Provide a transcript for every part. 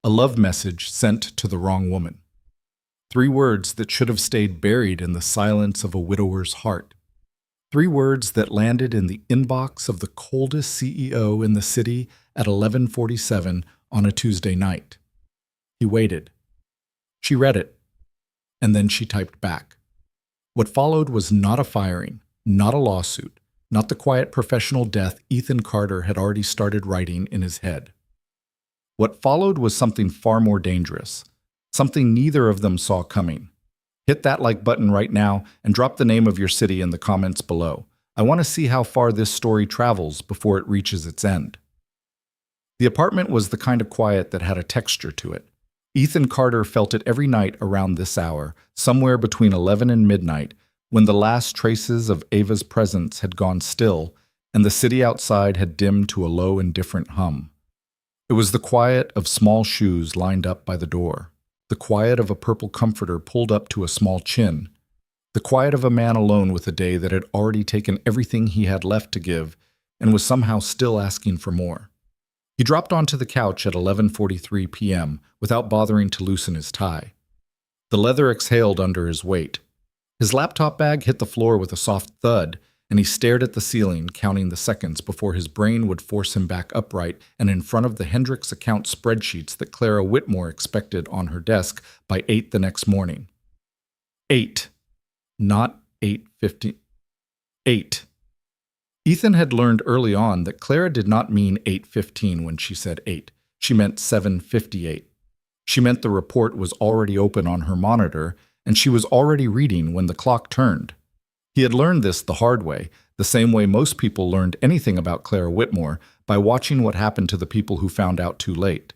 A love message sent to the wrong woman. 3 words that should have stayed buried in the silence of a widower's heart. 3 words that landed in the inbox of the coldest CEO in the city at 11:47 on a Tuesday night. He waited. She read it, and then she typed back. What followed was not a firing, not a lawsuit, not the quiet professional death Ethan Carter had already started writing in his head. What followed was something far more dangerous, something neither of them saw coming. Hit that like button right now and drop the name of your city in the comments below. I want to see how far this story travels before it reaches its end. The apartment was the kind of quiet that had a texture to it. Ethan Carter felt it every night around this hour, somewhere between 11 and midnight, when the last traces of Ava's presence had gone still and the city outside had dimmed to a low, indifferent hum. It was the quiet of small shoes lined up by the door, the quiet of a purple comforter pulled up to a small chin, the quiet of a man alone with a day that had already taken everything he had left to give and was somehow still asking for more. He dropped onto the couch at 11:43 p.m. without bothering to loosen his tie. The leather exhaled under his weight. His laptop bag hit the floor with a soft thud, and he stared at the ceiling, counting the seconds before his brain would force him back upright and in front of the Hendricks account spreadsheets that Clara Whitmore expected on her desk by 8 the next morning. 8. Not 8:50. 8. Ethan had learned early on that Clara did not mean 8:15 when she said 8. She meant 7:58. She meant the report was already open on her monitor, and she was already reading when the clock turned. He had learned this the hard way, the same way most people learned anything about Clara Whitmore, by watching what happened to the people who found out too late.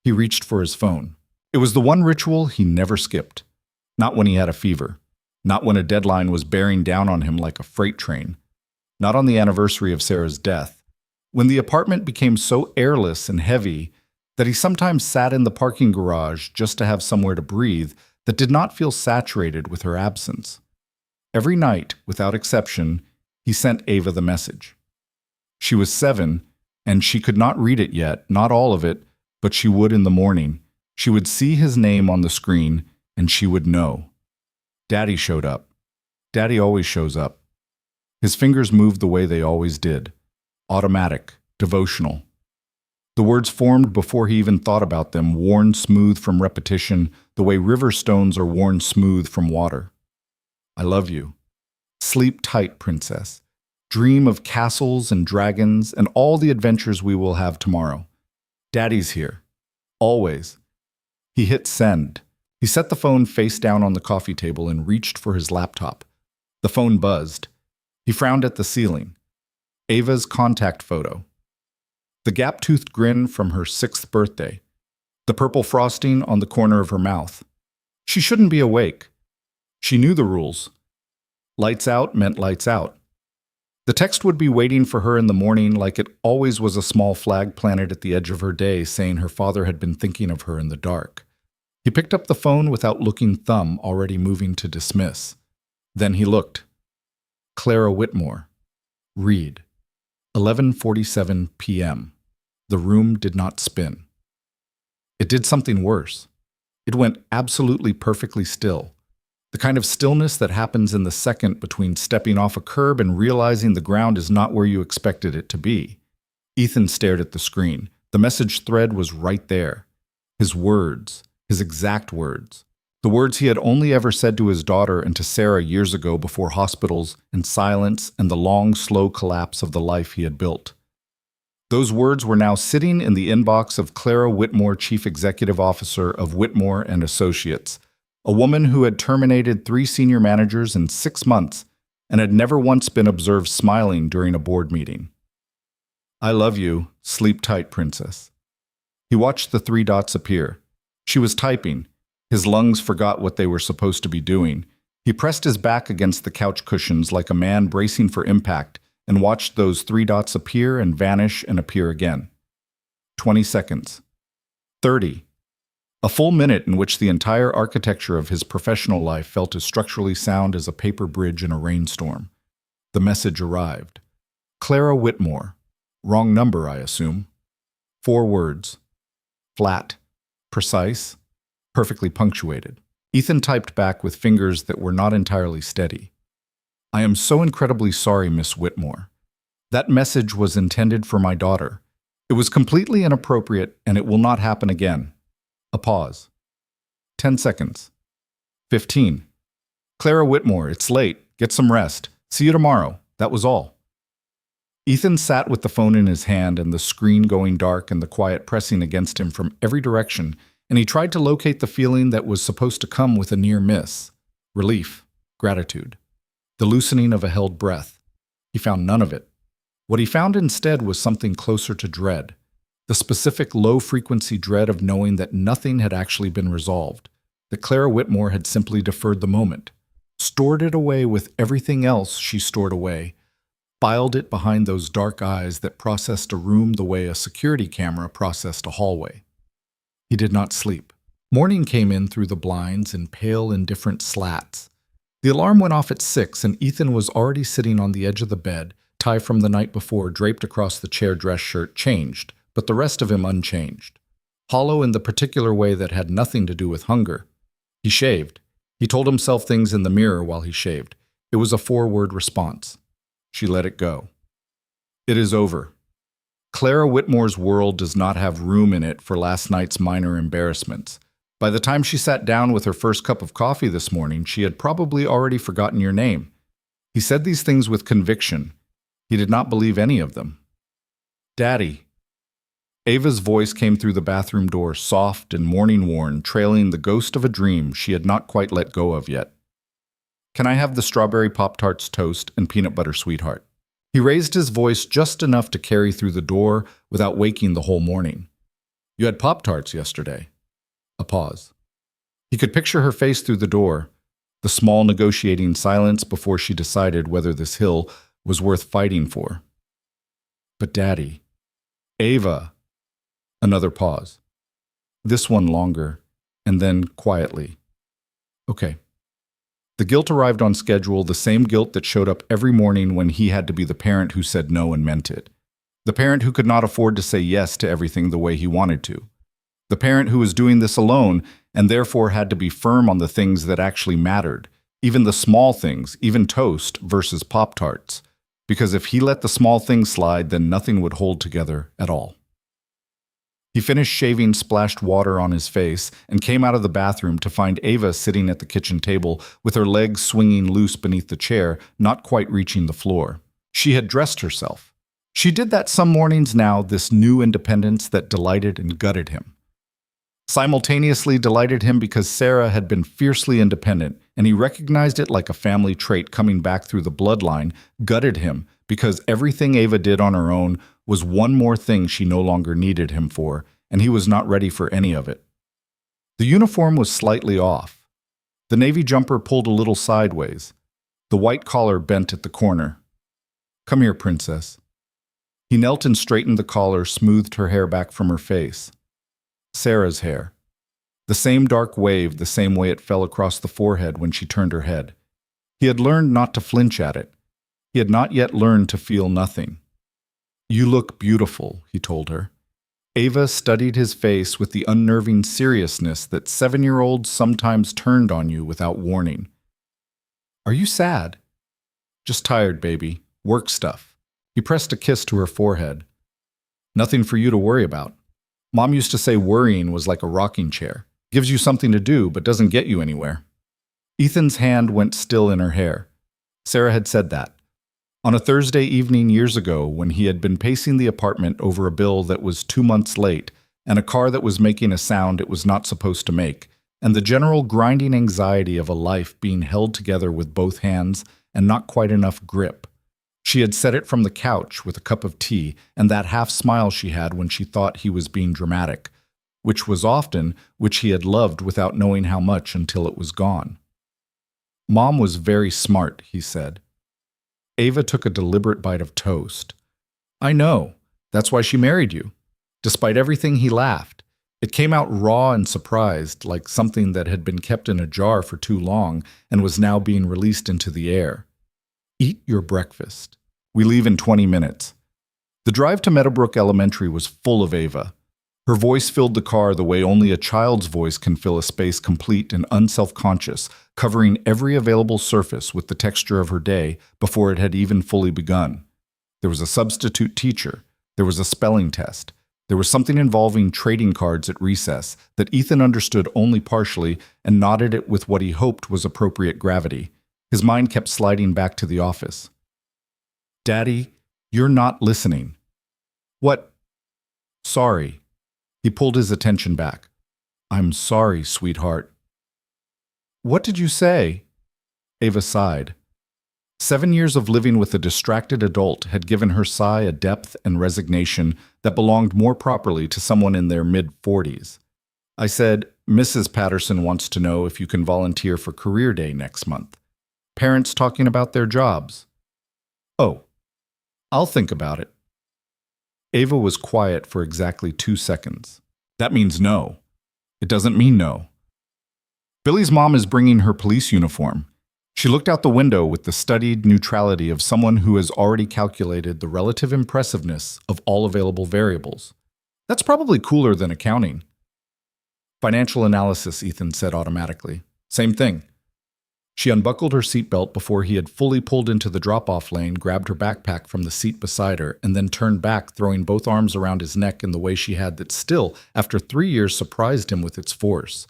He reached for his phone. It was the one ritual he never skipped. Not when he had a fever. Not when a deadline was bearing down on him like a freight train. Not on the anniversary of Sarah's death. When the apartment became so airless and heavy that he sometimes sat in the parking garage just to have somewhere to breathe that did not feel saturated with her absence. Every night, without exception, he sent Ava the message. She was 7, and she could not read it yet, not all of it, but she would in the morning. She would see his name on the screen, and she would know. Daddy showed up. Daddy always shows up. His fingers moved the way they always did. Automatic, devotional. The words formed before he even thought about them, worn smooth from repetition, the way river stones are worn smooth from water. I love you. Sleep tight, princess. Dream of castles and dragons and all the adventures we will have tomorrow. Daddy's here. Always. He hit send. He set the phone face down on the coffee table and reached for his laptop. The phone buzzed. He frowned at the ceiling. Ava's contact photo. The gap-toothed grin from her 6th birthday. The purple frosting on the corner of her mouth. She shouldn't be awake. She knew the rules. Lights out meant lights out. The text would be waiting for her in the morning like it always was, a small flag planted at the edge of her day saying her father had been thinking of her in the dark. He picked up the phone without looking, thumb already moving to dismiss. Then he looked. Clara Whitmore. Read. 11:47 p.m. The room did not spin. It did something worse. It went absolutely perfectly still. The kind of stillness that happens in the second between stepping off a curb and realizing the ground is not where you expected it to be. Ethan stared at the screen. The message thread was right there. His words, his exact words. The words he had only ever said to his daughter and to Sarah years ago before hospitals and silence and the long, slow collapse of the life he had built. Those words were now sitting in the inbox of Clara Whitmore, Chief Executive Officer of Whitmore and Associates, a woman who had terminated 3 senior managers in 6 months and had never once been observed smiling during a board meeting. I love you. Sleep tight, princess. He watched the 3 dots appear. She was typing. His lungs forgot what they were supposed to be doing. He pressed his back against the couch cushions like a man bracing for impact and watched those 3 dots appear and vanish and appear again. 20 seconds. 30. A full minute in which the entire architecture of his professional life felt as structurally sound as a paper bridge in a rainstorm. The message arrived. Clara Whitmore. Wrong number, I assume. 4 words. Flat. precise, perfectly punctuated. Ethan typed back with fingers that were not entirely steady. I am so incredibly sorry, Miss Whitmore. That message was intended for my daughter. It was completely inappropriate, and it will not happen again. A pause. 10 seconds. 15. Clara Whitmore, it's late. Get some rest. See you tomorrow. That was all. Ethan sat with the phone in his hand and the screen going dark and the quiet pressing against him from every direction, and he tried to locate the feeling that was supposed to come with a near miss. Relief. Gratitude. The loosening of a held breath. He found none of it. What he found instead was something closer to dread. The specific low-frequency dread of knowing that nothing had actually been resolved, that Clara Whitmore had simply deferred the moment, stored it away with everything else she stored away, filed it behind those dark eyes that processed a room the way a security camera processed a hallway. He did not sleep. Morning came in through the blinds in pale, indifferent slats. The alarm went off at 6, and Ethan was already sitting on the edge of the bed, tie from the night before draped across the chair dress shirt changed, but the rest of him unchanged. Hollow in the particular way that had nothing to do with hunger. He shaved. He told himself things in the mirror while he shaved. It was a 4-word response. She let it go. It is over. Clara Whitmore's world does not have room in it for last night's minor embarrassments. By the time she sat down with her first cup of coffee this morning, she had probably already forgotten your name. He said these things with conviction. He did not believe any of them. Daddy. Ava's voice came through the bathroom door, soft and morning-worn, trailing the ghost of a dream she had not quite let go of yet. Can I have the strawberry Pop-Tarts toast and peanut butter, sweetheart? He raised his voice just enough to carry through the door without waking the whole morning. You had Pop-Tarts yesterday. A pause. He could picture her face through the door, the small negotiating silence before she decided whether this hill was worth fighting for. But Daddy. Ava. Another pause. This one longer, and then quietly. Okay. The guilt arrived on schedule, the same guilt that showed up every morning when he had to be the parent who said no and meant it. The parent who could not afford to say yes to everything the way he wanted to. The parent who was doing this alone and therefore had to be firm on the things that actually mattered, even the small things, even toast versus Pop-Tarts. Because if he let the small things slide, then nothing would hold together at all. He finished shaving, splashed water on his face, and came out of the bathroom to find Ava sitting at the kitchen table with her legs swinging loose beneath the chair, not quite reaching the floor. She had dressed herself. She did that some mornings now, this new independence that delighted and gutted him. Simultaneously delighted him because Sarah had been fiercely independent, and he recognized it like a family trait coming back through the bloodline, gutted him because everything Ava did on her own was one more thing she no longer needed him for, and he was not ready for any of it. The uniform was slightly off. The navy jumper pulled a little sideways. The white collar bent at the corner. Come here, princess. He knelt and straightened the collar, smoothed her hair back from her face. Sarah's hair. The same dark wave, the same way it fell across the forehead when she turned her head. He had learned not to flinch at it. He had not yet learned to feel nothing. You look beautiful, he told her. Ava studied his face with the unnerving seriousness that 7-year-olds sometimes turned on you without warning. Are you sad? Just tired, baby. Work stuff. He pressed a kiss to her forehead. Nothing for you to worry about. Mom used to say worrying was like a rocking chair. Gives you something to do, but doesn't get you anywhere. Ethan's hand went still in her hair. Sarah had said that. On a Thursday evening years ago, when he had been pacing the apartment over a bill that was 2 months late, and a car that was making a sound it was not supposed to make, and the general grinding anxiety of a life being held together with both hands and not quite enough grip. She had said it from the couch with a cup of tea and that half smile she had when she thought he was being dramatic, which was often which he had loved without knowing how much until it was gone. Mom was very smart, he said. Ava took a deliberate bite of toast. I know. That's why she married you. Despite everything, he laughed. It came out raw and surprised, like something that had been kept in a jar for too long and was now being released into the air. Eat your breakfast. We leave in 20 minutes. The drive to Meadowbrook Elementary was full of Ava. Her voice filled the car the way only a child's voice can fill a space complete and unself-conscious, covering every available surface with the texture of her day before it had even fully begun. There was a substitute teacher. There was a spelling test. There was something involving trading cards at recess that Ethan understood only partially and nodded it with what he hoped was appropriate gravity. His mind kept sliding back to the office. "Daddy, you're not listening." "What?" "Sorry." He pulled his attention back. "I'm sorry, sweetheart." "What did you say?" Ava sighed. 7 years of living with a distracted adult had given her sigh a depth and resignation that belonged more properly to someone in their mid-40s. "I said, Mrs. Patterson wants to know if you can volunteer for Career Day next month. Parents talking about their jobs." "Oh, I'll think about it." Ava was quiet for exactly 2 seconds. "That means no." "It doesn't mean no." "Billy's mom is bringing her police uniform." She looked out the window with the studied neutrality of someone who has already calculated the relative impressiveness of all available variables. "That's probably cooler than accounting." "Financial analysis," Ethan said automatically. "Same thing." She unbuckled her seatbelt before he had fully pulled into the drop-off lane, grabbed her backpack from the seat beside her, and then turned back, throwing both arms around his neck in the way she had that still, after 3 years, surprised him with its force.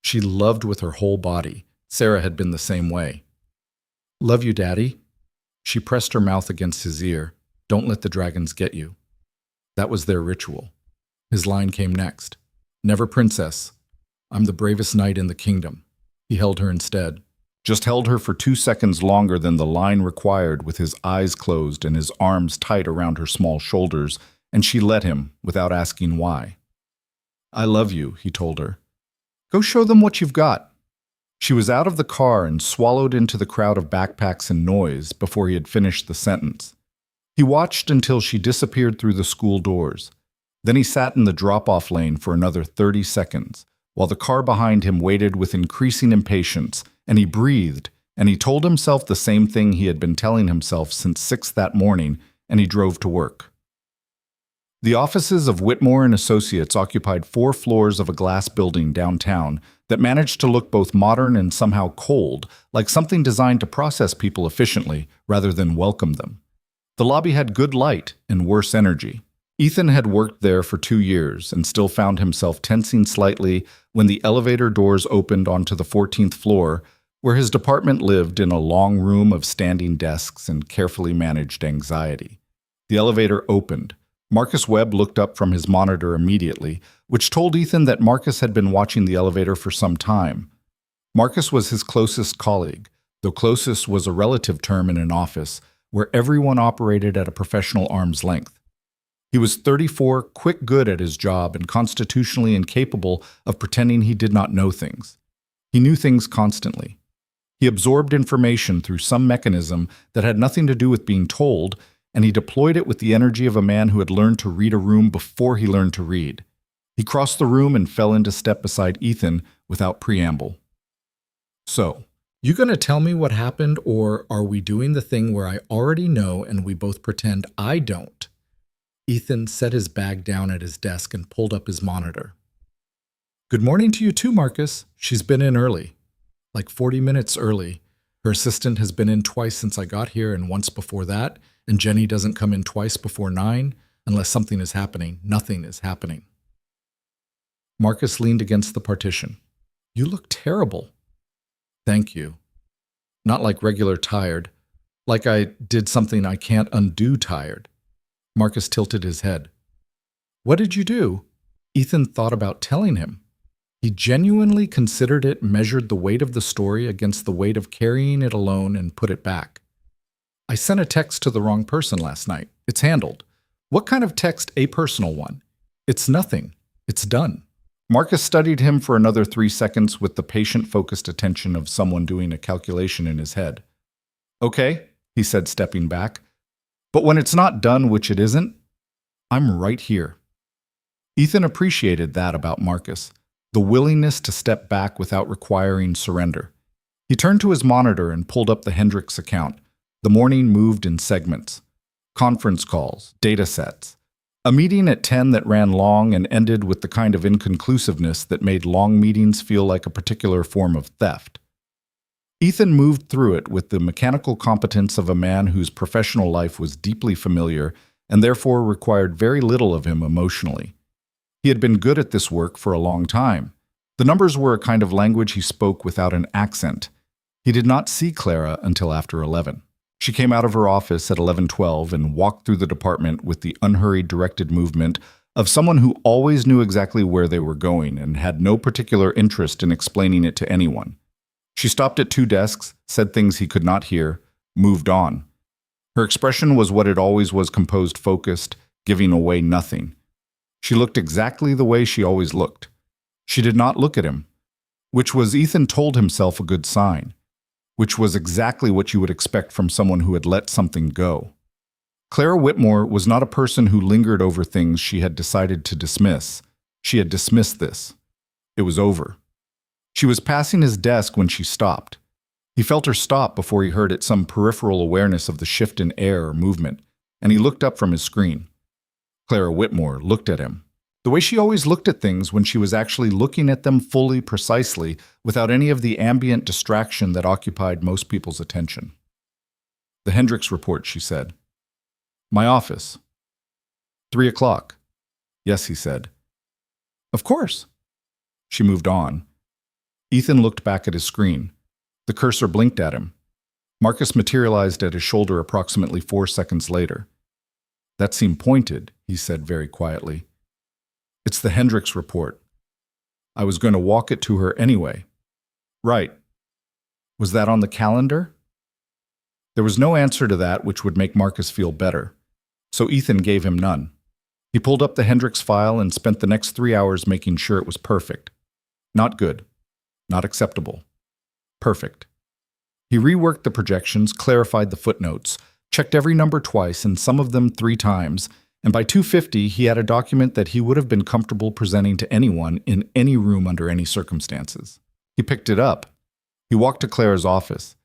She loved with her whole body. Sarah had been the same way. "Love you, Daddy." She pressed her mouth against his ear. "Don't let the dragons get you." That was their ritual. His line came next. "Never princess. I'm the bravest knight in the kingdom." He held her instead. Just held her for 2 seconds longer than the line required, with his eyes closed and his arms tight around her small shoulders, and she let him without asking why. "I love you," he told her. "Go show them what you've got." She was out of the car and swallowed into the crowd of backpacks and noise before he had finished the sentence. He watched until she disappeared through the school doors. Then he sat in the drop-off lane for another 30 seconds, while the car behind him waited with increasing impatience, and he breathed, and he told himself the same thing he had been telling himself since 6 that morning, and he drove to work. The offices of Whitmore and Associates occupied 4 floors of a glass building downtown that managed to look both modern and somehow cold, like something designed to process people efficiently rather than welcome them. The lobby had good light and worse energy. Ethan had worked there for 2 years and still found himself tensing slightly when the elevator doors opened onto the 14th floor, where his department lived in a long room of standing desks and carefully managed anxiety. The elevator opened. Marcus Webb looked up from his monitor immediately, which told Ethan that Marcus had been watching the elevator for some time. Marcus was his closest colleague, though closest was a relative term in an office where everyone operated at a professional arm's length. He was 34, quick good at his job, and constitutionally incapable of pretending he did not know things. He knew things constantly. He absorbed information through some mechanism that had nothing to do with being told, and he deployed it with the energy of a man who had learned to read a room before he learned to read. He crossed the room and fell into step beside Ethan without preamble. "So, you gonna tell me what happened, or are we doing the thing where I already know and we both pretend I don't?" Ethan set his bag down at his desk and pulled up his monitor. "Good morning to you too, Marcus. She's been in early. Like 40 minutes early. Her assistant has been in twice since I got here and once before that, and Jenny doesn't come in twice before 9 unless something is happening. Nothing is happening." Marcus leaned against the partition. "You look terrible." "Thank you. Not like regular tired. Like I did something I can't undo tired." Marcus tilted his head. "What did you do?" Ethan thought about telling him. He genuinely considered it, measured the weight of the story against the weight of carrying it alone, and put it back. "I sent a text to the wrong person last night. It's handled." "What kind of text? A personal one?" "It's nothing. It's done." Marcus studied him for another 3 seconds with the patient-focused attention of someone doing a calculation in his head. "Okay," he said, stepping back. "But when it's not done, which it isn't, I'm right here." Ethan appreciated that about Marcus, the willingness to step back without requiring surrender. He turned to his monitor and pulled up the Hendricks account. The morning moved in segments. Conference calls, data sets, A meeting at 10 that ran long and ended with the kind of inconclusiveness that made long meetings feel like a particular form of theft. Ethan moved through it with the mechanical competence of a man whose professional life was deeply familiar and therefore required very little of him emotionally. He had been good at this work for a long time. The numbers were a kind of language he spoke without an accent. He did not see Clara until after 11. She came out of her office at 11:12 and walked through the department with the unhurried, directed movement of someone who always knew exactly where they were going and had no particular interest in explaining it to anyone. She stopped at 2 desks, said things he could not hear, moved on. Her expression was what it always was, composed, focused, giving away nothing. She looked exactly the way she always looked. She did not look at him, which was, Ethan told himself, a good sign, which was exactly what you would expect from someone who had let something go. Clara Whitmore was not a person who lingered over things she had decided to dismiss. She had dismissed this. It was over. She was passing his desk when she stopped. He felt her stop before he heard it, some peripheral awareness of the shift in air or movement, and he looked up from his screen. Clara Whitmore looked at him, the way she always looked at things when she was actually looking at them fully, precisely, without any of the ambient distraction that occupied most people's attention. "The Hendricks report," she said. "My office." 3 o'clock. "Yes," he said. "Of course." She moved on. Ethan looked back at his screen. The cursor blinked at him. Marcus materialized at his shoulder approximately 4 seconds later. "That seemed pointed," he said very quietly. "It's the Hendricks report. I was going to walk it to her anyway." "Right. Was that on the calendar?" There was no answer to that which would make Marcus feel better, so Ethan gave him none. He pulled up the Hendricks file and spent the next 3 hours making sure it was perfect. Not good. Not acceptable. Perfect. He reworked the projections, clarified the footnotes, checked every number twice and some of them 3 times, and by 2:50 he had a document that he would have been comfortable presenting to anyone in any room under any circumstances. He picked it up. He walked to Clara's office.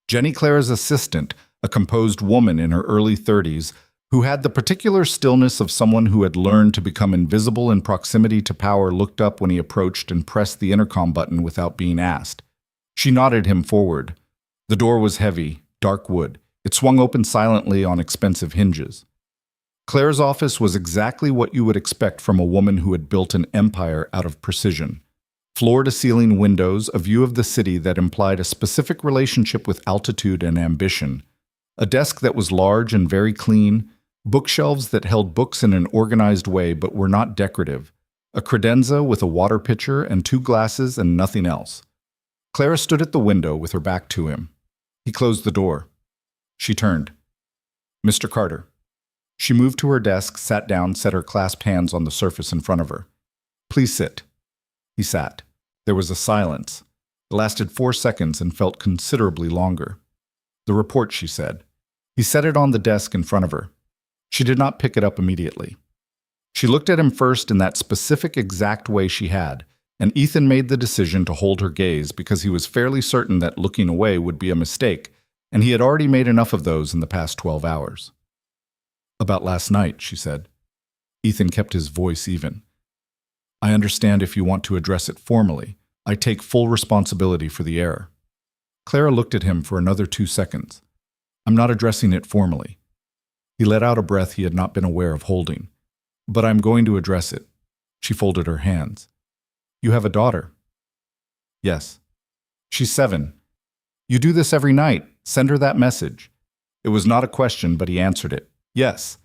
Jenny, Clara's assistant, a composed woman in her early 30s, who had the particular stillness of someone who had learned to become invisible in proximity to power, looked up when he approached and pressed the intercom button without being asked. She nodded him forward. The door was heavy, dark wood. It swung open silently on expensive hinges. Clara's office was exactly what you would expect from a woman who had built an empire out of precision. Floor-to-ceiling windows, a view of the city that implied a specific relationship with altitude and ambition. A desk that was large and very clean. Bookshelves that held books in an organized way but were not decorative. A credenza with a water pitcher and 2 glasses and nothing else. Clara stood at the window with her back to him. He closed the door. She turned. "Mr. Carter." She moved to her desk, sat down, set her clasped hands on the surface in front of her. "Please sit." He sat. There was a silence. It lasted 4 seconds and felt considerably longer. "The report," she said. He set it on the desk in front of her. She did not pick it up immediately. She looked at him first in that specific exact way she had, and Ethan made the decision to hold her gaze because he was fairly certain that looking away would be a mistake, and he had already made enough of those in the past 12 hours. "About last night," she said. Ethan kept his voice even. "I understand if you want to address it formally. I take full responsibility for the error." Clara looked at him for another 2 seconds. "I'm not addressing it formally." He let out a breath he had not been aware of holding. "But I'm going to address it." She folded her hands. "You have a daughter?" "Yes." "She's 7. You do this every night. Send her that message." It was not a question, but he answered it. "Yes."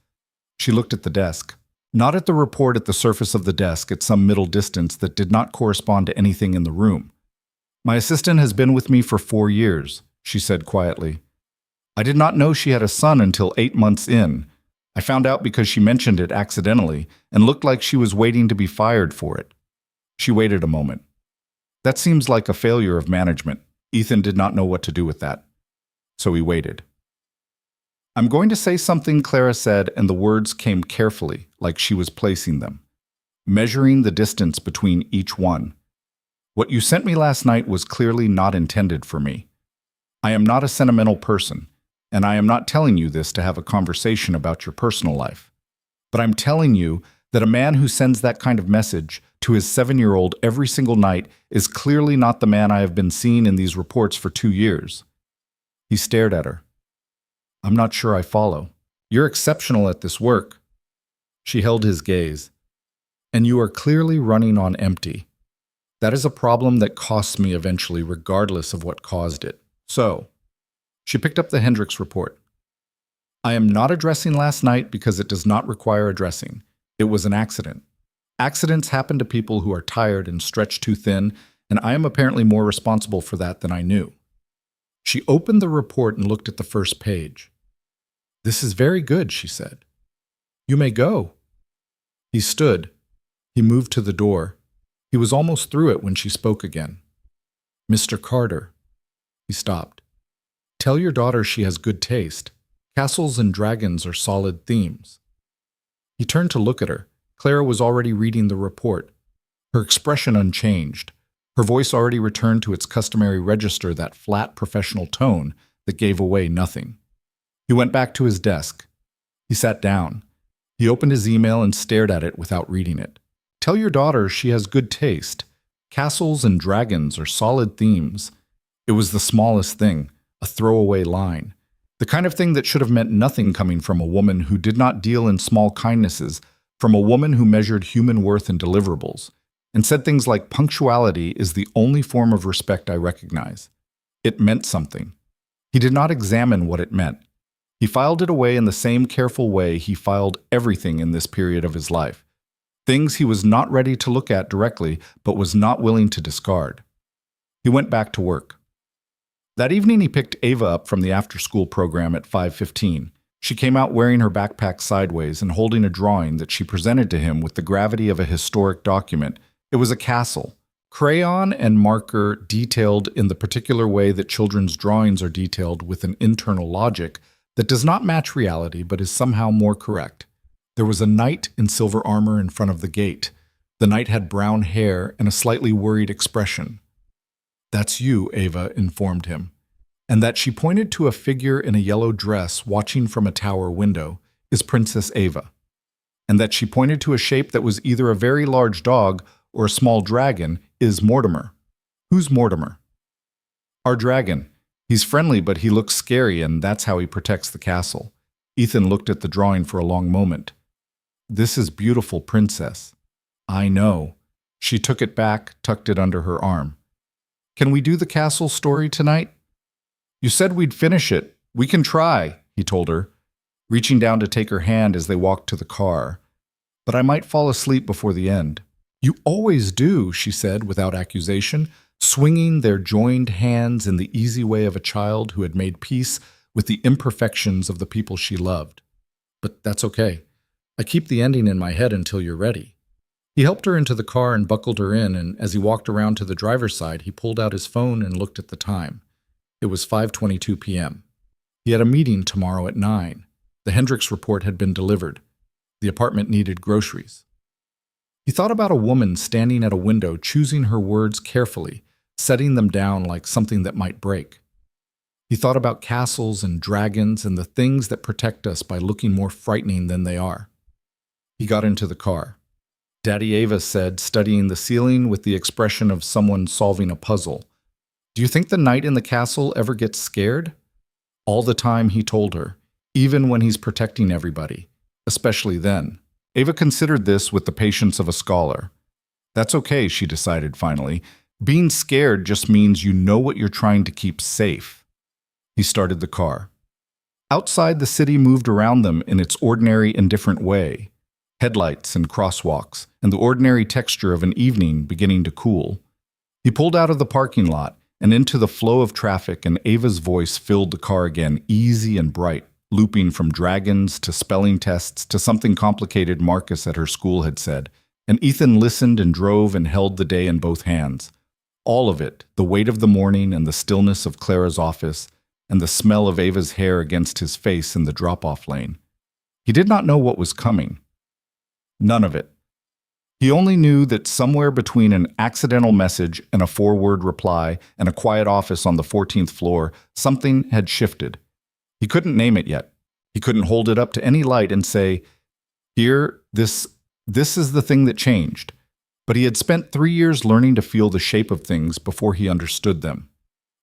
She looked at the desk. Not at the report at the surface of the desk at some middle distance that did not correspond to anything in the room. "My assistant has been with me for 4 years, she said quietly. "I did not know she had a son until 8 months in. I found out because she mentioned it accidentally and looked like she was waiting to be fired for it." She waited a moment. "That seems like a failure of management." Ethan did not know what to do with that. So he waited. "I'm going to say something," Clara said, and the words came carefully, like she was placing them, measuring the distance between each one. "What you sent me last night was clearly not intended for me. I am not a sentimental person, and I am not telling you this to have a conversation about your personal life. But I'm telling you that a man who sends that kind of message to his 7-year-old every single night is clearly not the man I have been seeing in these reports for 2 years. He stared at her. I'm not sure I follow. You're exceptional at this work. She held his gaze. And you are clearly running on empty. That is a problem that costs me eventually, regardless of what caused it. So, she picked up the Hendricks report. I am not addressing last night because it does not require addressing. It was an accident. Accidents happen to people who are tired and stretched too thin, and I am apparently more responsible for that than I knew. She opened the report and looked at the first page. This is very good, she said. You may go. He stood. He moved to the door. He was almost through it when she spoke again. Mr. Carter. He stopped. Tell your daughter she has good taste. Castles and dragons are solid themes. He turned to look at her. Clara was already reading the report. Her expression unchanged. Her voice already returned to its customary register, that flat professional tone that gave away nothing. He went back to his desk. He sat down. He opened his email and stared at it without reading it. Tell your daughter she has good taste. Castles and dragons are solid themes. It was the smallest thing, a throwaway line. The kind of thing that should have meant nothing coming from a woman who did not deal in small kindnesses, from a woman who measured human worth in deliverables, and said things like punctuality is the only form of respect I recognize. It meant something. He did not examine what it meant. He filed it away in the same careful way he filed everything in this period of his life. Things he was not ready to look at directly, but was not willing to discard. He went back to work. That evening he picked Ava up from the after-school program at 5:15. She came out wearing her backpack sideways and holding a drawing that she presented to him with the gravity of a historic document. It was a castle. Crayon and marker detailed in the particular way that children's drawings are detailed, with an internal logic that does not match reality but is somehow more correct. There was a knight in silver armor in front of the gate. The knight had brown hair and a slightly worried expression. That's you, Ava informed him. And that she pointed to a figure in a yellow dress watching from a tower window is Princess Ava. And that she pointed to a shape that was either a very large dog or a small dragon is Mortimer. Who's Mortimer? Our dragon. He's friendly, but he looks scary, and that's how he protects the castle. Ethan looked at the drawing for a long moment. This is beautiful, Princess. I know. She took it back, tucked it under her arm. Can we do the castle story tonight? You said we'd finish it. We can try, he told her, reaching down to take her hand as they walked to the car. But I might fall asleep before the end. You always do, she said without accusation, swinging their joined hands in the easy way of a child who had made peace with the imperfections of the people she loved. But that's okay. I keep the ending in my head until you're ready. He helped her into the car and buckled her in, and as he walked around to the driver's side, he pulled out his phone and looked at the time. It was 5:22 p.m. He had a meeting tomorrow at 9. The Hendricks report had been delivered. The apartment needed groceries. He thought about a woman standing at a window, choosing her words carefully, setting them down like something that might break. He thought about castles and dragons and the things that protect us by looking more frightening than they are. He got into the car. Daddy Ava said, studying the ceiling with the expression of someone solving a puzzle, "Do you think the knight in the castle ever gets scared?" All the time, he told her, even when he's protecting everybody, especially then. Ava considered this with the patience of a scholar. That's okay, she decided finally. Being scared just means you know what you're trying to keep safe. He started the car. Outside, the city moved around them in its ordinary, indifferent way. Headlights and crosswalks, and the ordinary texture of an evening beginning to cool. He pulled out of the parking lot and into the flow of traffic, and Ava's voice filled the car again, easy and bright, looping from dragons to spelling tests to something complicated Marcus at her school had said, and Ethan listened and drove and held the day in both hands. All of it, the weight of the morning and the stillness of Clara's office, and the smell of Ava's hair against his face in the drop-off lane. He did not know what was coming. None of it. He only knew that somewhere between an accidental message and a 4-word reply and a quiet office on the 14th floor, something had shifted. He couldn't name it yet. He couldn't hold it up to any light and say, Here, this is the thing that changed. But he had spent 3 years learning to feel the shape of things before he understood them.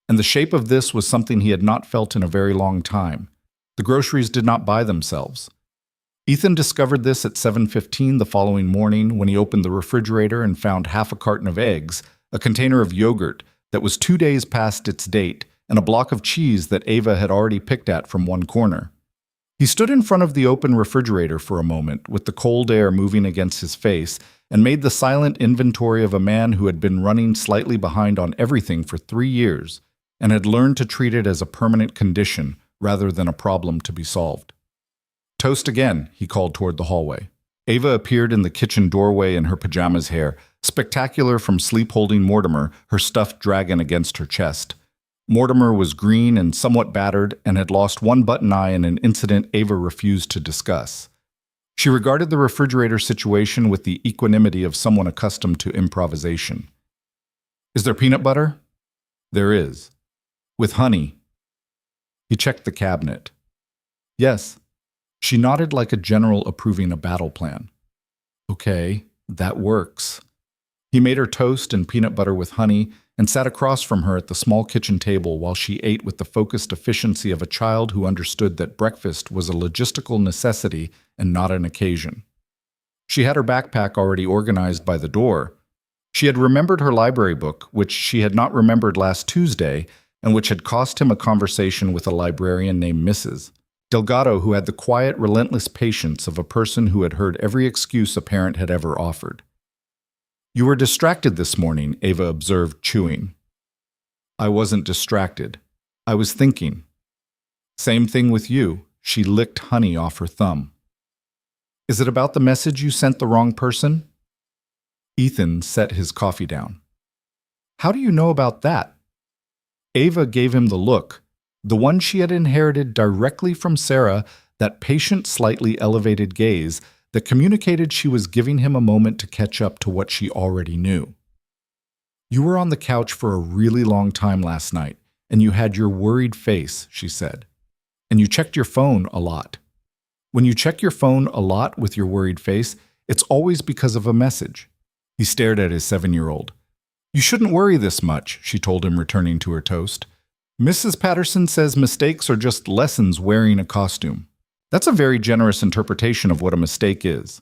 And the shape of this was something he had not felt in a very long time. The groceries did not buy themselves. Ethan discovered this at 7:15 the following morning when he opened the refrigerator and found half a carton of eggs, a container of yogurt that was 2 days past its date, and a block of cheese that Ava had already picked at from one corner. He stood in front of the open refrigerator for a moment, with the cold air moving against his face, and made the silent inventory of a man who had been running slightly behind on everything for 3 years, and had learned to treat it as a permanent condition rather than a problem to be solved. "Toast again," he called toward the hallway. Ava appeared in the kitchen doorway in her pajamas hair, spectacular from sleep-holding Mortimer, her stuffed dragon against her chest. Mortimer was green and somewhat battered and had lost one button eye in an incident Ava refused to discuss. She regarded the refrigerator situation with the equanimity of someone accustomed to improvisation. "Is there peanut butter?" "There is." "With honey?" He checked the cabinet. "Yes." She nodded like a general approving a battle plan. "Okay, that works." He made her toast and peanut butter with honey and sat across from her at the small kitchen table while she ate with the focused efficiency of a child who understood that breakfast was a logistical necessity and not an occasion. She had her backpack already organized by the door. She had remembered her library book, which she had not remembered last Tuesday, and which had cost him a conversation with a librarian named Mrs. Delgado, who had the quiet, relentless patience of a person who had heard every excuse a parent had ever offered. "You were distracted this morning," Ava observed, chewing. "I wasn't distracted. I was thinking." "Same thing with you." She licked honey off her thumb. "Is it about the message you sent the wrong person?" Ethan set his coffee down. "How do you know about that?" Ava gave him the look, the one she had inherited directly from Sarah, that patient, slightly elevated gaze that communicated she was giving him a moment to catch up to what she already knew. "You were on the couch for a really long time last night, and you had your worried face," she said. "And you checked your phone a lot. When you check your phone a lot with your worried face, it's always because of a message." He stared at his 7-year-old. "You shouldn't worry this much," she told him, returning to her toast. "Mrs. Patterson says mistakes are just lessons wearing a costume. That's a very generous interpretation of what a mistake is."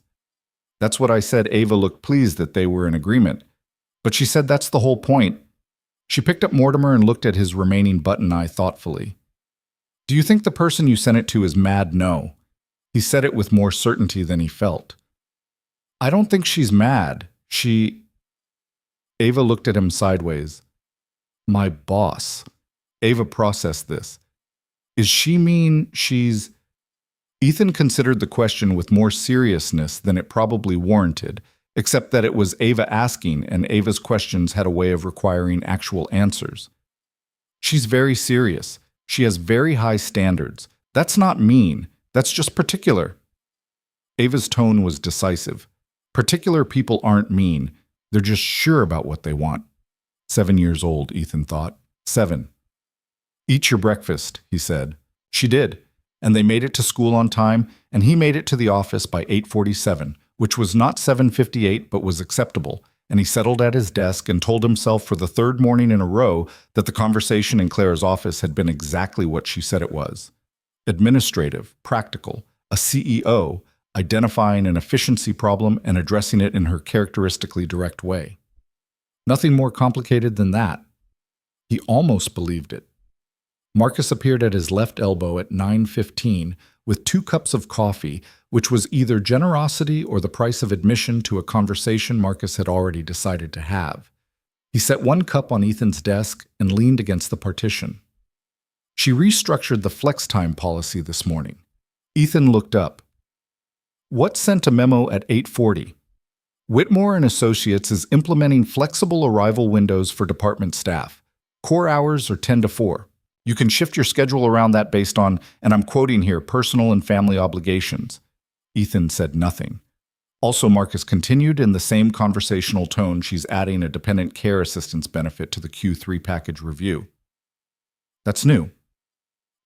"That's what I said." Ava looked pleased that they were in agreement. But she said that's the whole point. She picked up Mortimer and looked at his remaining button eye thoughtfully. "Do you think the person you sent it to is mad?" "No." He said it with more certainty than he felt. "I don't think she's mad. Ava looked at him sideways. "My boss." Ava processed this. "Is she mean she's—" Ethan considered the question with more seriousness than it probably warranted, except that it was Ava asking, and Ava's questions had a way of requiring actual answers. "She's very serious. She has very high standards. That's not mean. That's just particular." Ava's tone was decisive. Particular people aren't mean. They're just sure about what they want. 7 years old, Ethan thought. 7. "Eat your breakfast," he said. She did, and they made it to school on time, and he made it to the office by 8:47, which was not 7:58 but was acceptable, and he settled at his desk and told himself for the third morning in a row that the conversation in Claire's office had been exactly what she said it was. Administrative, practical, a CEO, identifying an efficiency problem and addressing it in her characteristically direct way. Nothing more complicated than that. He almost believed it. Marcus appeared at his left elbow at 9:15 with 2 cups of coffee, which was either generosity or the price of admission to a conversation Marcus had already decided to have. He set 1 cup on Ethan's desk and leaned against the partition. "She restructured the flex time policy this morning." Ethan looked up. "What sent a memo at 8:40? Whitmore and Associates is implementing flexible arrival windows for department staff. Core hours are 10 to 4. You can shift your schedule around that based on, and I'm quoting here, personal and family obligations." Ethan said nothing. Also, Marcus continued in the same conversational tone, "She's adding a dependent care assistance benefit to the Q3 package review. That's new.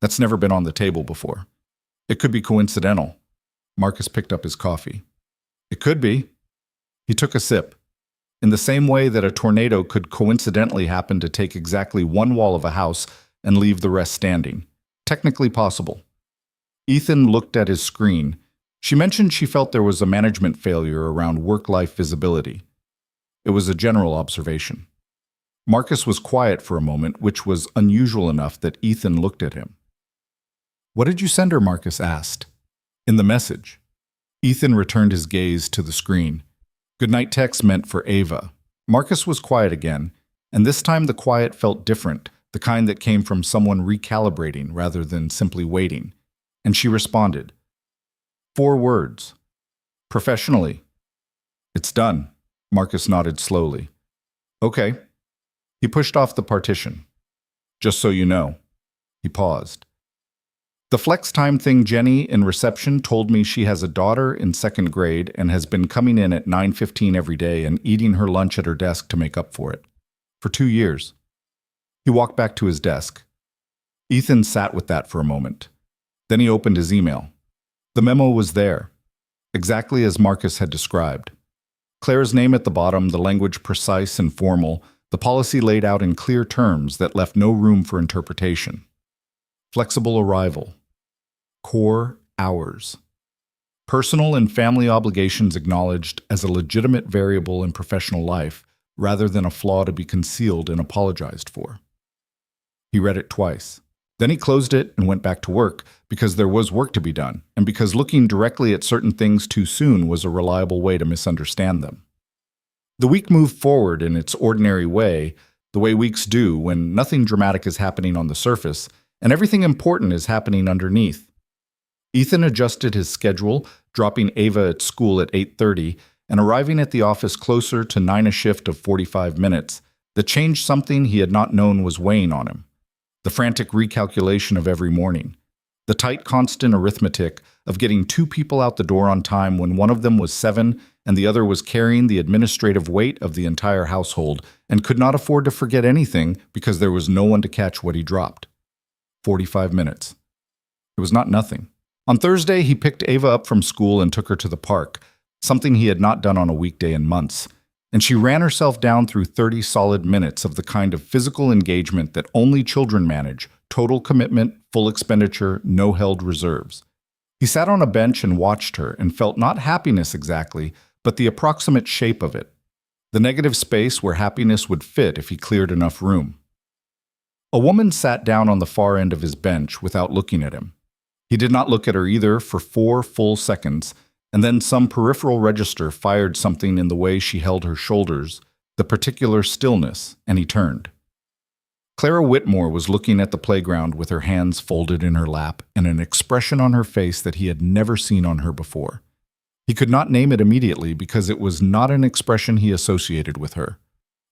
That's never been on the table before. It could be coincidental. Marcus picked up his coffee. It could be. He took a sip. In the same way that a tornado could coincidentally happen to take exactly one wall of a house and leave the rest standing. Technically possible. Ethan looked at his screen. She mentioned she felt there was a management failure around work-life visibility. It was a general observation. Marcus was quiet for a moment, which was unusual enough that Ethan looked at him. "What did you send her?" Marcus asked. "In the message." Ethan returned his gaze to the screen. Goodnight text meant for Ava. Marcus was quiet again, and this time the quiet felt different, the kind that came from someone recalibrating rather than simply waiting. And she responded. 4 words. "Professionally." "It's done." Marcus nodded slowly. "Okay." He pushed off the partition. "Just so you know." He paused. "The flex time thing, Jenny in reception told me she has a daughter in 2nd grade and has been coming in at 9:15 every day and eating her lunch at her desk to make up for it. For 2 years. He walked back to his desk. Ethan sat with that for a moment. Then he opened his email. The memo was there, exactly as Marcus had described. Claire's name at the bottom, the language precise and formal, the policy laid out in clear terms that left no room for interpretation. Flexible arrival. Core hours. Personal and family obligations acknowledged as a legitimate variable in professional life, rather than a flaw to be concealed and apologized for. He read it twice. Then he closed it and went back to work, because there was work to be done, and because looking directly at certain things too soon was a reliable way to misunderstand them. The week moved forward in its ordinary way, the way weeks do when nothing dramatic is happening on the surface, and everything important is happening underneath. Ethan adjusted his schedule, dropping Ava at school at 8:30 and arriving at the office closer to 9, a shift of 45 minutes, that changed something he had not known was weighing on him. The frantic recalculation of every morning. The tight constant arithmetic of getting 2 people out the door on time when one of them was 7 and the other was carrying the administrative weight of the entire household and could not afford to forget anything because there was no one to catch what he dropped. 45 minutes. It was not nothing. On Thursday, he picked Ava up from school and took her to the park, something he had not done on a weekday in months, and she ran herself down through 30 solid minutes of the kind of physical engagement that only children manage, total commitment, full expenditure, no held reserves. He sat on a bench and watched her and felt not happiness exactly, but the approximate shape of it, the negative space where happiness would fit if he cleared enough room. A woman sat down on the far end of his bench without looking at him. He did not look at her either for 4 full seconds, and then some peripheral register fired something in the way she held her shoulders, the particular stillness, and he turned. Clara Whitmore was looking at the playground with her hands folded in her lap and an expression on her face that he had never seen on her before. He could not name it immediately because it was not an expression he associated with her.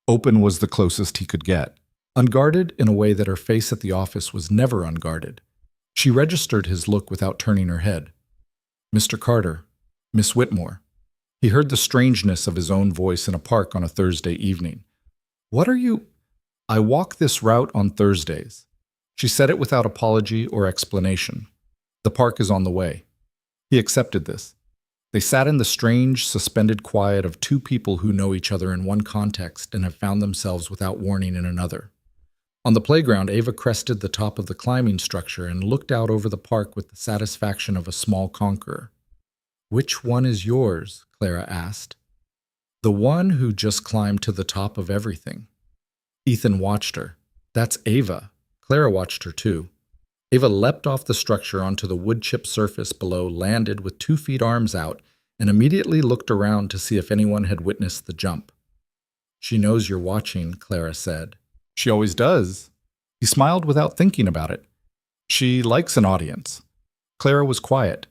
Open was the closest he could get. Unguarded in a way that her face at the office was never unguarded. She registered his look without turning her head. "Mr. Carter, Miss Whitmore." He heard the strangeness of his own voice in a park on a Thursday evening. "What are you—" "I walk this route on Thursdays." She said it without apology or explanation. "The park is on the way." He accepted this. They sat in the strange, suspended quiet of 2 people who know each other in one context and have found themselves without warning in another. On the playground, Ava crested the top of the climbing structure and looked out over the park with the satisfaction of a small conqueror. "Which one is yours?" Clara asked. "The one who just climbed to the top of everything." Ethan watched her. "That's Ava." Clara watched her too. Ava leapt off the structure onto the wood-chip surface below, landed with 2 feet arms out, and immediately looked around to see if anyone had witnessed the jump. "She knows you're watching," Clara said. "She always does." He smiled without thinking about it. "She likes an audience." Clara was quiet.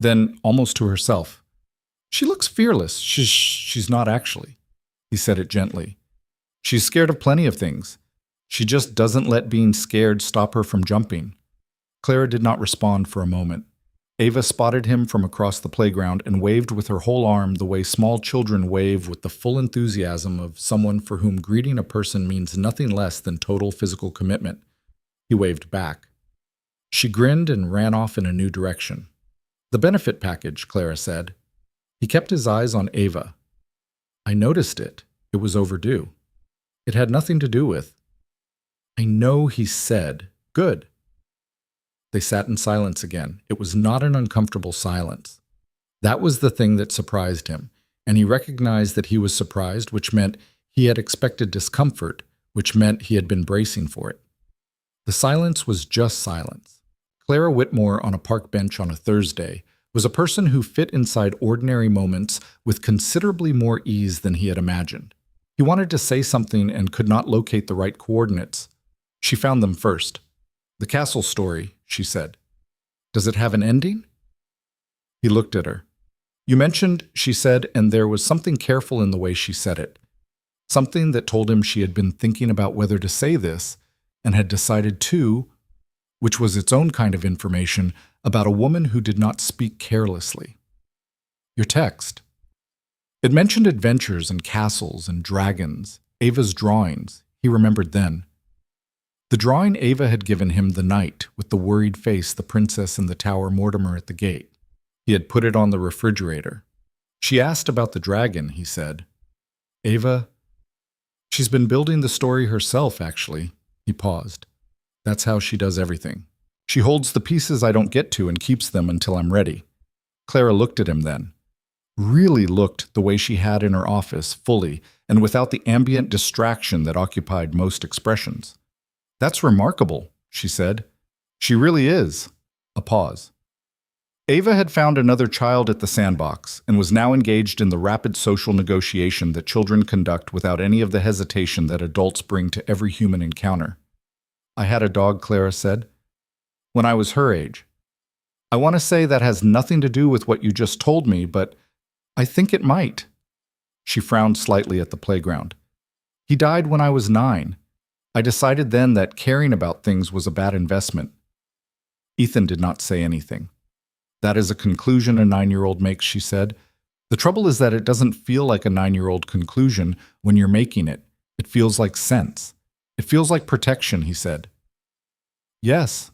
Then, almost to herself, "She looks fearless. She's not actually." He said it gently. "She's scared of plenty of things. She just doesn't let being scared stop her from jumping." Clara did not respond for a moment. Ava spotted him from across the playground and waved with her whole arm the way small children wave with the full enthusiasm of someone for whom greeting a person means nothing less than total physical commitment. He waved back. She grinned and ran off in a new direction. The benefit package, Clara said. He kept his eyes on Ava. I noticed it. It was overdue. It had nothing to do with. I know, he said. Good. They sat in silence again. It was not an uncomfortable silence. That was the thing that surprised him, and he recognized that he was surprised, which meant he had expected discomfort, which meant he had been bracing for it. The silence was just silence. Clara Whitmore on a park bench on a Thursday was a person who fit inside ordinary moments with considerably more ease than he had imagined. He wanted to say something and could not locate the right coordinates. She found them first. The castle story, she said. Does it have an ending? He looked at her. You mentioned, she said, and there was something careful in the way she said it. Something that told him she had been thinking about whether to say this and had decided to, which was its own kind of information about a woman who did not speak carelessly. Your text. It mentioned adventures and castles and dragons, Ava's drawings, he remembered then. The drawing Ava had given him the night, with the worried face, the princess in the tower, Mortimer at the gate. He had put it on the refrigerator. She asked about the dragon, he said. Ava, she's been building the story herself, actually. He paused. That's how she does everything. She holds the pieces I don't get to and keeps them until I'm ready. Clara looked at him then. Really looked the way she had in her office, fully, and without the ambient distraction that occupied most expressions. That's remarkable, she said. She really is. A pause. Ava had found another child at the sandbox and was now engaged in the rapid social negotiation that children conduct without any of the hesitation that adults bring to every human encounter. I had a dog, Clara said, when I was her age. I want to say that has nothing to do with what you just told me, but I think it might. She frowned slightly at the playground. He died when I was 9. I decided then that caring about things was a bad investment. Ethan did not say anything. That is a conclusion a 9-year-old makes, she said. The trouble is that it doesn't feel like a 9-year-old conclusion when you're making it. It feels like sense. It feels like protection, he said. Yes.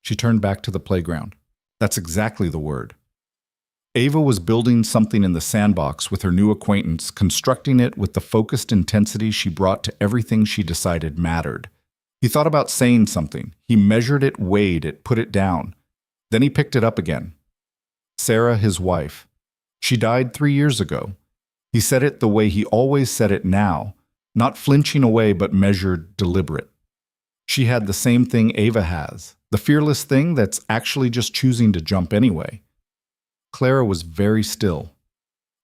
She turned back to the playground. That's exactly the word. Ava was building something in the sandbox with her new acquaintance, constructing it with the focused intensity she brought to everything she decided mattered. He thought about saying something. He measured it, weighed it, put it down. Then he picked it up again. Sarah, his wife. She died 3 years ago. He said it the way he always said it now, not flinching away but measured, deliberate. She had the same thing Ava has, the fearless thing that's actually just choosing to jump anyway. Clara was very still.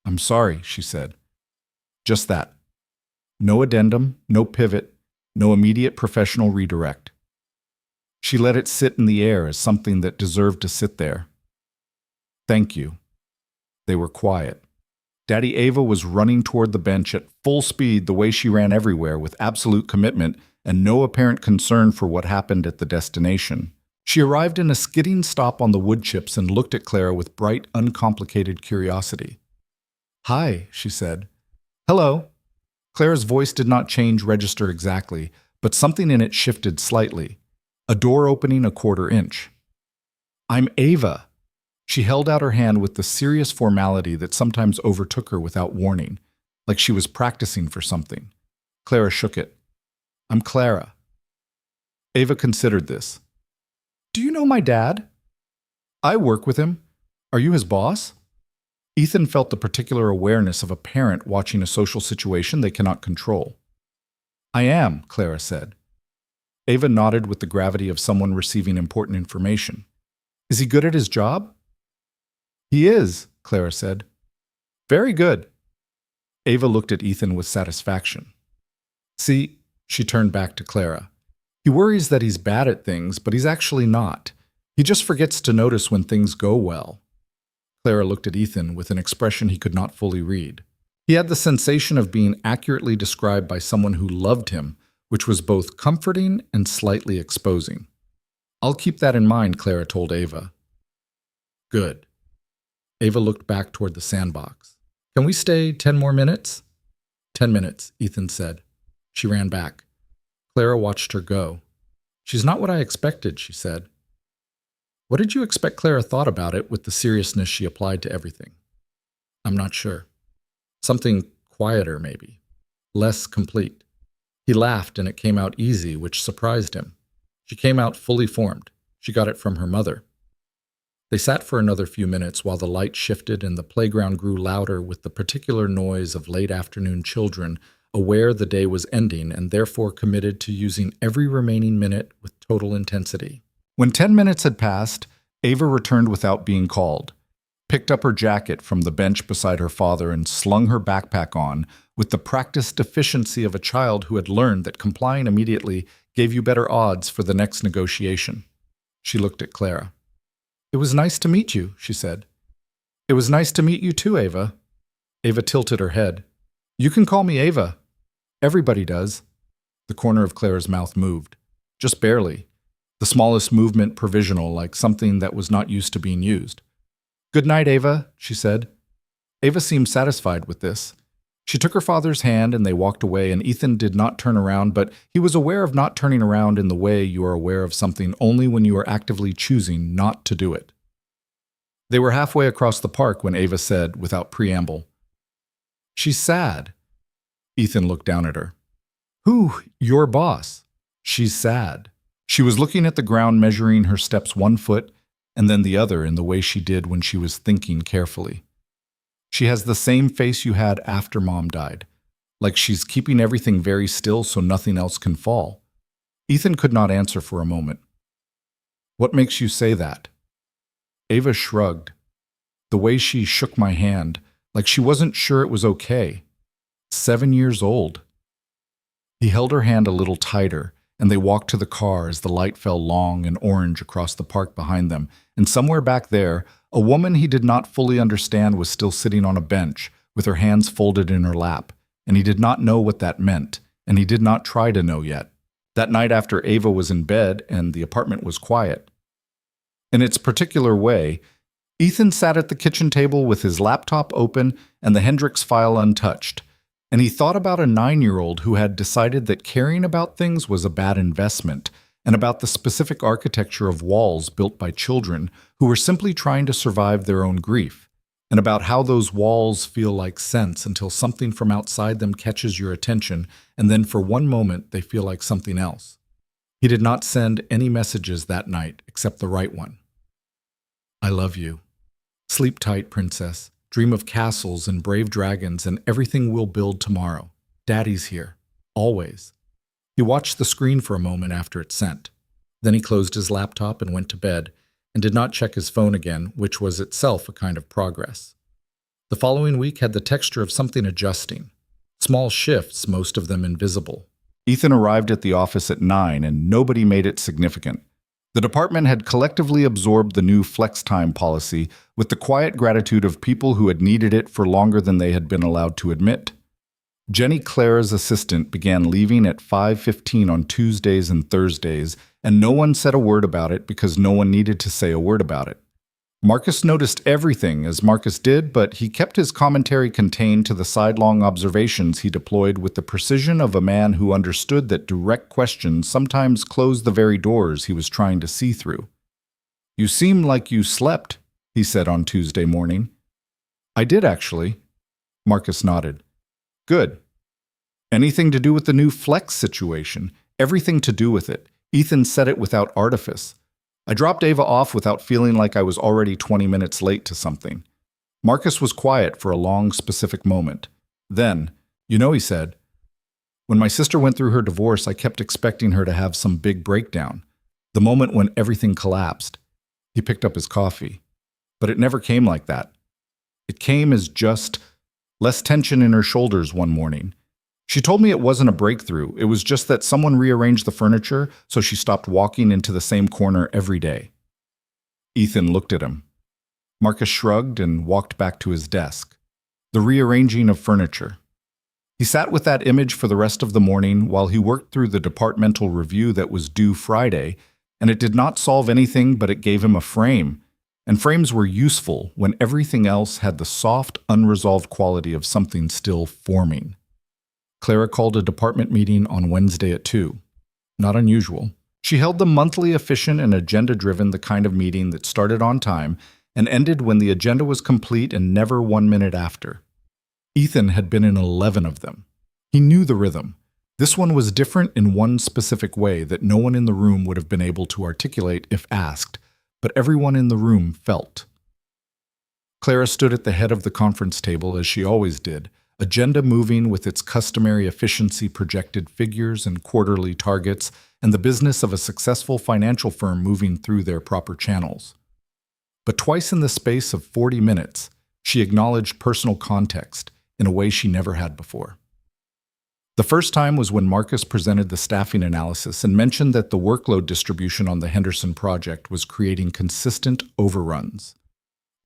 I'm sorry, she said. Just that. No addendum, no pivot, no immediate professional redirect. She let it sit in the air as something that deserved to sit there. Thank you. They were quiet. Daddy Ava was running toward the bench at full speed the way she ran everywhere with absolute commitment and no apparent concern for what happened at the destination. She arrived in a skidding stop on the wood chips and looked at Clara with bright, uncomplicated curiosity. Hi, she said. Hello. Clara's voice did not change register exactly, but something in it shifted slightly. A door opening a 1/4 inch. I'm Ava. She held out her hand with the serious formality that sometimes overtook her without warning, like she was practicing for something. Clara shook it. I'm Clara. Ava considered this. Do you know my dad? I work with him. Are you his boss? Ethan felt the particular awareness of a parent watching a social situation they cannot control. I am, Clara said. Ava nodded with the gravity of someone receiving important information. Is he good at his job? He is, Clara said. Very good. Ava looked at Ethan with satisfaction. See, she turned back to Clara. He worries that he's bad at things, but he's actually not. He just forgets to notice when things go well. Clara looked at Ethan with an expression he could not fully read. He had the sensation of being accurately described by someone who loved him, which was both comforting and slightly exposing. I'll keep that in mind, Clara told Ava. Good. Ava looked back toward the sandbox. Can we stay 10 more minutes? 10 minutes, Ethan said. She ran back. Clara watched her go. She's not what I expected, she said. What did you expect Clara thought about it with the seriousness she applied to everything? I'm not sure. Something quieter, maybe. Less complete. He laughed and it came out easy, which surprised him. She came out fully formed. She got it from her mother. They sat for another few minutes while the light shifted and the playground grew louder with the particular noise of late afternoon children, aware the day was ending and therefore committed to using every remaining minute with total intensity. When 10 minutes had passed, Ava returned without being called, picked up her jacket from the bench beside her father and slung her backpack on with the practiced efficiency of a child who had learned that complying immediately gave you better odds for the next negotiation. She looked at Clara. "It was nice to meet you," she said. "It was nice to meet you too, Ava." Ava tilted her head. "You can call me Ava. Everybody does." The corner of Clara's mouth moved. Just barely. The smallest movement provisional, like something that was not used to being used. "Good night, Ava," she said. Ava seemed satisfied with this. She took her father's hand and they walked away, and Ethan did not turn around, but he was aware of not turning around in the way you are aware of something only when you are actively choosing not to do it. They were halfway across the park when Ava said, without preamble, "She's sad." Ethan looked down at her. "Who? Your boss. She's sad." She was looking at the ground, measuring her steps 1 foot and then the other in the way she did when she was thinking carefully. She has the same face you had after Mom died, like she's keeping everything very still so nothing else can fall. Ethan could not answer for a moment. "What makes you say that?" Ava shrugged. The way she shook my hand, like she wasn't sure it was okay. 7 years old. He held her hand a little tighter, and they walked to the car as the light fell long and orange across the park behind them, and somewhere back there, a woman he did not fully understand was still sitting on a bench, with her hands folded in her lap, and he did not know what that meant, and he did not try to know yet. That night after Ava was in bed and the apartment was quiet. In its particular way, Ethan sat at the kitchen table with his laptop open and the Hendrix file untouched, and he thought about a 9-year-old who had decided that caring about things was a bad investment, and about the specific architecture of walls built by children who were simply trying to survive their own grief, and about how those walls feel like sense until something from outside them catches your attention, and then for one moment they feel like something else. He did not send any messages that night except the right one. "I love you. Sleep tight, princess. Dream of castles and brave dragons and everything we'll build tomorrow. Daddy's here. Always." He watched the screen for a moment after it sent. Then he closed his laptop and went to bed, and did not check his phone again, which was itself a kind of progress. The following week had the texture of something adjusting. Small shifts, most of them invisible. Ethan arrived at the office at 9, and nobody made it significant. The department had collectively absorbed the new flex time policy with the quiet gratitude of people who had needed it for longer than they had been allowed to admit. Jenny, Clara's assistant, began leaving at 5:15 on Tuesdays and Thursdays, and no one said a word about it because no one needed to say a word about it. Marcus noticed everything, as Marcus did, but he kept his commentary contained to the sidelong observations he deployed with the precision of a man who understood that direct questions sometimes closed the very doors he was trying to see through. "You seem like you slept," he said on Tuesday morning. "I did, actually." Marcus nodded. "Good. Anything to do with the new flex situation? Everything to do with it." Ethan said it without artifice. "I dropped Ava off without feeling like I was already 20 minutes late to something." Marcus was quiet for a long, specific moment. Then, "You know," he said, "when my sister went through her divorce, I kept expecting her to have some big breakdown. The moment when everything collapsed." He picked up his coffee. "But it never came like that. It came as just less tension in her shoulders one morning. She told me it wasn't a breakthrough. It was just that someone rearranged the furniture, so she stopped walking into the same corner every day." Ethan looked at him. Marcus shrugged and walked back to his desk. The rearranging of furniture. He sat with that image for the rest of the morning while he worked through the departmental review that was due Friday, and it did not solve anything, but it gave him a frame. And frames were useful when everything else had the soft, unresolved quality of something still forming. Clara called a department meeting on Wednesday at 2. Not unusual. She held the monthly, efficient, and agenda-driven, the kind of meeting that started on time and ended when the agenda was complete and never 1 minute after. Ethan had been in 11 of them. He knew the rhythm. This one was different in one specific way that no one in the room would have been able to articulate if asked, but everyone in the room felt. Clara stood at the head of the conference table as she always did, agenda moving with its customary efficiency, projected figures and quarterly targets, and the business of a successful financial firm moving through their proper channels. But twice in the space of 40 minutes, she acknowledged personal context in a way she never had before. The first time was when Marcus presented the staffing analysis and mentioned that the workload distribution on the Henderson project was creating consistent overruns.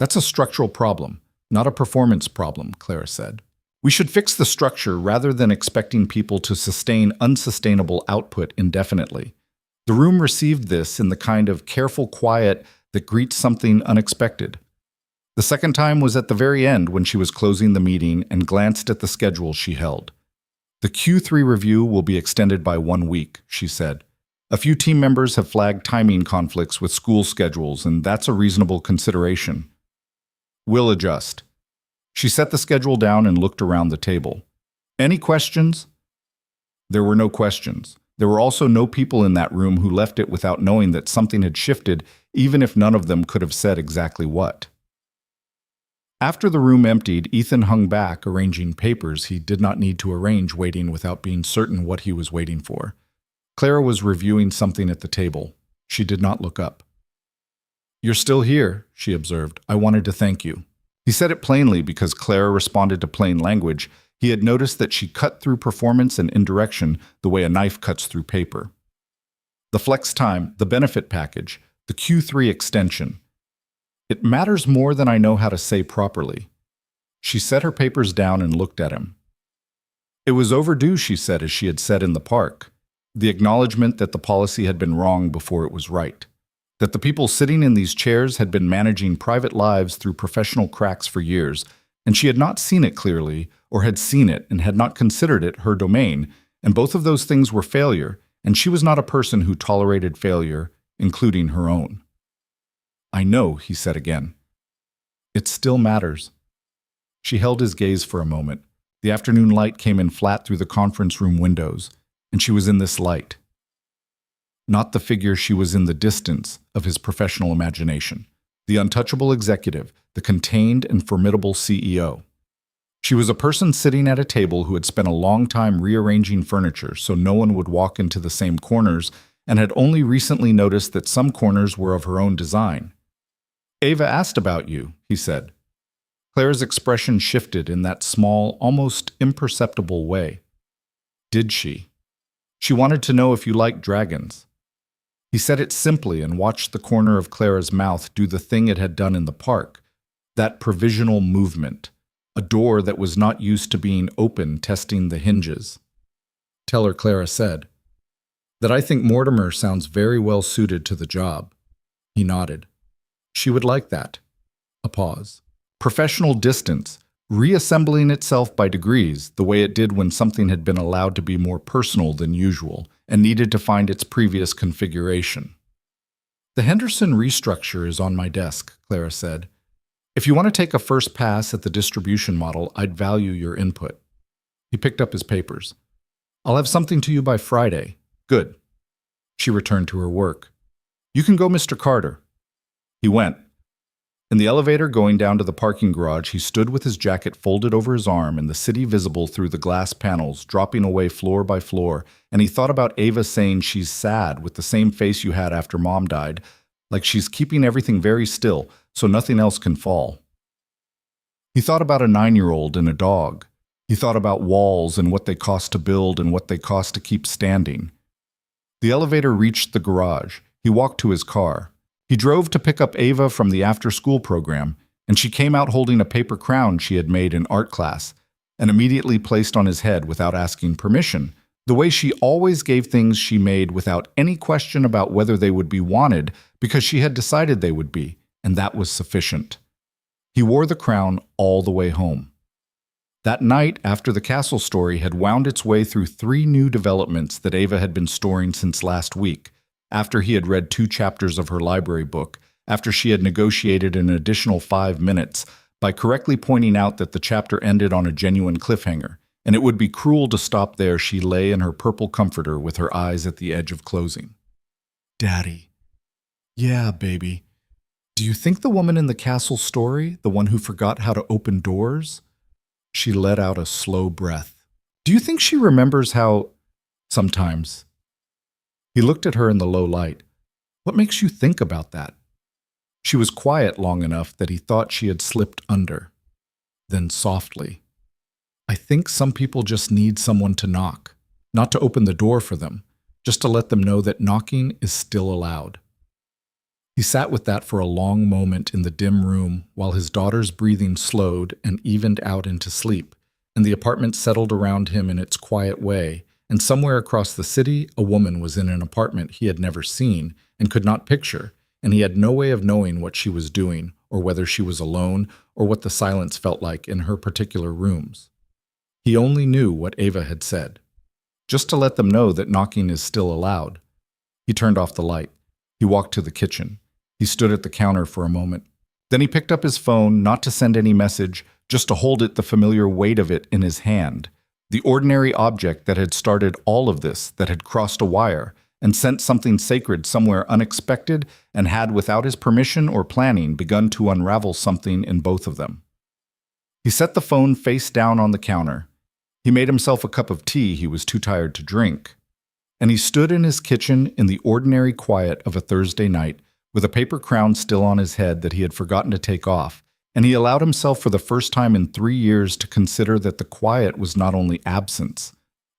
That's a structural problem, not a performance problem, Clara said. We should fix the structure rather than expecting people to sustain unsustainable output indefinitely. The room received this in the kind of careful quiet that greets something unexpected. The second time was at the very end when she was closing the meeting and glanced at the schedule she held. The Q3 review will be extended by 1 week, she said. A few team members have flagged timing conflicts with school schedules, and that's a reasonable consideration. We'll adjust. She set the schedule down and looked around the table. Any questions? There were no questions. There were also no people in that room who left it without knowing that something had shifted, even if none of them could have said exactly what. After the room emptied, Ethan hung back, arranging papers he did not need to arrange, waiting without being certain what he was waiting for. Clara was reviewing something at the table. She did not look up. "You're still here," she observed. "I wanted to thank you." He said it plainly because Clara responded to plain language. He had noticed that she cut through performance and indirection the way a knife cuts through paper. The flex time, the benefit package, the Q3 extension. It matters more than I know how to say properly. She set her papers down and looked at him. It was overdue, she said, as she had said in the park. The acknowledgement that the policy had been wrong before it was right. That the people sitting in these chairs had been managing private lives through professional cracks for years, and she had not seen it clearly, or had seen it and had not considered it her domain, and both of those things were failure, and she was not a person who tolerated failure, including her own. "I know," he said again. "It still matters." She held his gaze for a moment. The afternoon light came in flat through the conference room windows, and she was in this light. Not the figure, she was in the distance of his professional imagination. The untouchable executive, the contained and formidable CEO. She was a person sitting at a table who had spent a long time rearranging furniture so no one would walk into the same corners, and had only recently noticed that some corners were of her own design. "Ava asked about you," he said. Clara's expression shifted in that small, almost imperceptible way. Did she? She wanted to know if you liked dragons. He said it simply and watched the corner of Clara's mouth do the thing it had done in the park, that provisional movement, a door that was not used to being open, testing the hinges. "Tell her," Clara said, "that I think Mortimer sounds very well suited to the job." He nodded. She would like that. A pause. Professional distance, reassembling itself by degrees, the way it did when something had been allowed to be more personal than usual and needed to find its previous configuration. "The Henderson restructure is on my desk," Clara said. "If you want to take a first pass at the distribution model, I'd value your input." He picked up his papers. "I'll have something to you by Friday." "Good." She returned to her work. "You can go, Mr. Carter." He went. In the elevator going down to the parking garage, he stood with his jacket folded over his arm and the city visible through the glass panels, dropping away floor by floor, and he thought about Ava saying she's sad with the same face you had after Mom died, like she's keeping everything very still so nothing else can fall. He thought about a 9-year-old and a dog. He thought about walls and what they cost to build and what they cost to keep standing. The elevator reached the garage. He walked to his car. He drove to pick up Ava from the after-school program, and she came out holding a paper crown she had made in art class, and immediately placed on his head without asking permission, the way she always gave things she made without any question about whether they would be wanted, because she had decided they would be, and that was sufficient. He wore the crown all the way home. That night, after the castle story had wound its way through 3 new developments that Ava had been storing since last week, after he had read 2 chapters of her library book, after she had negotiated an additional 5 minutes, by correctly pointing out that the chapter ended on a genuine cliffhanger, and it would be cruel to stop there. She lay in her purple comforter with her eyes at the edge of closing. Daddy. Yeah, baby. Do you think the woman in the castle story, the one who forgot how to open doors? She let out a slow breath. Do you think she remembers how... Sometimes. He looked at her in the low light. What makes you think about that? She was quiet long enough that he thought she had slipped under. Then softly. I think some people just need someone to knock, not to open the door for them, just to let them know that knocking is still allowed. He sat with that for a long moment in the dim room while his daughter's breathing slowed and evened out into sleep, and the apartment settled around him in its quiet way, and somewhere across the city a woman was in an apartment he had never seen and could not picture, and he had no way of knowing what she was doing, or whether she was alone, or what the silence felt like in her particular rooms. He only knew what Ava had said. Just to let them know that knocking is still allowed. He turned off the light. He walked to the kitchen. He stood at the counter for a moment. Then he picked up his phone, not to send any message, just to hold it, the familiar weight of it in his hand. The ordinary object that had started all of this, that had crossed a wire and sent something sacred somewhere unexpected and had, without his permission or planning, begun to unravel something in both of them. He set the phone face down on the counter. He made himself a cup of tea he was too tired to drink. And he stood in his kitchen in the ordinary quiet of a Thursday night, with a paper crown still on his head that he had forgotten to take off, and he allowed himself for the first time in 3 years to consider that the quiet was not only absence,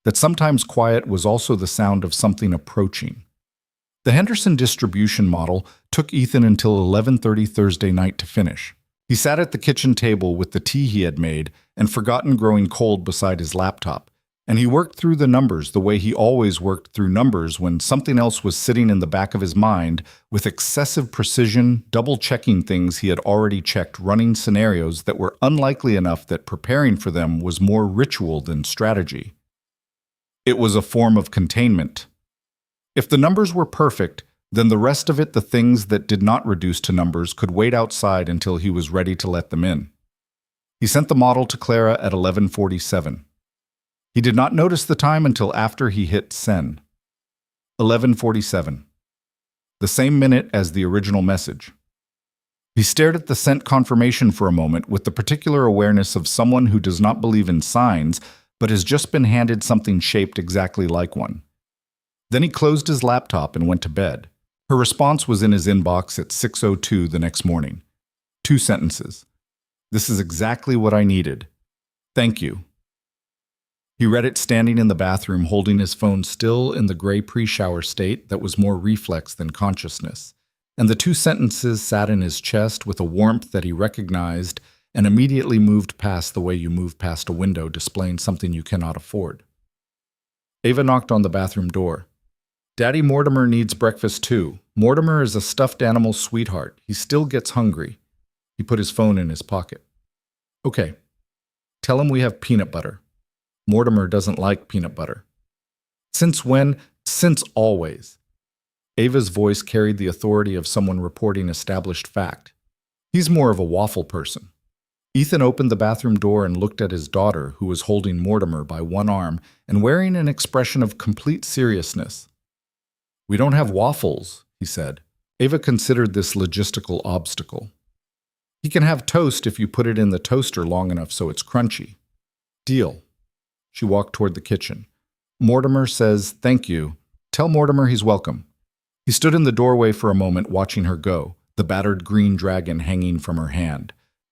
that sometimes quiet was also the sound of something approaching. The Henderson distribution model took Ethan until 11:30 Thursday night to finish. He sat at the kitchen table with the tea he had made and forgotten growing cold beside his laptop, and he worked through the numbers the way he always worked through numbers when something else was sitting in the back of his mind, with excessive precision, double-checking things he had already checked, running scenarios that were unlikely enough that preparing for them was more ritual than strategy. It was a form of containment. If the numbers were perfect, then the rest of it, the things that did not reduce to numbers, could wait outside until he was ready to let them in. He sent the model to Clara at 11:47. He did not notice the time until after he hit send. 11:47. The same minute as the original message. He stared at the sent confirmation for a moment with the particular awareness of someone who does not believe in signs, but has just been handed something shaped exactly like one. Then he closed his laptop and went to bed. Her response was in his inbox at 6:02 the next morning. 2 sentences. This is exactly what I needed. Thank you. He read it standing in the bathroom, holding his phone still in the gray pre-shower state that was more reflex than consciousness. And the 2 sentences sat in his chest with a warmth that he recognized and immediately moved past the way you move past a window displaying something you cannot afford. Ava knocked on the bathroom door. Daddy, Mortimer needs breakfast too. Mortimer is a stuffed animal sweetheart. He still gets hungry. He put his phone in his pocket. Okay. Tell him we have peanut butter. Mortimer doesn't like peanut butter. Since when? Since always. Ava's voice carried the authority of someone reporting established fact. He's more of a waffle person. Ethan opened the bathroom door and looked at his daughter, who was holding Mortimer by one arm and wearing an expression of complete seriousness. We don't have waffles, he said. Ava considered this logistical obstacle. He can have toast if you put it in the toaster long enough so it's crunchy. Deal. She walked toward the kitchen. Mortimer says, thank you. Tell Mortimer he's welcome. He stood in the doorway for a moment watching her go, the battered green dragon hanging from her hand,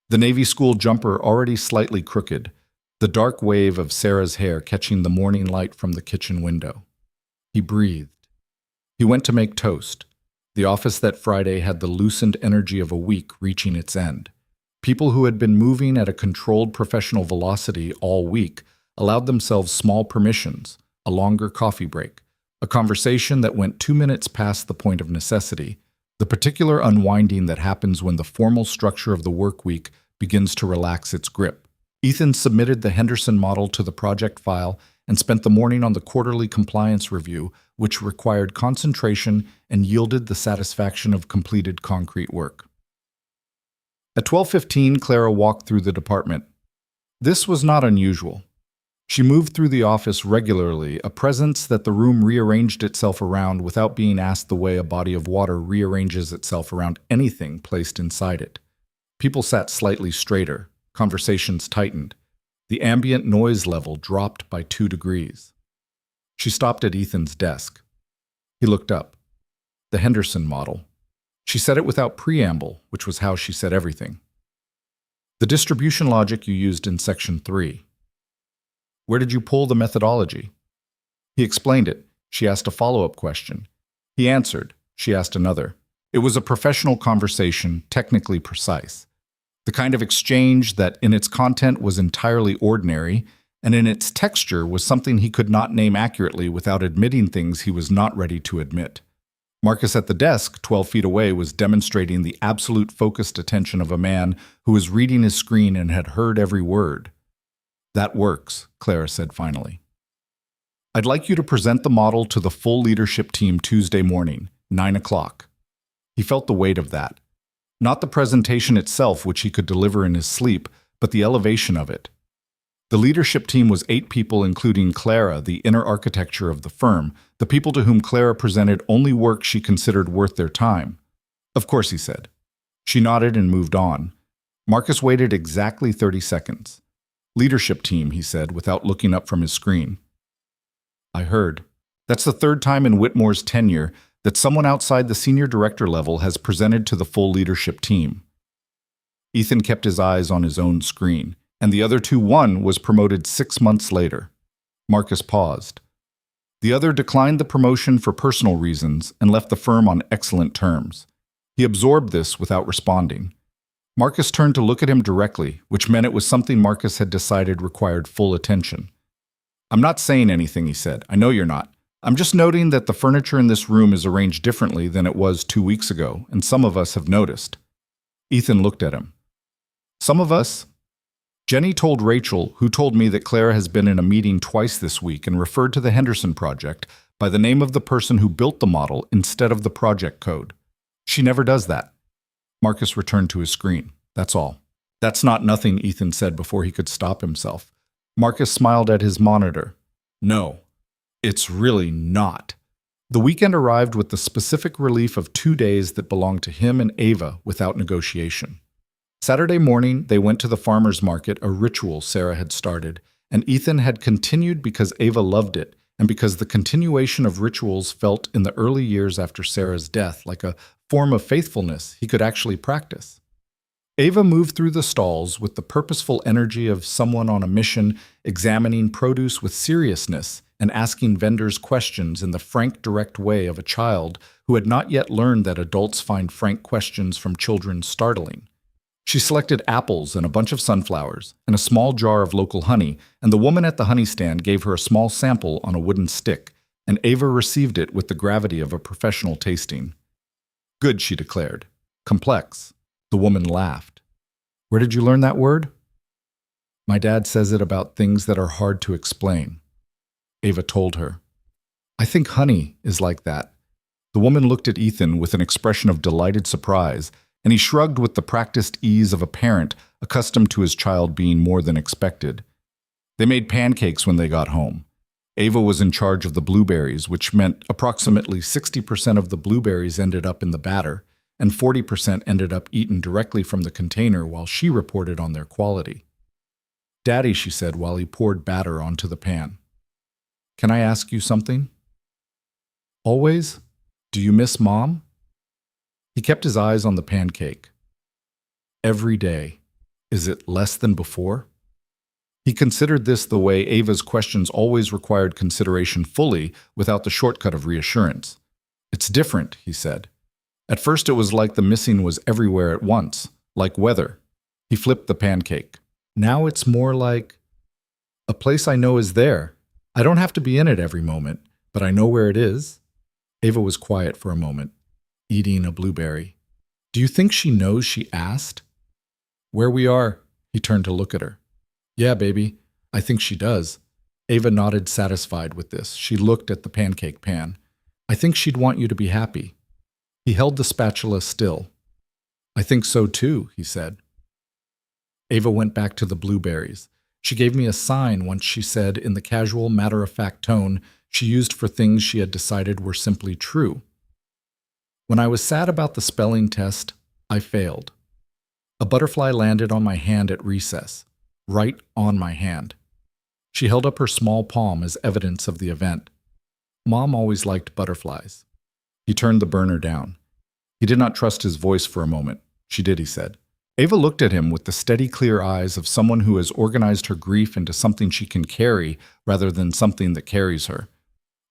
the Navy school jumper already slightly crooked, the dark wave of Sarah's hair catching the morning light from the kitchen window. He breathed. He went to make toast. The office that Friday had the loosened energy of a week reaching its end. People who had been moving at a controlled professional velocity all week allowed themselves small permissions, a longer coffee break, a conversation that went 2 minutes past the point of necessity, the particular unwinding that happens when the formal structure of the work week begins to relax its grip. Ethan submitted the Henderson model to the project file and spent the morning on the quarterly compliance review which required concentration and yielded the satisfaction of completed concrete work. At 12:15, Clara walked through the department. This was not unusual. She moved through the office regularly, a presence that the room rearranged itself around without being asked the way a body of water rearranges itself around anything placed inside it. People sat slightly straighter, conversations tightened. The ambient noise level dropped by 2 degrees. She stopped at Ethan's desk. He looked up. The Henderson model. She said it without preamble, which was how she said everything. The distribution logic you used in Section 3. Where did you pull the methodology? He explained it. She asked a follow-up question. He answered. She asked another. It was a professional conversation, technically precise. The kind of exchange that in its content was entirely ordinary, and in its texture was something he could not name accurately without admitting things he was not ready to admit. Marcus at the desk, 12 feet away, was demonstrating the absolute focused attention of a man who was reading his screen and had heard every word. That works, Clara said finally. I'd like you to present the model to the full leadership team Tuesday morning, 9 o'clock. He felt the weight of that. Not the presentation itself, which he could deliver in his sleep, but the elevation of it. The leadership team was 8 people, including Clara, the inner architecture of the firm, the people to whom Clara presented only work she considered worth their time. Of course, he said. She nodded and moved on. Marcus waited exactly 30 seconds. Leadership team, he said, without looking up from his screen. I heard. That's the 3rd time in Whitmore's tenure that someone outside the senior director level has presented to the full leadership team. Ethan kept his eyes on his own screen, and the other 2-1 was promoted 6 months later. Marcus paused. The other declined the promotion for personal reasons and left the firm on excellent terms. He absorbed this without responding. Marcus turned to look at him directly, which meant it was something Marcus had decided required full attention. I'm not saying anything, he said. I know you're not. I'm just noting that the furniture in this room is arranged differently than it was 2 weeks ago, and some of us have noticed. Ethan looked at him. Some of us? Jenny told Rachel, who told me that Clara has been in a meeting twice this week and referred to the Henderson project by the name of the person who built the model instead of the project code. She never does that. Marcus returned to his screen. That's all. That's not nothing, Ethan said before he could stop himself. Marcus smiled at his monitor. No, it's really not. The weekend arrived with the specific relief of 2 days that belonged to him and Ava without negotiation. Saturday morning, they went to the farmer's market, a ritual Sarah had started, and Ethan had continued because Ava loved it and because the continuation of rituals felt in the early years after Sarah's death like a form of faithfulness he could actually practice. Ava moved through the stalls with the purposeful energy of someone on a mission, examining produce with seriousness and asking vendors questions in the frank, direct way of a child who had not yet learned that adults find frank questions from children startling. She selected apples and a bunch of sunflowers and a small jar of local honey, and the woman at the honey stand gave her a small sample on a wooden stick, and Ava received it with the gravity of a professional tasting. Good, she declared. Complex. The woman laughed. Where did you learn that word? My dad says it about things that are hard to explain. Ava told her. I think honey is like that. The woman looked at Ethan with an expression of delighted surprise, and he shrugged with the practiced ease of a parent accustomed to his child being more than expected. They made pancakes when they got home. Ava was in charge of the blueberries, which meant approximately 60% of the blueberries ended up in the batter, and 40% ended up eaten directly from the container while she reported on their quality. Daddy, she said while he poured batter onto the pan. Can I ask you something? Always? Do you miss Mom? He kept his eyes on the pancake. Every day. Is it less than before? He considered this the way Ava's questions always required consideration fully without the shortcut of reassurance. It's different, he said. At first it was like the missing was everywhere at once, like weather. He flipped the pancake. Now it's more like a place I know is there. I don't have to be in it every moment, but I know where it is. Ava was quiet for a moment, eating a blueberry. Do you think she knows she asked? Where we are, he turned to look at her. Yeah, baby, I think she does. Ava nodded, satisfied with this. She looked at the pancake pan. I think she'd want you to be happy. He held the spatula still. I think so too, he said. Ava went back to the blueberries. She gave me a sign once, she said, in the casual, matter-of-fact tone she used for things she had decided were simply true. When I was sad about the spelling test, I failed. A butterfly landed on my hand at recess, right on my hand. She held up her small palm as evidence of the event. Mom always liked butterflies. He turned the burner down. He did not trust his voice for a moment. She did, he said. Ava looked at him with the steady, clear eyes of someone who has organized her grief into something she can carry rather than something that carries her.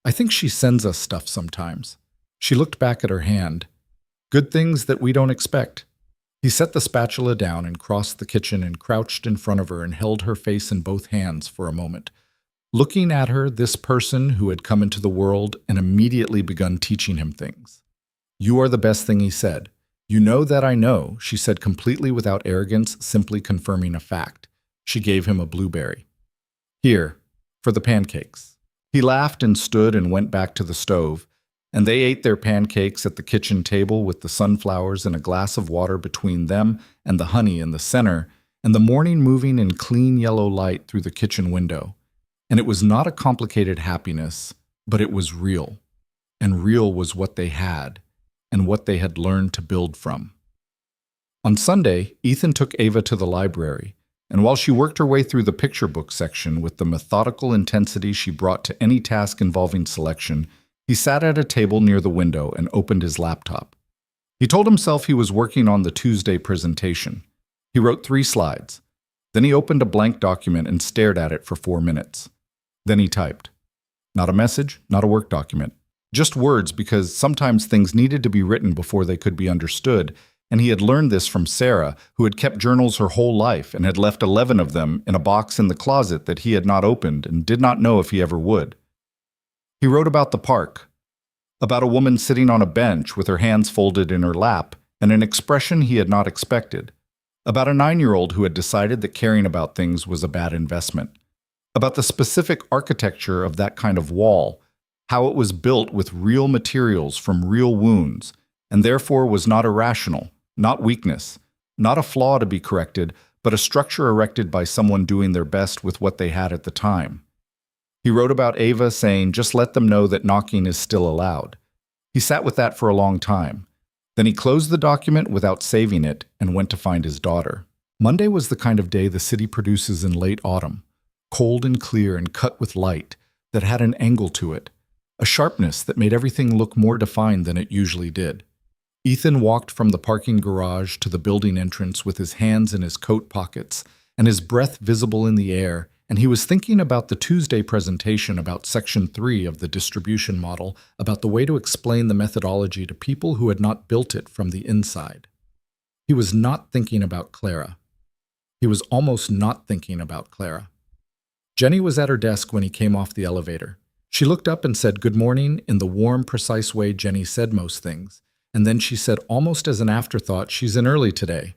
I think she sends us stuff sometimes. She looked back at her hand. Good things that we don't expect. He set the spatula down and crossed the kitchen and crouched in front of her and held her face in both hands for a moment. Looking at her, this person who had come into the world and immediately begun teaching him things. You are the best thing, he said. You know that I know, she said completely without arrogance, simply confirming a fact. She gave him a blueberry. Here, for the pancakes. He laughed and stood and went back to the stove, and they ate their pancakes at the kitchen table with the sunflowers and a glass of water between them and the honey in the center, and the morning moving in clean yellow light through the kitchen window. And it was not a complicated happiness, but it was real. And real was what they had, and what they had learned to build from. On Sunday, Ethan took Ava to the library, and while she worked her way through the picture book section with the methodical intensity she brought to any task involving selection, he sat at a table near the window and opened his laptop. He told himself he was working on the Tuesday presentation. He wrote 3 slides. Then he opened a blank document and stared at it for 4 minutes. Then he typed. Not a message, not a work document. Just words, because sometimes things needed to be written before they could be understood, and he had learned this from Sarah, who had kept journals her whole life and had left 11 of them in a box in the closet that he had not opened and did not know if he ever would. He wrote about the park, about a woman sitting on a bench with her hands folded in her lap and an expression he had not expected, about a 9-year-old who had decided that caring about things was a bad investment, about the specific architecture of that kind of wall, how it was built with real materials from real wounds, and therefore was not irrational, not weakness, not a flaw to be corrected, but a structure erected by someone doing their best with what they had at the time. He wrote about Ava saying, just let them know that knocking is still allowed. He sat with that for a long time. Then he closed the document without saving it and went to find his daughter. Monday was the kind of day the city produces in late autumn, cold and clear and cut with light, that had an angle to it, a sharpness that made everything look more defined than it usually did. Ethan walked from the parking garage to the building entrance with his hands in his coat pockets and his breath visible in the air, and he was thinking about the Tuesday presentation about Section 3 of the distribution model, about the way to explain the methodology to people who had not built it from the inside. He was not thinking about Clara. He was almost not thinking about Clara. Jenny was at her desk when he came off the elevator. She looked up and said good morning in the warm, precise way Jenny said most things, and then she said almost as an afterthought, she's in early today.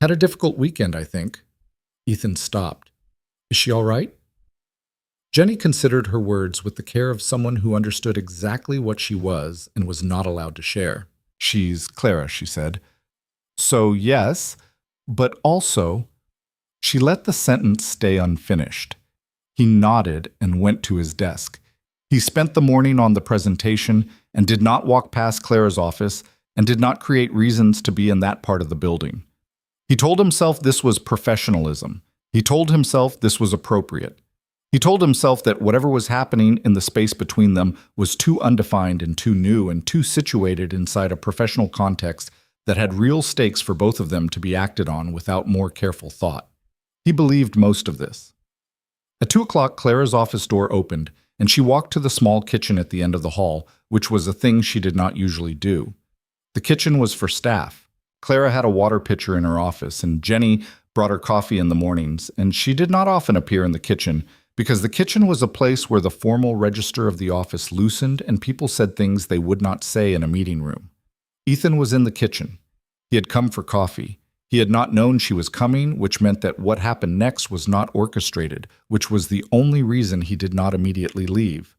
Had a difficult weekend, I think. Ethan stopped. Is she all right? Jenny considered her words with the care of someone who understood exactly what she was and was not allowed to share. She's Clara, she said. So yes, but also... She let the sentence stay unfinished. He nodded and went to his desk. He spent the morning on the presentation and did not walk past Clara's office and did not create reasons to be in that part of the building. He told himself this was professionalism. He told himself this was appropriate. He told himself that whatever was happening in the space between them was too undefined and too new and too situated inside a professional context that had real stakes for both of them to be acted on without more careful thought. He believed most of this. At 2 o'clock, Clara's office door opened, and she walked to the small kitchen at the end of the hall, which was a thing she did not usually do. The kitchen was for staff. Clara had a water pitcher in her office, and Jenny brought her coffee in the mornings, and she did not often appear in the kitchen because the kitchen was a place where the formal register of the office loosened and people said things they would not say in a meeting room. Ethan was in the kitchen. He had come for coffee. He had not known she was coming, which meant that what happened next was not orchestrated, which was the only reason he did not immediately leave.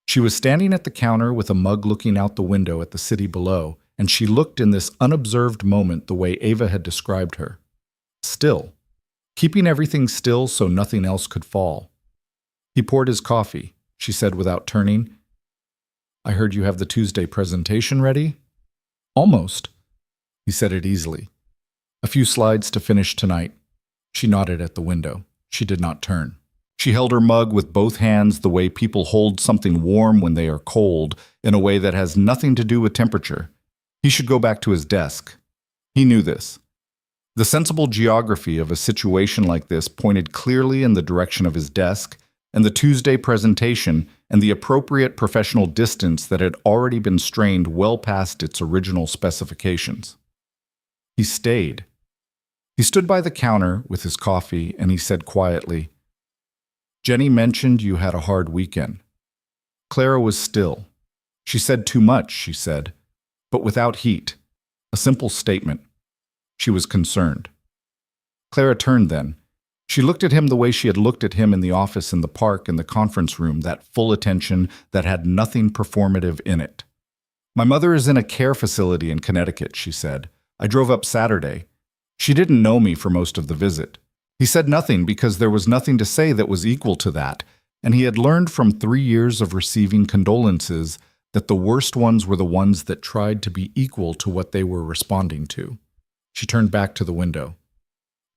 She was standing at the counter with a mug looking out the window at the city below, and she looked in this unobserved moment the way Ava had described her. Still, keeping everything still so nothing else could fall. He poured his coffee. She said without turning, "I heard you have the Tuesday presentation ready?" "Almost." He said it easily. "A few slides to finish tonight." She nodded at the window. She did not turn. She held her mug with both hands the way people hold something warm when they are cold, in a way that has nothing to do with temperature. He should go back to his desk. He knew this. The sensible geography of a situation like this pointed clearly in the direction of his desk, and the Tuesday presentation and the appropriate professional distance that had already been strained well past its original specifications. He stayed. He stood by the counter with his coffee, and he said quietly, "Jenny mentioned you had a hard weekend." Clara was still. She said too much, she said, but without heat. A simple statement. She was concerned. Clara turned then. She looked at him the way she had looked at him in the office, in the park, in the conference room, that full attention that had nothing performative in it. "My mother is in a care facility in Connecticut," she said. "I drove up Saturday. She didn't know me for most of the visit." He said nothing because there was nothing to say that was equal to that, and he had learned from 3 years of receiving condolences that the worst ones were the ones that tried to be equal to what they were responding to. She turned back to the window.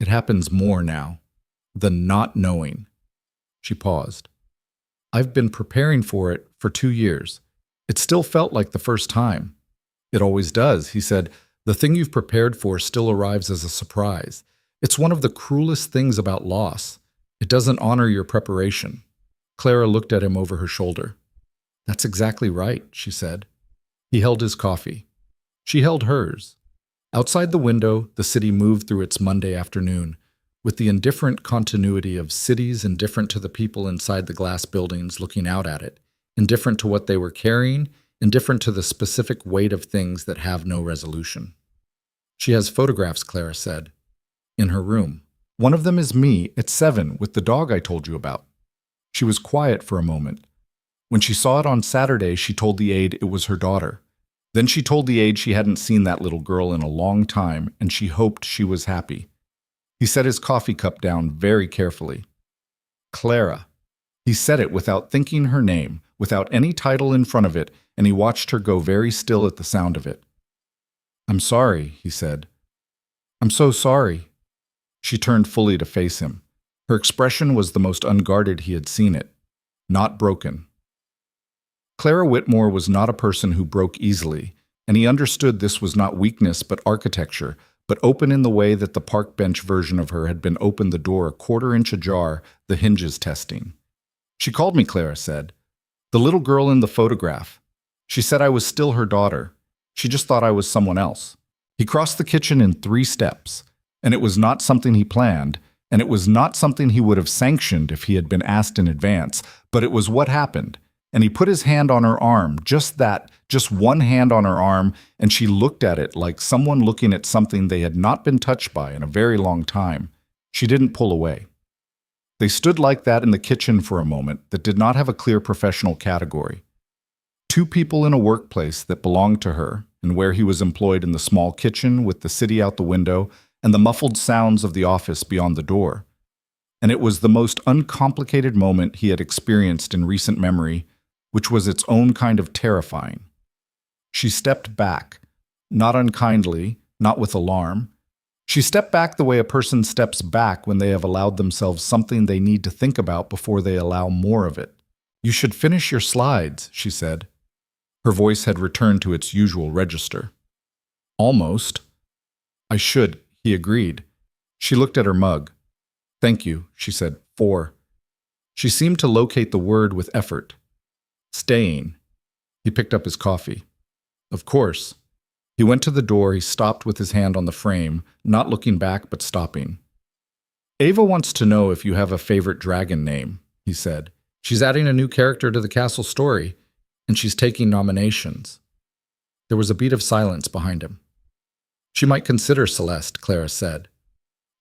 "It happens more now. The not knowing." She paused. "I've been preparing for it for 2 years. It still felt like the first time." "It always does," he said. "The thing you've prepared for still arrives as a surprise. It's one of the cruelest things about loss. It doesn't honor your preparation." Clara looked at him over her shoulder. "That's exactly right," she said. He held his coffee. She held hers. Outside the window, the city moved through its Monday afternoon, with the indifferent continuity of cities indifferent to the people inside the glass buildings looking out at it, indifferent to what they were carrying, indifferent to the specific weight of things that have no resolution. "She has photographs," Clara said, "in her room. One of them is me at 7 with the dog I told you about." She was quiet for a moment. When she saw it on Saturday, she told the aide it was her daughter. Then she told the aide she hadn't seen that little girl in a long time, and she hoped she was happy. He set his coffee cup down very carefully. "Clara." He said it without thinking her name, without any title in front of it, and he watched her go very still at the sound of it. "I'm sorry," he said. "I'm so sorry." She turned fully to face him. Her expression was the most unguarded he had seen it. Not broken. Clara Whitmore was not a person who broke easily, and he understood this was not weakness but architecture, but open in the way that the park bench version of her had been open, the door a quarter-inch ajar, the hinges testing. "She called me," Clara said. "The little girl in the photograph. She said I was still her daughter. She just thought I was someone else." He crossed the kitchen in 3 steps, and it was not something he planned, and it was not something he would have sanctioned if he had been asked in advance, but it was what happened. And he put his hand on her arm, just that, just one hand on her arm, and she looked at it like someone looking at something they had not been touched by in a very long time. She didn't pull away. They stood like that in the kitchen for a moment that did not have a clear professional category. 2 people in a workplace that belonged to her, and where he was employed in the small kitchen with the city out the window and the muffled sounds of the office beyond the door. And it was the most uncomplicated moment he had experienced in recent memory, which was its own kind of terrifying. She stepped back, not unkindly, not with alarm. She stepped back the way a person steps back when they have allowed themselves something they need to think about before they allow more of it. "You should finish your slides," she said. Her voice had returned to its usual register. "Almost." "I should," he agreed. She looked at her mug. "Thank you," she said. "For." She seemed to locate the word with effort. "Staying." He picked up his coffee. "Of course." He went to the door. He stopped with his hand on the frame, not looking back but stopping. "Ava wants to know if you have a favorite dragon name," he said. "She's adding a new character to the castle story, and she's taking nominations." There was a beat of silence behind him. "She might consider Celeste," Clara said.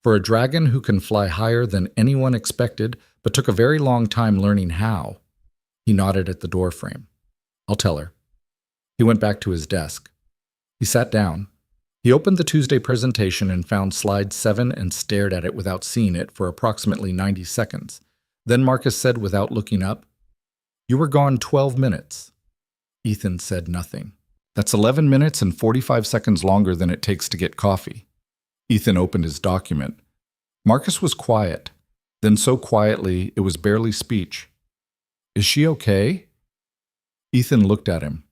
"For a dragon who can fly higher than anyone expected, but took a very long time learning how." He nodded at the door frame. I'll tell her. He went back to his desk. He sat down. He opened the Tuesday presentation and found slide 7 and stared at it without seeing it for approximately 90 seconds. Then Marcus said without looking up, "You were gone 12 minutes." Ethan said nothing. "That's 11 minutes and 45 seconds longer than it takes to get coffee." Ethan opened his document. Marcus was quiet, then so quietly it was barely speech. "Is she okay?" Ethan looked at him.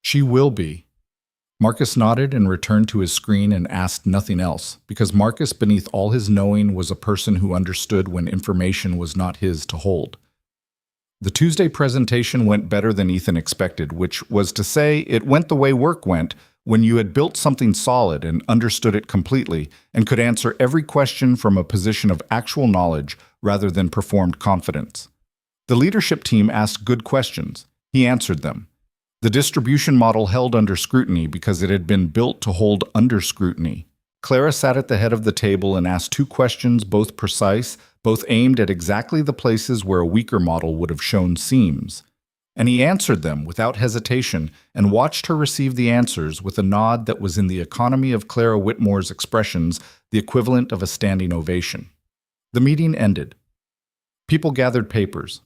"She will be." Marcus nodded and returned to his screen and asked nothing else, because Marcus, beneath all his knowing, was a person who understood when information was not his to hold. The Tuesday presentation went better than Ethan expected, which was to say it went the way work went when you had built something solid and understood it completely and could answer every question from a position of actual knowledge rather than performed confidence. The leadership team asked good questions. He answered them. The distribution model held under scrutiny because it had been built to hold under scrutiny. Clara sat at the head of the table and asked 2 questions, both precise, both aimed at exactly the places where a weaker model would have shown seams. And he answered them without hesitation and watched her receive the answers with a nod that was in the economy of Clara Whitmore's expressions the equivalent of a standing ovation. The meeting ended. People gathered papers.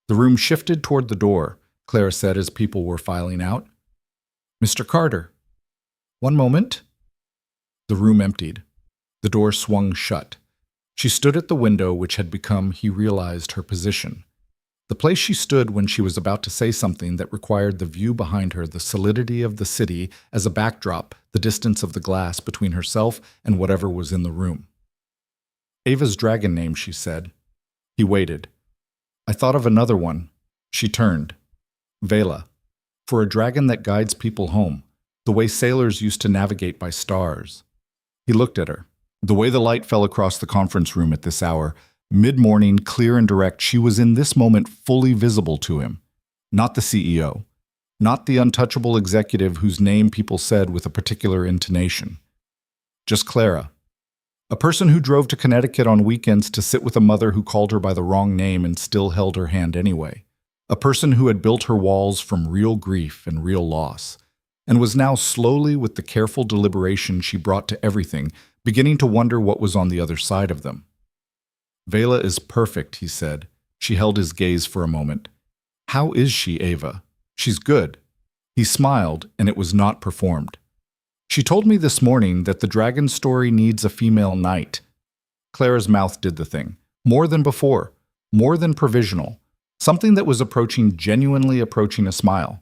The room shifted toward the door, Clara said as people were filing out. "Mr. Carter." "One moment." The room emptied. The door swung shut. She stood at the window, which had become, he realized, her position. The place she stood when she was about to say something that required the view behind her, the solidity of the city as a backdrop, the distance of the glass between herself and whatever was in the room. "Ava's dragon name," she said. He waited. "I thought of another one." She turned. "Vela. For a dragon that guides people home, the way sailors used to navigate by stars." He looked at her. The way the light fell across the conference room at this hour, mid-morning, clear and direct, she was in this moment fully visible to him. Not the CEO. Not the untouchable executive whose name people said with a particular intonation. Just Clara. A person who drove to Connecticut on weekends to sit with a mother who called her by the wrong name and still held her hand anyway. A person who had built her walls from real grief and real loss, and was now slowly, with the careful deliberation she brought to everything, beginning to wonder what was on the other side of them. "Vela is perfect," he said. She held his gaze for a moment. "How is she, Ava?" "She's good." He smiled, and it was not performed. "She told me this morning that the dragon story needs a female knight." Clara's mouth did the thing. More than before. More than provisional. Something that was genuinely approaching a smile.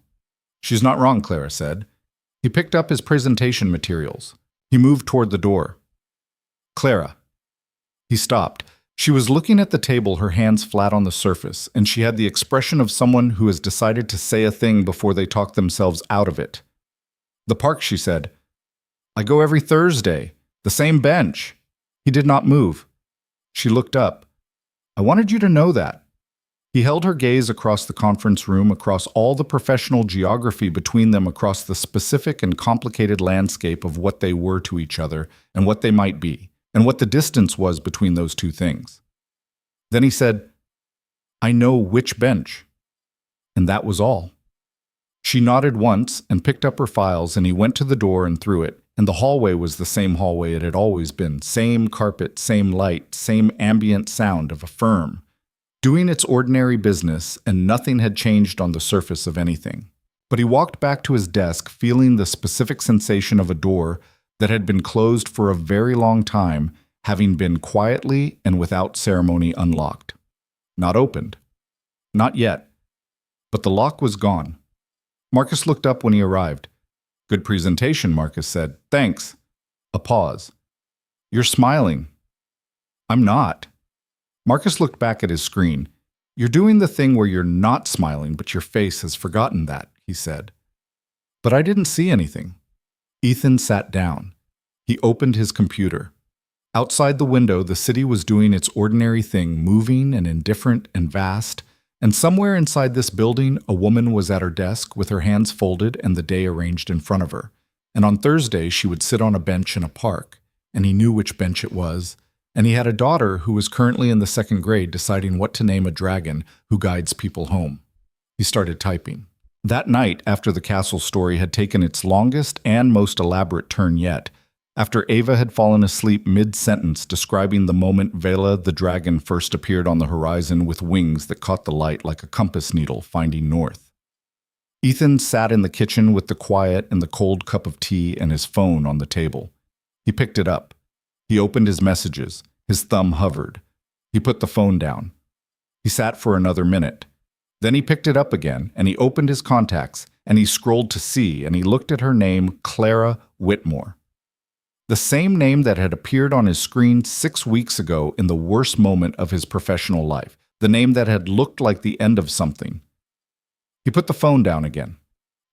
"She's not wrong," Clara said. He picked up his presentation materials. He moved toward the door. "Clara." He stopped. She was looking at the table, her hands flat on the surface, and she had the expression of someone who has decided to say a thing before they talk themselves out of it. "The park," she said. "I go every Thursday. The same bench." He did not move. She looked up. "I wanted you to know that." He held her gaze across the conference room, across all the professional geography between them, across the specific and complicated landscape of what they were to each other and what they might be, and what the distance was between those two things. Then he said, "I know which bench." And that was all. She nodded once and picked up her files, and he went to the door and through it, and the hallway was the same hallway it had always been, same carpet, same light, same ambient sound of a firm, doing its ordinary business, and nothing had changed on the surface of anything. But he walked back to his desk, feeling the specific sensation of a door that had been closed for a very long time, having been quietly and without ceremony unlocked. Not opened. Not yet. But the lock was gone. Marcus looked up when he arrived. "Good presentation," Marcus said. "Thanks." A pause. "You're smiling." "I'm not." Marcus looked back at his screen. "You're doing the thing where you're not smiling, but your face has forgotten that," he said. "But I didn't see anything." Ethan sat down. He opened his computer. Outside the window, the city was doing its ordinary thing, moving and indifferent and vast, and somewhere inside this building, a woman was at her desk with her hands folded and the day arranged in front of her. And on Thursday, she would sit on a bench in a park, and he knew which bench it was. And he had a daughter who was currently in the 2nd grade deciding what to name a dragon who guides people home. He started typing. That night, after the castle story had taken its longest and most elaborate turn yet, after Ava had fallen asleep mid-sentence describing the moment Vela the dragon first appeared on the horizon with wings that caught the light like a compass needle finding north. Ethan sat in the kitchen with the quiet and the cold cup of tea and his phone on the table. He picked it up. He opened his messages. His thumb hovered. He put the phone down. He sat for another minute. Then he picked it up again, and he opened his contacts, and he scrolled to see, and he looked at her name, Clara Whitmore. The same name that had appeared on his screen 6 weeks ago in the worst moment of his professional life, the name that had looked like the end of something. He put the phone down again.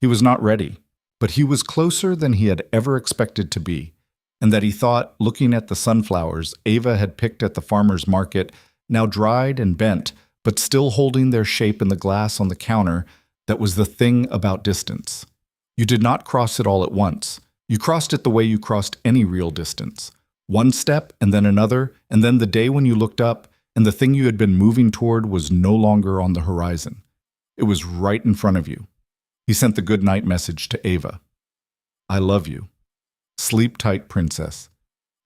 He was not ready, but he was closer than he had ever expected to be, and that he thought, looking at the sunflowers Ava had picked at the farmer's market, now dried and bent, but still holding their shape in the glass on the counter, that was the thing about distance. You did not cross it all at once. You crossed it the way you crossed any real distance. One step, and then another, and then the day when you looked up, and the thing you had been moving toward was no longer on the horizon. It was right in front of you. He sent the goodnight message to Ava. I love you. Sleep tight, princess.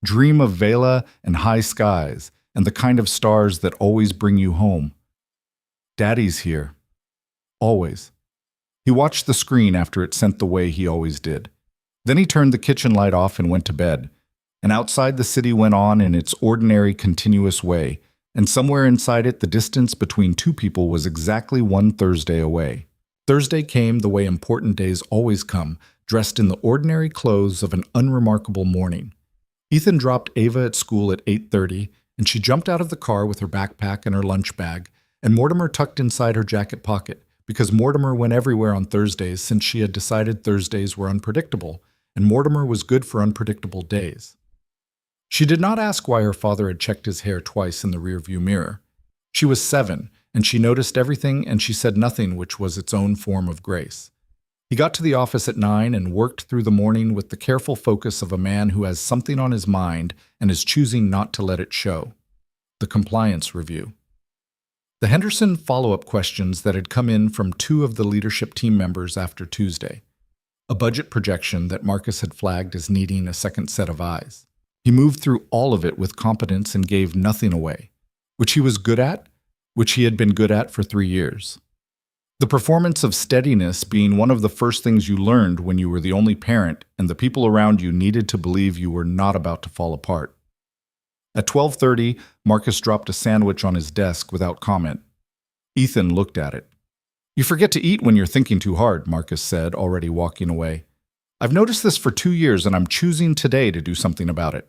Dream of Vela and high skies, and the kind of stars that always bring you home. Daddy's here. Always. He watched the screen after it sent the way he always did. Then he turned the kitchen light off and went to bed. And outside the city went on in its ordinary, continuous way, and somewhere inside it the distance between two people was exactly one Thursday away. Thursday came the way important days always come, dressed in the ordinary clothes of an unremarkable morning. Ethan dropped Ava at school at 8:30, and she jumped out of the car with her backpack and her lunch bag, and Mortimer tucked inside her jacket pocket, because Mortimer went everywhere on Thursdays since she had decided Thursdays were unpredictable, and Mortimer was good for unpredictable days. She did not ask why her father had checked his hair twice in the rearview mirror. She was 7, and she noticed everything, and she said nothing, which was its own form of grace. He got to the office at 9 and worked through the morning with the careful focus of a man who has something on his mind and is choosing not to let it show. The compliance review. The Henderson follow-up questions that had come in from 2 of the leadership team members after Tuesday. A budget projection that Marcus had flagged as needing a second set of eyes. He moved through all of it with competence and gave nothing away, which he was good at, which he had been good at for 3 years. The performance of steadiness being one of the first things you learned when you were the only parent and the people around you needed to believe you were not about to fall apart. At 12:30, Marcus dropped a sandwich on his desk without comment. Ethan looked at it. You forget to eat when you're thinking too hard, Marcus said, already walking away. I've noticed this for 2 years, and I'm choosing today to do something about it.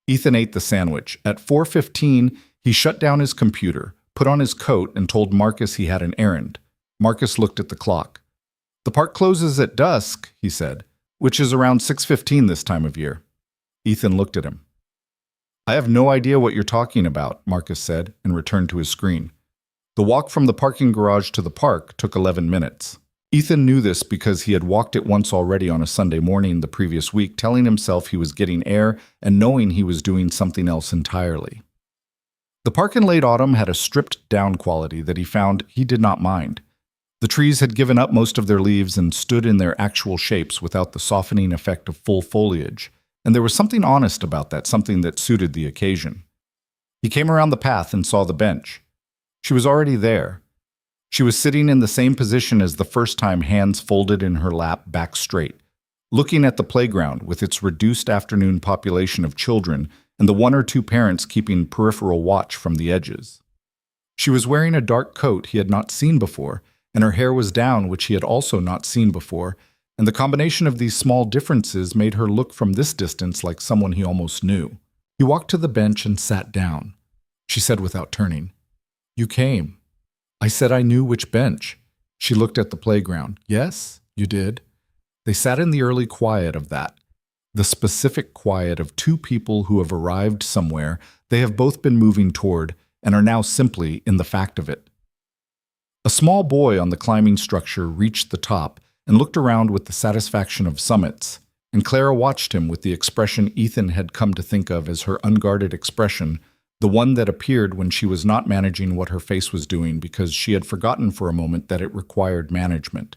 Ethan ate the sandwich. At 4:15, he shut down his computer, put on his coat, and told Marcus he had an errand. Marcus looked at the clock. The park closes at dusk, he said, which is around 6:15 this time of year. Ethan looked at him. I have no idea what you're talking about, Marcus said, and returned to his screen. The walk from the parking garage to the park took 11 minutes. Ethan knew this because he had walked it once already on a Sunday morning the previous week, telling himself he was getting air and knowing he was doing something else entirely. The park in late autumn had a stripped-down quality that he found he did not mind. The trees had given up most of their leaves and stood in their actual shapes without the softening effect of full foliage, and there was something honest about that, something that suited the occasion. He came around the path and saw the bench. She was already there. She was sitting in the same position as the first time, hands folded in her lap, back straight, looking at the playground with its reduced afternoon population of children and the 1 or 2 parents keeping peripheral watch from the edges. She was wearing a dark coat he had not seen before, and her hair was down, which he had also not seen before, and the combination of these small differences made her look from this distance like someone he almost knew. He walked to the bench and sat down. She said without turning, You came. I said I knew which bench. She looked at the playground. Yes, you did. They sat in the early quiet of that, the specific quiet of 2 people who have arrived somewhere they have both been moving toward and are now simply in the fact of it. A small boy on the climbing structure reached the top and looked around with the satisfaction of summits, and Clara watched him with the expression Ethan had come to think of as her unguarded expression, the one that appeared when she was not managing what her face was doing because she had forgotten for a moment that it required management.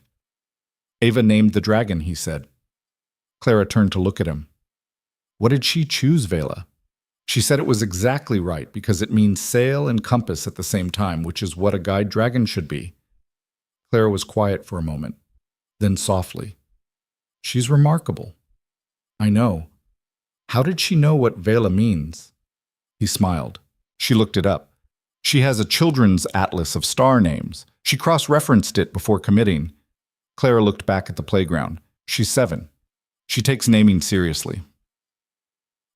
Ava named the dragon, he said. Clara turned to look at him. What did she choose, Vela? She said it was exactly right because it means sail and compass at the same time, which is what a guide dragon should be. Clara was quiet for a moment, then softly. She's remarkable. I know. How did she know what Vela means? He smiled. She looked it up. She has a children's atlas of star names. She cross-referenced it before committing. Clara looked back at the playground. She's 7. She takes naming seriously.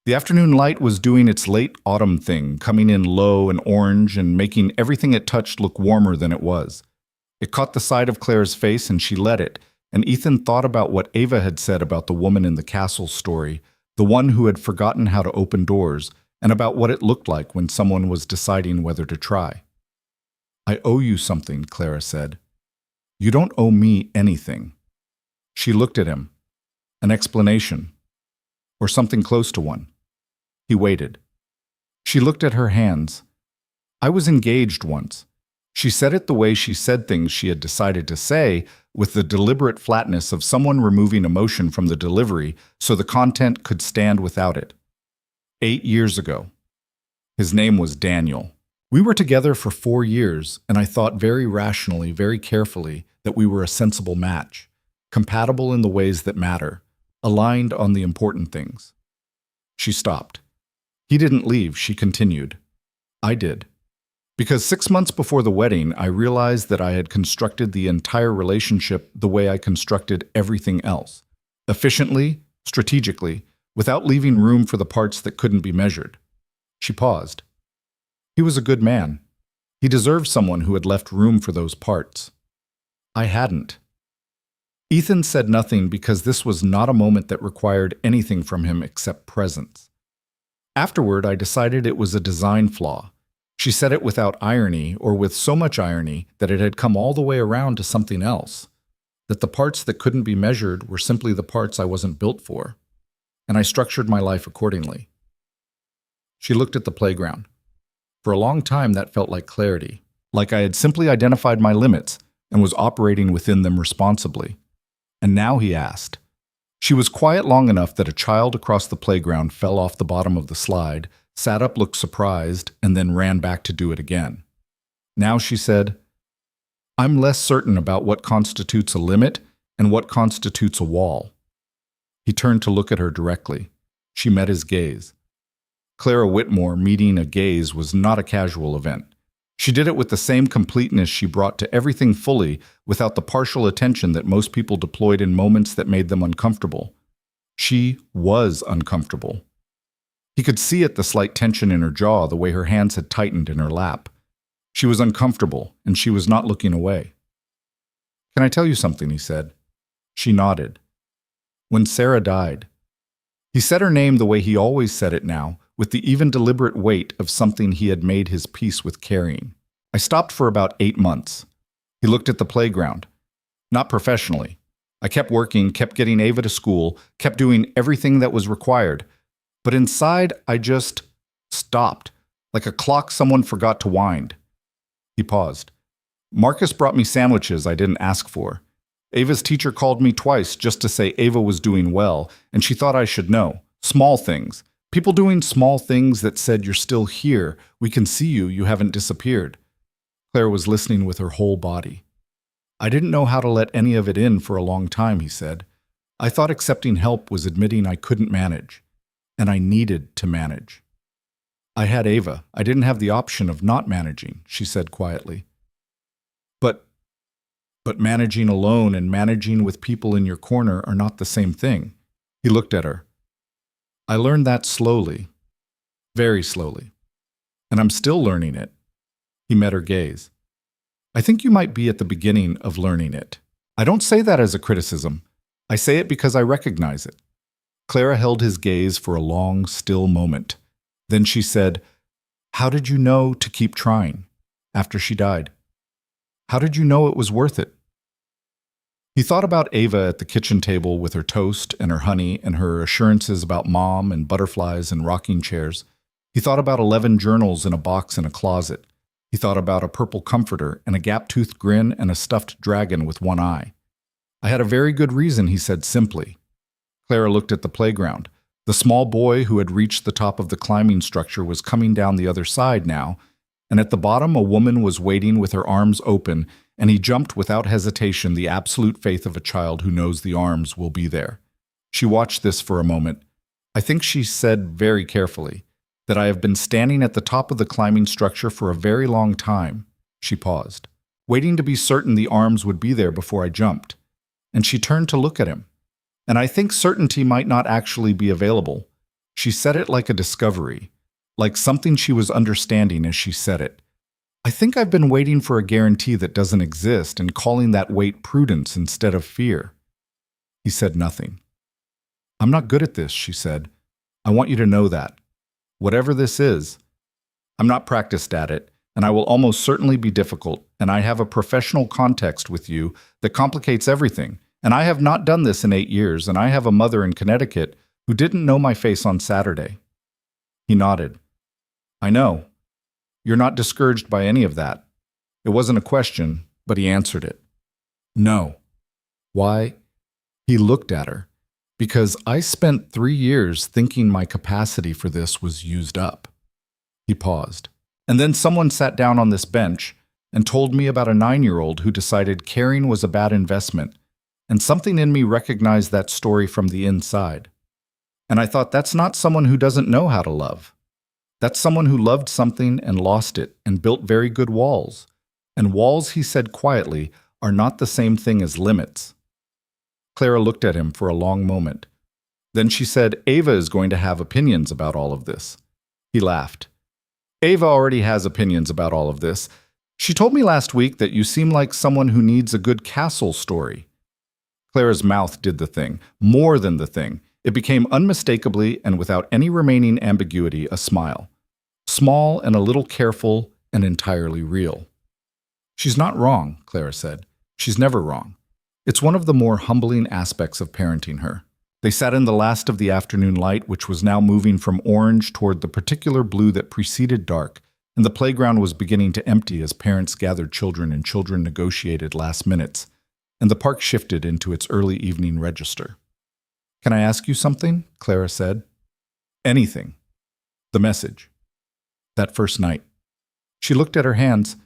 The afternoon light was doing its late autumn thing, coming in low and orange and making everything it touched look warmer than it was. It caught the side of Clara's face and she let it, and Ethan thought about what Ava had said about the woman in the castle story, the one who had forgotten how to open doors, and about what it looked like when someone was deciding whether to try. I owe you something, Clara said. You don't owe me anything. She looked at him. An explanation. Or something close to one. He waited. She looked at her hands. I was engaged once. She said it the way she said things she had decided to say, with the deliberate flatness of someone removing emotion from the delivery so the content could stand without it. 8 years ago. His name was Daniel. We were together for 4 years, and I thought very rationally, very carefully, that we were a sensible match, compatible in the ways that matter, aligned on the important things. She stopped. He didn't leave, she continued. I did. Because 6 months before the wedding, I realized that I had constructed the entire relationship the way I constructed everything else. Efficiently, strategically, without leaving room for the parts that couldn't be measured. She paused. He was a good man. He deserved someone who had left room for those parts. I hadn't. Ethan said nothing because this was not a moment that required anything from him except presence. Afterward, I decided it was a design flaw. She said it without irony, or with so much irony that it had come all the way around to something else, that the parts that couldn't be measured were simply the parts I wasn't built for, and I structured my life accordingly. She looked at the playground. For a long time, that felt like clarity, like I had simply identified my limits and was operating within them responsibly. And now he asked. She was quiet long enough that a child across the playground fell off the bottom of the slide, sat up, looked surprised, and then ran back to do it again. Now she said, I'm less certain about what constitutes a limit and what constitutes a wall. He turned to look at her directly. She met his gaze. Clara Whitmore meeting a gaze was not a casual event. She did it with the same completeness she brought to everything fully, without the partial attention that most people deployed in moments that made them uncomfortable. She was uncomfortable. He could see it, the slight tension in her jaw, the way her hands had tightened in her lap. She was uncomfortable, and she was not looking away. Can I tell you something? He said. She nodded. When Sarah died. He said her name the way he always said it now, with the even deliberate weight of something he had made his peace with carrying. I stopped for about 8 months. He looked at the playground. Not professionally. I kept working, kept getting Ava to school, kept doing everything that was required. But inside, I just stopped, like a clock someone forgot to wind. He paused. Marcus brought me sandwiches I didn't ask for. Ava's teacher called me twice just to say Ava was doing well, and she thought I should know. Small things. People doing small things that said, you're still here, we can see you, you haven't disappeared. Claire was listening with her whole body. I didn't know how to let any of it in for a long time, he said. I thought accepting help was admitting I couldn't manage, and I needed to manage. I had Ava. I didn't have the option of not managing, she said quietly. But managing alone and managing with people in your corner are not the same thing. He looked at her. I learned that slowly, very slowly, and I'm still learning it. He met her gaze. I think you might be at the beginning of learning it. I don't say that as a criticism. I say it because I recognize it. Clara held his gaze for a long, still moment. Then she said, How did you know to keep trying after she died? How did you know it was worth it? He thought about Ava at the kitchen table with her toast and her honey and her assurances about mom and butterflies and rocking chairs. He thought about 11 journals in a box in a closet. He thought about a purple comforter and a gap-toothed grin and a stuffed dragon with one eye. I had a very good reason, he said simply. Clara looked at the playground. The small boy who had reached the top of the climbing structure was coming down the other side now, and at the bottom a woman was waiting with her arms open, and he jumped without hesitation, the absolute faith of a child who knows the arms will be there. She watched this for a moment. I think she said very carefully that I have been standing at the top of the climbing structure for a very long time. She paused, waiting to be certain the arms would be there before I jumped. And she turned to look at him. And I think certainty might not actually be available. She said it like a discovery, like something she was understanding as she said it. I think I've been waiting for a guarantee that doesn't exist and calling that wait prudence instead of fear. He said nothing. I'm not good at this, she said. I want you to know that. Whatever this is, I'm not practiced at it, and I will almost certainly be difficult, and I have a professional context with you that complicates everything, and I have not done this in 8 years, and I have a mother in Connecticut who didn't know my face on Saturday. He nodded. I know. You're not discouraged by any of that. It wasn't a question, but he answered it. No. Why? He looked at her. Because I spent 3 years thinking my capacity for this was used up. He paused. And then someone sat down on this bench and told me about a 9-year-old who decided caring was a bad investment, and something in me recognized that story from the inside. And I thought, that's not someone who doesn't know how to love. That's someone who loved something and lost it and built very good walls. And walls, he said quietly, are not the same thing as limits. Clara looked at him for a long moment. Then she said, Ava is going to have opinions about all of this. He laughed. Ava already has opinions about all of this. She told me last week that you seem like someone who needs a good castle story. Clara's mouth did the thing, more than the thing. It became unmistakably and without any remaining ambiguity a smile. Small and a little careful and entirely real. She's not wrong, Clara said. She's never wrong. It's one of the more humbling aspects of parenting her. They sat in the last of the afternoon light, which was now moving from orange toward the particular blue that preceded dark, and the playground was beginning to empty as parents gathered children and children negotiated last minutes, and the park shifted into its early evening register. Can I ask you something? Clara said. Anything. The message. That first night. She looked at her hands.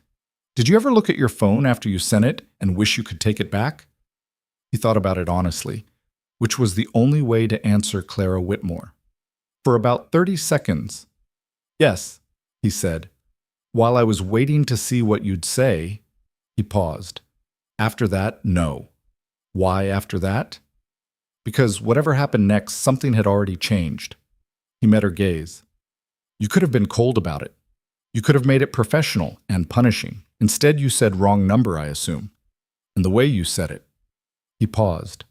Did you ever look at your phone after you sent it and wish you could take it back? He thought about it honestly, which was the only way to answer Clara Whitmore. For about 30 seconds, yes, he said. While I was waiting to see what you'd say, he paused. After that, no. Why after that? Because whatever happened next, something had already changed. He met her gaze. You could have been cold about it. You could have made it professional and punishing. Instead, you said wrong number, I assume. And the way you said it. He paused.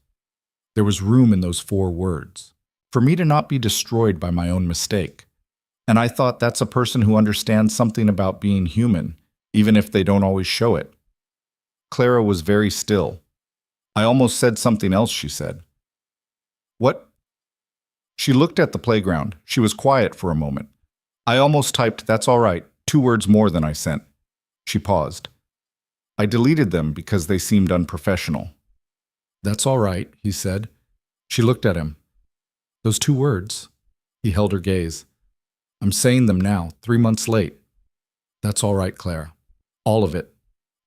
There was room in those 4 words. For me to not be destroyed by my own mistake. And I thought that's a person who understands something about being human, even if they don't always show it. Clara was very still. I almost said something else, she said. What? She looked at the playground. She was quiet for a moment. I almost typed, that's all right, 2 words more than I sent. She paused. I deleted them because they seemed unprofessional. That's all right, he said. She looked at him. Those 2 words. He held her gaze. I'm saying them now, 3 months late. That's all right, Clara. All of it.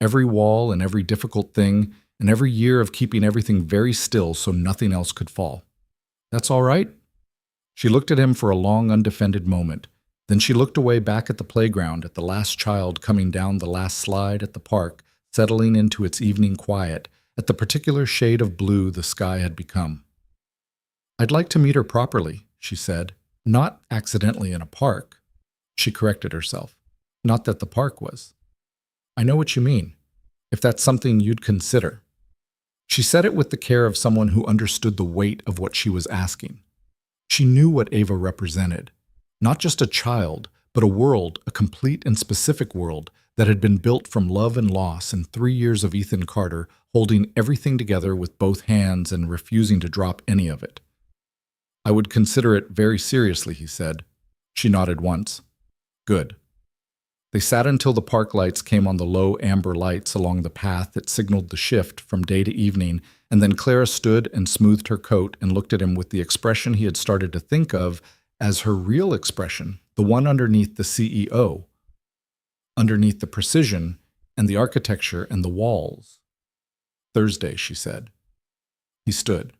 Every wall and every difficult thing, and every year of keeping everything very still so nothing else could fall. That's all right? She looked at him for a long, undefended moment. Then she looked away back at the playground, at the last child coming down the last slide at the park, settling into its evening quiet, at the particular shade of blue the sky had become. I'd like to meet her properly, she said. Not accidentally in a park. She corrected herself. Not that the park was. I know what you mean, if that's something you'd consider. She said it with the care of someone who understood the weight of what she was asking. She knew what Ava represented. Not just a child, but a world, a complete and specific world that had been built from love and loss and 3 years of Ethan Carter holding everything together with both hands and refusing to drop any of it. I would consider it very seriously, he said. She nodded once. Good. They sat until the park lights came on, the low amber lights along the path that signaled the shift from day to evening, and then Clara stood and smoothed her coat and looked at him with the expression he had started to think of as her real expression, the one underneath the CEO, underneath the precision and the architecture and the walls. Thursday, she said. He stood.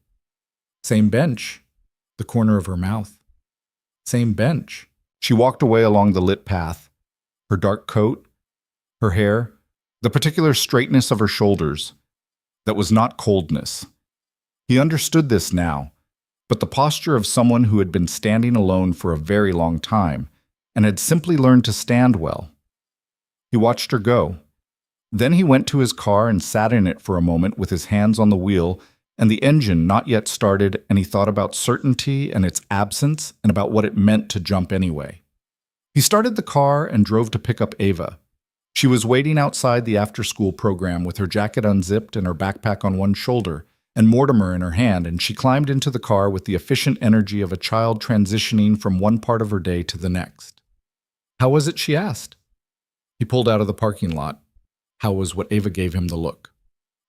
Same bench, the corner of her mouth. Same bench. She walked away along the lit path, her dark coat, her hair, the particular straightness of her shoulders. That was not coldness. He understood this now, but the posture of someone who had been standing alone for a very long time and had simply learned to stand well. He watched her go. Then he went to his car and sat in it for a moment with his hands on the wheel and the engine not yet started, and he thought about certainty and its absence and about what it meant to jump anyway. He started the car and drove to pick up Ava. She was waiting outside the after-school program with her jacket unzipped and her backpack on one shoulder, and Mortimer in her hand, and she climbed into the car with the efficient energy of a child transitioning from one part of her day to the next. How was it, she asked. He pulled out of the parking lot. How was what Ava gave him the look?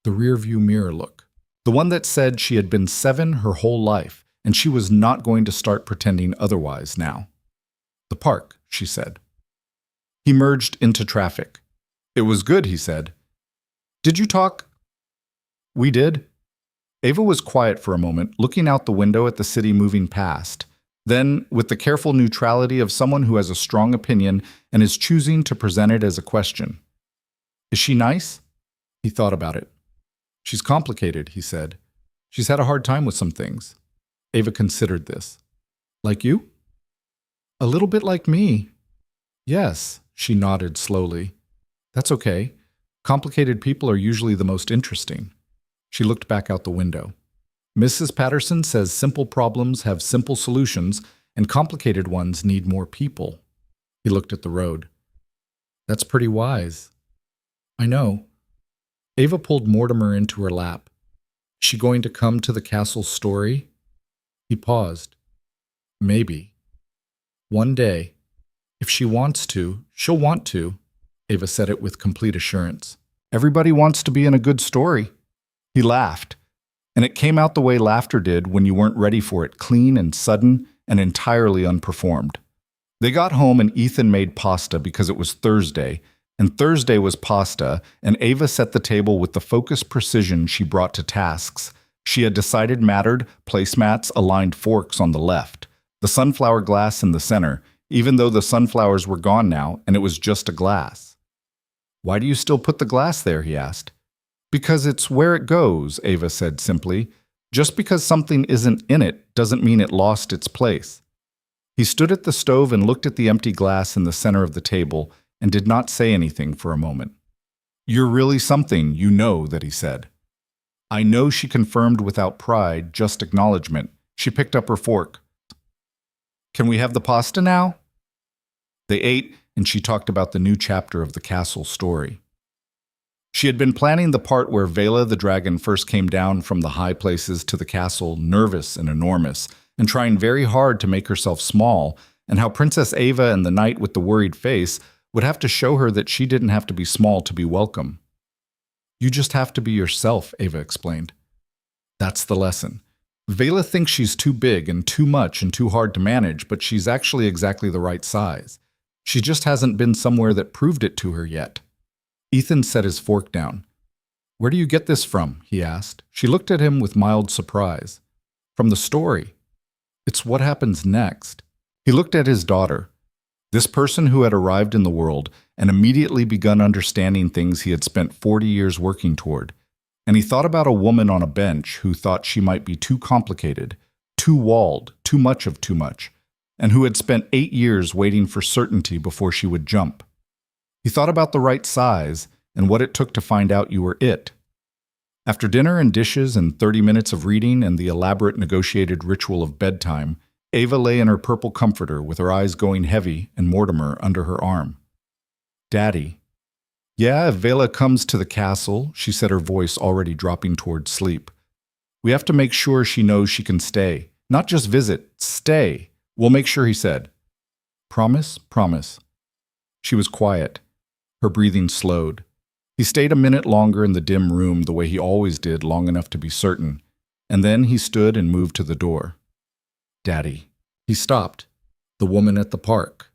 The rear-view mirror look. The one that said she had been 7 her whole life, and she was not going to start pretending otherwise now. The park, she said. He merged into traffic. It was good, he said. Did you talk? We did. Ava was quiet for a moment, looking out the window at the city moving past. Then, with the careful neutrality of someone who has a strong opinion and is choosing to present it as a question. Is she nice? He thought about it. She's complicated, he said. She's had a hard time with some things. Ava considered this. Like you? A little bit like me. Yes, she nodded slowly. That's okay. Complicated people are usually the most interesting. She looked back out the window. Mrs. Patterson says simple problems have simple solutions, and complicated ones need more people. He looked at the road. That's pretty wise. I know. Ava pulled Mortimer into her lap. Is she going to come to the castle story? He paused. Maybe. One day. If she wants to, she'll want to. Ava said it with complete assurance. Everybody wants to be in a good story. He laughed, and it came out the way laughter did when you weren't ready for it, clean and sudden and entirely unperformed. They got home and Ethan made pasta because it was Thursday, and Thursday was pasta, and Ava set the table with the focused precision she brought to tasks. She had decided mattered, placemats, aligned forks on the left, the sunflower glass in the center, even though the sunflowers were gone now and it was just a glass. Why do you still put the glass there, he asked. Because it's where it goes, Ava said simply. Just because something isn't in it doesn't mean it lost its place. He stood at the stove and looked at the empty glass in the center of the table and did not say anything for a moment. You're really something, you know, that he said. I know, she confirmed without pride, just acknowledgement. She picked up her fork. Can we have the pasta now? They ate, and she talked about the new chapter of the castle story. She had been planning the part where Vela the dragon first came down from the high places to the castle, nervous and enormous, and trying very hard to make herself small, and how Princess Ava and the knight with the worried face would have to show her that she didn't have to be small to be welcome. You just have to be yourself, Ava explained. That's the lesson. Vela thinks she's too big and too much and too hard to manage, but she's actually exactly the right size. She just hasn't been somewhere that proved it to her yet. Ethan set his fork down. Where do you get this from? He asked. She looked at him with mild surprise. From the story. It's what happens next. He looked at his daughter. This person who had arrived in the world and immediately begun understanding things he had spent 40 years working toward. And he thought about a woman on a bench who thought she might be too complicated, too walled, too much of too much, and who had spent 8 years waiting for certainty before she would jump. He thought about the right size and what it took to find out you were it. After dinner and dishes and 30 minutes of reading and the elaborate negotiated ritual of bedtime, Ava lay in her purple comforter with her eyes going heavy and Mortimer under her arm. Daddy. Yeah, if Vela comes to the castle, she said, her voice already dropping toward sleep. We have to make sure she knows she can stay. Not just visit, stay. We'll make sure, he said. Promise? Promise." She was quiet. Her breathing slowed. He stayed a minute longer in the dim room the way he always did, long enough to be certain, and then he stood and moved to the door. "Daddy." He stopped. The woman at the park.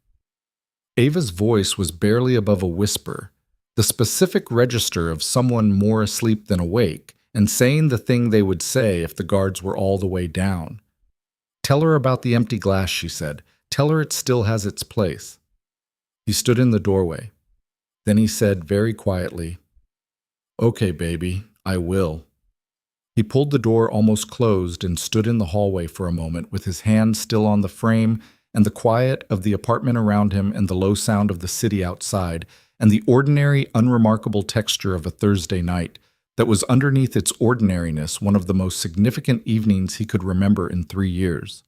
Ava's voice was barely above a whisper, the specific register of someone more asleep than awake, and saying the thing they would say if the guards were all the way down. "Tell her about the empty glass," she said. "Tell her it still has its place." He stood in the doorway. Then he said very quietly, "Okay, baby, I will." He pulled the door almost closed and stood in the hallway for a moment with his hand still on the frame and the quiet of the apartment around him and the low sound of the city outside and the ordinary, unremarkable texture of a Thursday night that was underneath its ordinariness one of the most significant evenings he could remember in 3 years.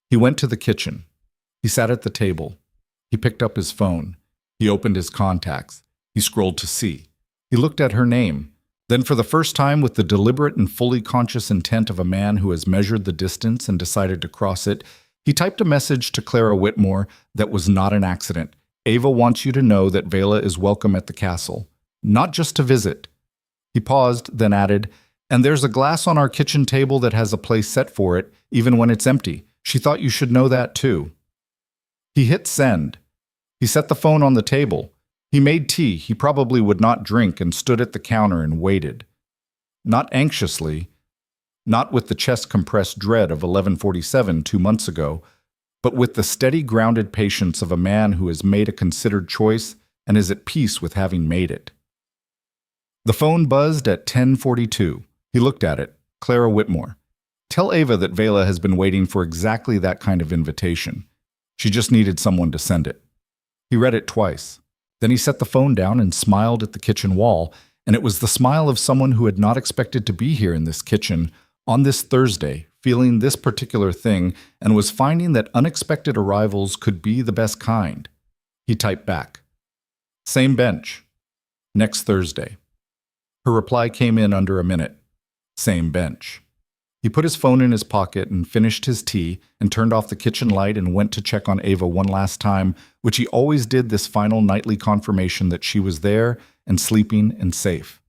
He went to the kitchen. He sat at the table. He picked up his phone. He opened his contacts. He scrolled to see. He looked at her name. Then for the first time, with the deliberate and fully conscious intent of a man who has measured the distance and decided to cross it, he typed a message to Clara Whitmore that was not an accident. "Ava wants you to know that Vela is welcome at the castle, not just to visit." He paused, then added, "And there's a glass on our kitchen table that has a place set for it, even when it's empty. She thought you should know that too." He hit send. He set the phone on the table. He made tea he probably would not drink and stood at the counter and waited. Not anxiously, not with the chest-compressed dread of 11:47 2 months ago, but with the steady, grounded patience of a man who has made a considered choice and is at peace with having made it. The phone buzzed at 10:42. He looked at it. Clara Whitmore. "Tell Ava that Vela has been waiting for exactly that kind of invitation. She just needed someone to send it." He read it twice. Then he set the phone down and smiled at the kitchen wall, and it was the smile of someone who had not expected to be here in this kitchen on this Thursday, feeling this particular thing, and was finding that unexpected arrivals could be the best kind. He typed back, "Same bench. Next Thursday." Her reply came in under a minute. "Same bench." He put his phone in his pocket and finished his tea and turned off the kitchen light and went to check on Ava one last time, which he always did, this final nightly confirmation that she was there and sleeping and safe.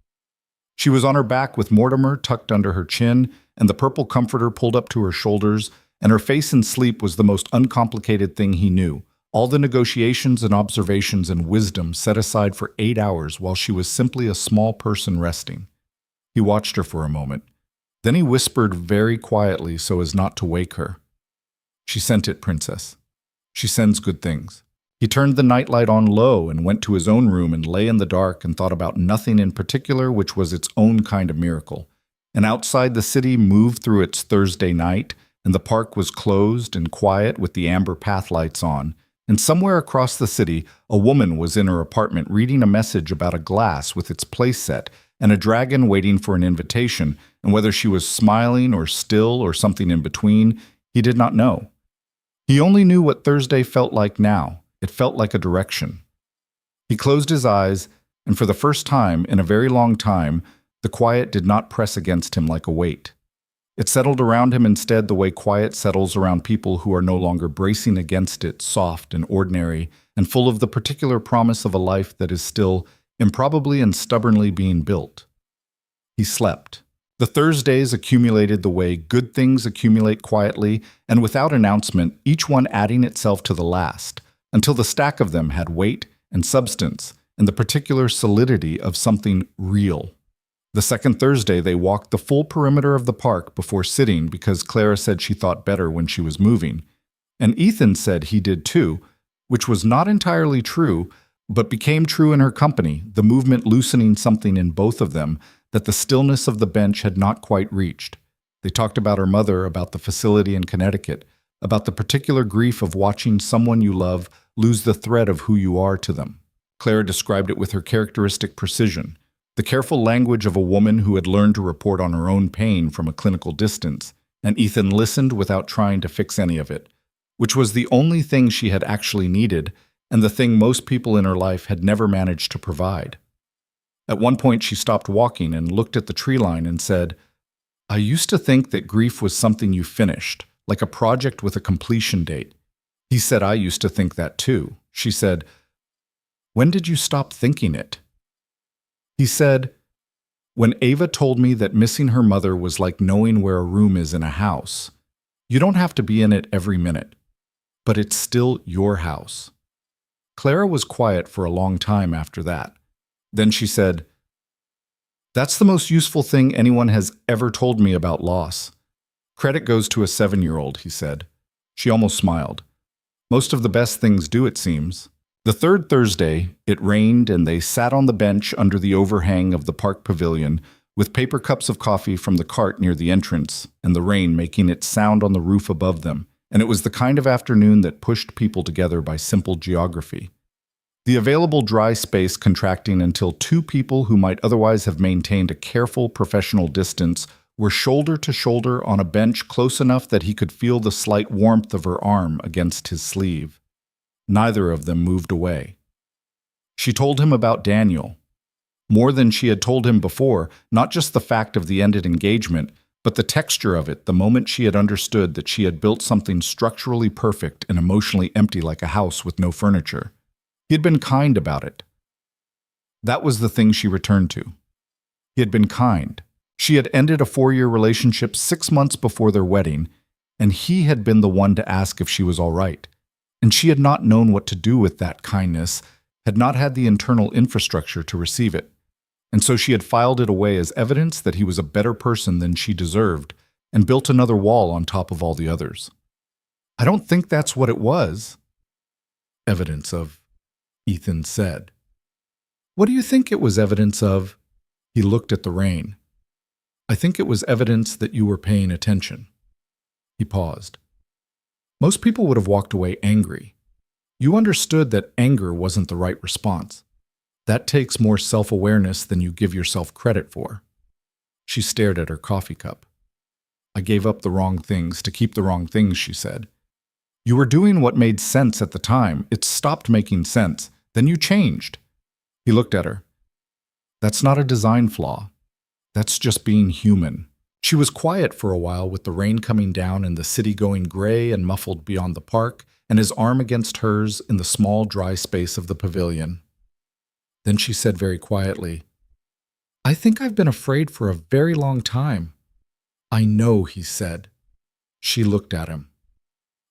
She was on her back with Mortimer tucked under her chin and the purple comforter pulled up to her shoulders, and her face in sleep was the most uncomplicated thing he knew. All the negotiations and observations and wisdom set aside for 8 hours while she was simply a small person resting. He watched her for a moment. Then he whispered very quietly so as not to wake her. "She sent it, Princess. She sends good things." He turned the nightlight on low and went to his own room and lay in the dark and thought about nothing in particular, which was its own kind of miracle. And outside, the city moved through its Thursday night, and the park was closed and quiet with the amber path lights on. And somewhere across the city, a woman was in her apartment reading a message about a glass with its place set and a dragon waiting for an invitation, and whether she was smiling or still or something in between, he did not know. He only knew what Thursday felt like now. It felt like a direction. He closed his eyes, and for the first time in a very long time, the quiet did not press against him like a weight. It settled around him instead the way quiet settles around people who are no longer bracing against it, soft and ordinary, and full of the particular promise of a life that is still improbably and stubbornly being built. He slept. The Thursdays accumulated the way good things accumulate quietly and without announcement, each one adding itself to the last, until the stack of them had weight and substance and the particular solidity of something real. The second Thursday, they walked the full perimeter of the park before sitting because Clara said she thought better when she was moving. And Ethan said he did too, which was not entirely true, but became true in her company, the movement loosening something in both of them that the stillness of the bench had not quite reached. They talked about her mother, about the facility in Connecticut, about the particular grief of watching someone you love lose the thread of who you are to them. Clara described it with her characteristic precision, the careful language of a woman who had learned to report on her own pain from a clinical distance, and Ethan listened without trying to fix any of it, which was the only thing she had actually needed, and the thing most people in her life had never managed to provide. At one point she stopped walking and looked at the tree line and said, "I used to think that grief was something you finished, like a project with a completion date. He said, I used to think that too. She said, when did you stop thinking it? He said, when Ava told me that missing her mother was like knowing where a room is in a house. You don't have to be in it every minute, but it's still your house. Clara was quiet for a long time after that. Then she said, that's the most useful thing anyone has ever told me about loss. Credit goes to a 7-year-old, he said. She almost smiled. Most of the best things do, it seems. The third Thursday, it rained and they sat on the bench under the overhang of the park pavilion with paper cups of coffee from the cart near the entrance and the rain making its sound on the roof above them, and it was the kind of afternoon that pushed people together by simple geography. The available dry space contracting until two people who might otherwise have maintained a careful professional distance were shoulder to shoulder on a bench close enough that he could feel the slight warmth of her arm against his sleeve. Neither of them moved away. She told him about Daniel. More than she had told him before, not just the fact of the ended engagement, but the texture of it the moment she had understood that she had built something structurally perfect and emotionally empty like a house with no furniture. He had been kind about it. That was the thing she returned to. He had been kind. She had ended a 4-year relationship 6 months before their wedding, and he had been the one to ask if she was all right. And she had not known what to do with that kindness, had not had the internal infrastructure to receive it. And so she had filed it away as evidence that he was a better person than she deserved, and built another wall on top of all the others. I don't think that's what it was. Evidence of, Ethan said. What do you think it was evidence of? He looked at the rain. I think it was evidence that you were paying attention. He paused. Most people would have walked away angry. You understood that anger wasn't the right response. That takes more self-awareness than you give yourself credit for. She stared at her coffee cup. I gave up the wrong things to keep the wrong things, she said. You were doing what made sense at the time. It stopped making sense. Then you changed. He looked at her. That's not a design flaw. That's just being human. She was quiet for a while with the rain coming down and the city going gray and muffled beyond the park, and his arm against hers in the small dry space of the pavilion. Then she said very quietly, I think I've been afraid for a very long time. I know, he said. She looked at him.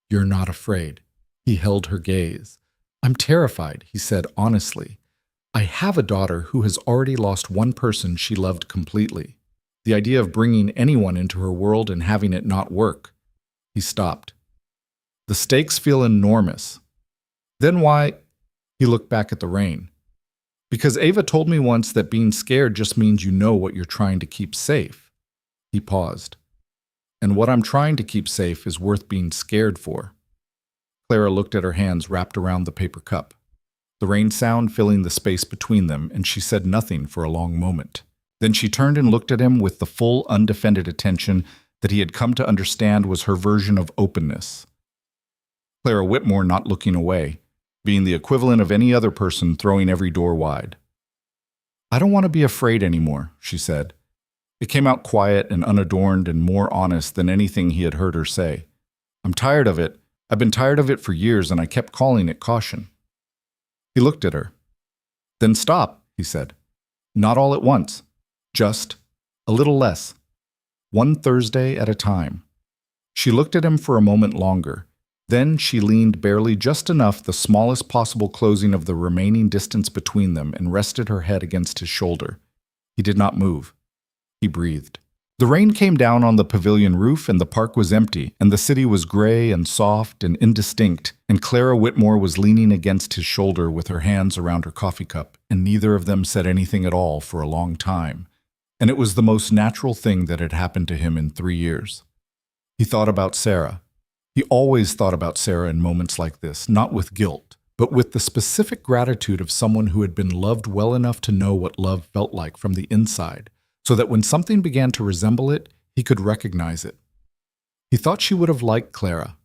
You're not afraid. He held her gaze. I'm terrified, he said honestly. I have a daughter who has already lost one person she loved completely. The idea of bringing anyone into her world and having it not work. He stopped. The stakes feel enormous. Then why? He looked back at the rain. Because Ava told me once that being scared just means you know what you're trying to keep safe. He paused. And what I'm trying to keep safe is worth being scared for. Clara looked at her hands wrapped around the paper cup. The rain sound filling the space between them, and she said nothing for a long moment. Then she turned and looked at him with the full, undefended attention that he had come to understand was her version of openness. Clara Whitmore not looking away, being the equivalent of any other person throwing every door wide. I don't want to be afraid anymore, she said. It came out quiet and unadorned and more honest than anything he had heard her say. I'm tired of it. I've been tired of it for years, and I kept calling it caution. He looked at her. Then stop, he said. Not all at once. Just a little less. One Thursday at a time. She looked at him for a moment longer. Then she leaned barely just enough the smallest possible closing of the remaining distance between them and rested her head against his shoulder. He did not move. He breathed. The rain came down on the pavilion roof and the park was empty, and the city was gray and soft and indistinct, and Clara Whitmore was leaning against his shoulder with her hands around her coffee cup, and neither of them said anything at all for a long time. And it was the most natural thing that had happened to him in 3 years. He thought about Sarah. He always thought about Sarah in moments like this, not with guilt, but with the specific gratitude of someone who had been loved well enough to know what love felt like from the inside, so that when something began to resemble it, he could recognize it. He thought she would have liked Clara.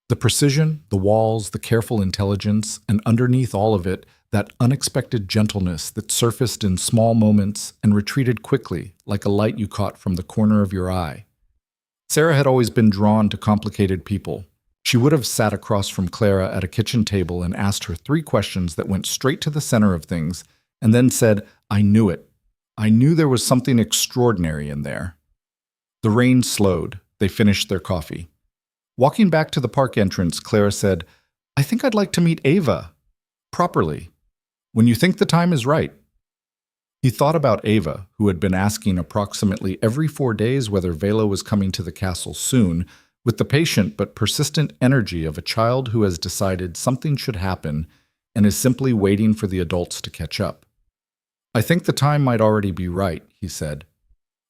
The precision, the walls, the careful intelligence, and underneath all of it, that unexpected gentleness that surfaced in small moments and retreated quickly, like a light you caught from the corner of your eye. Sarah had always been drawn to complicated people. She would have sat across from Clara at a kitchen table and asked her 3 questions that went straight to the center of things, and then said, "I knew it. I knew there was something extraordinary in there." The rain slowed. They finished their coffee. Walking back to the park entrance, Clara said, "I think I'd like to meet Ava. Properly. When you think the time is right." He thought about Ava, who had been asking approximately every 4 days whether Vela was coming to the castle soon, with the patient but persistent energy of a child who has decided something should happen and is simply waiting for the adults to catch up. "I think the time might already be right," he said.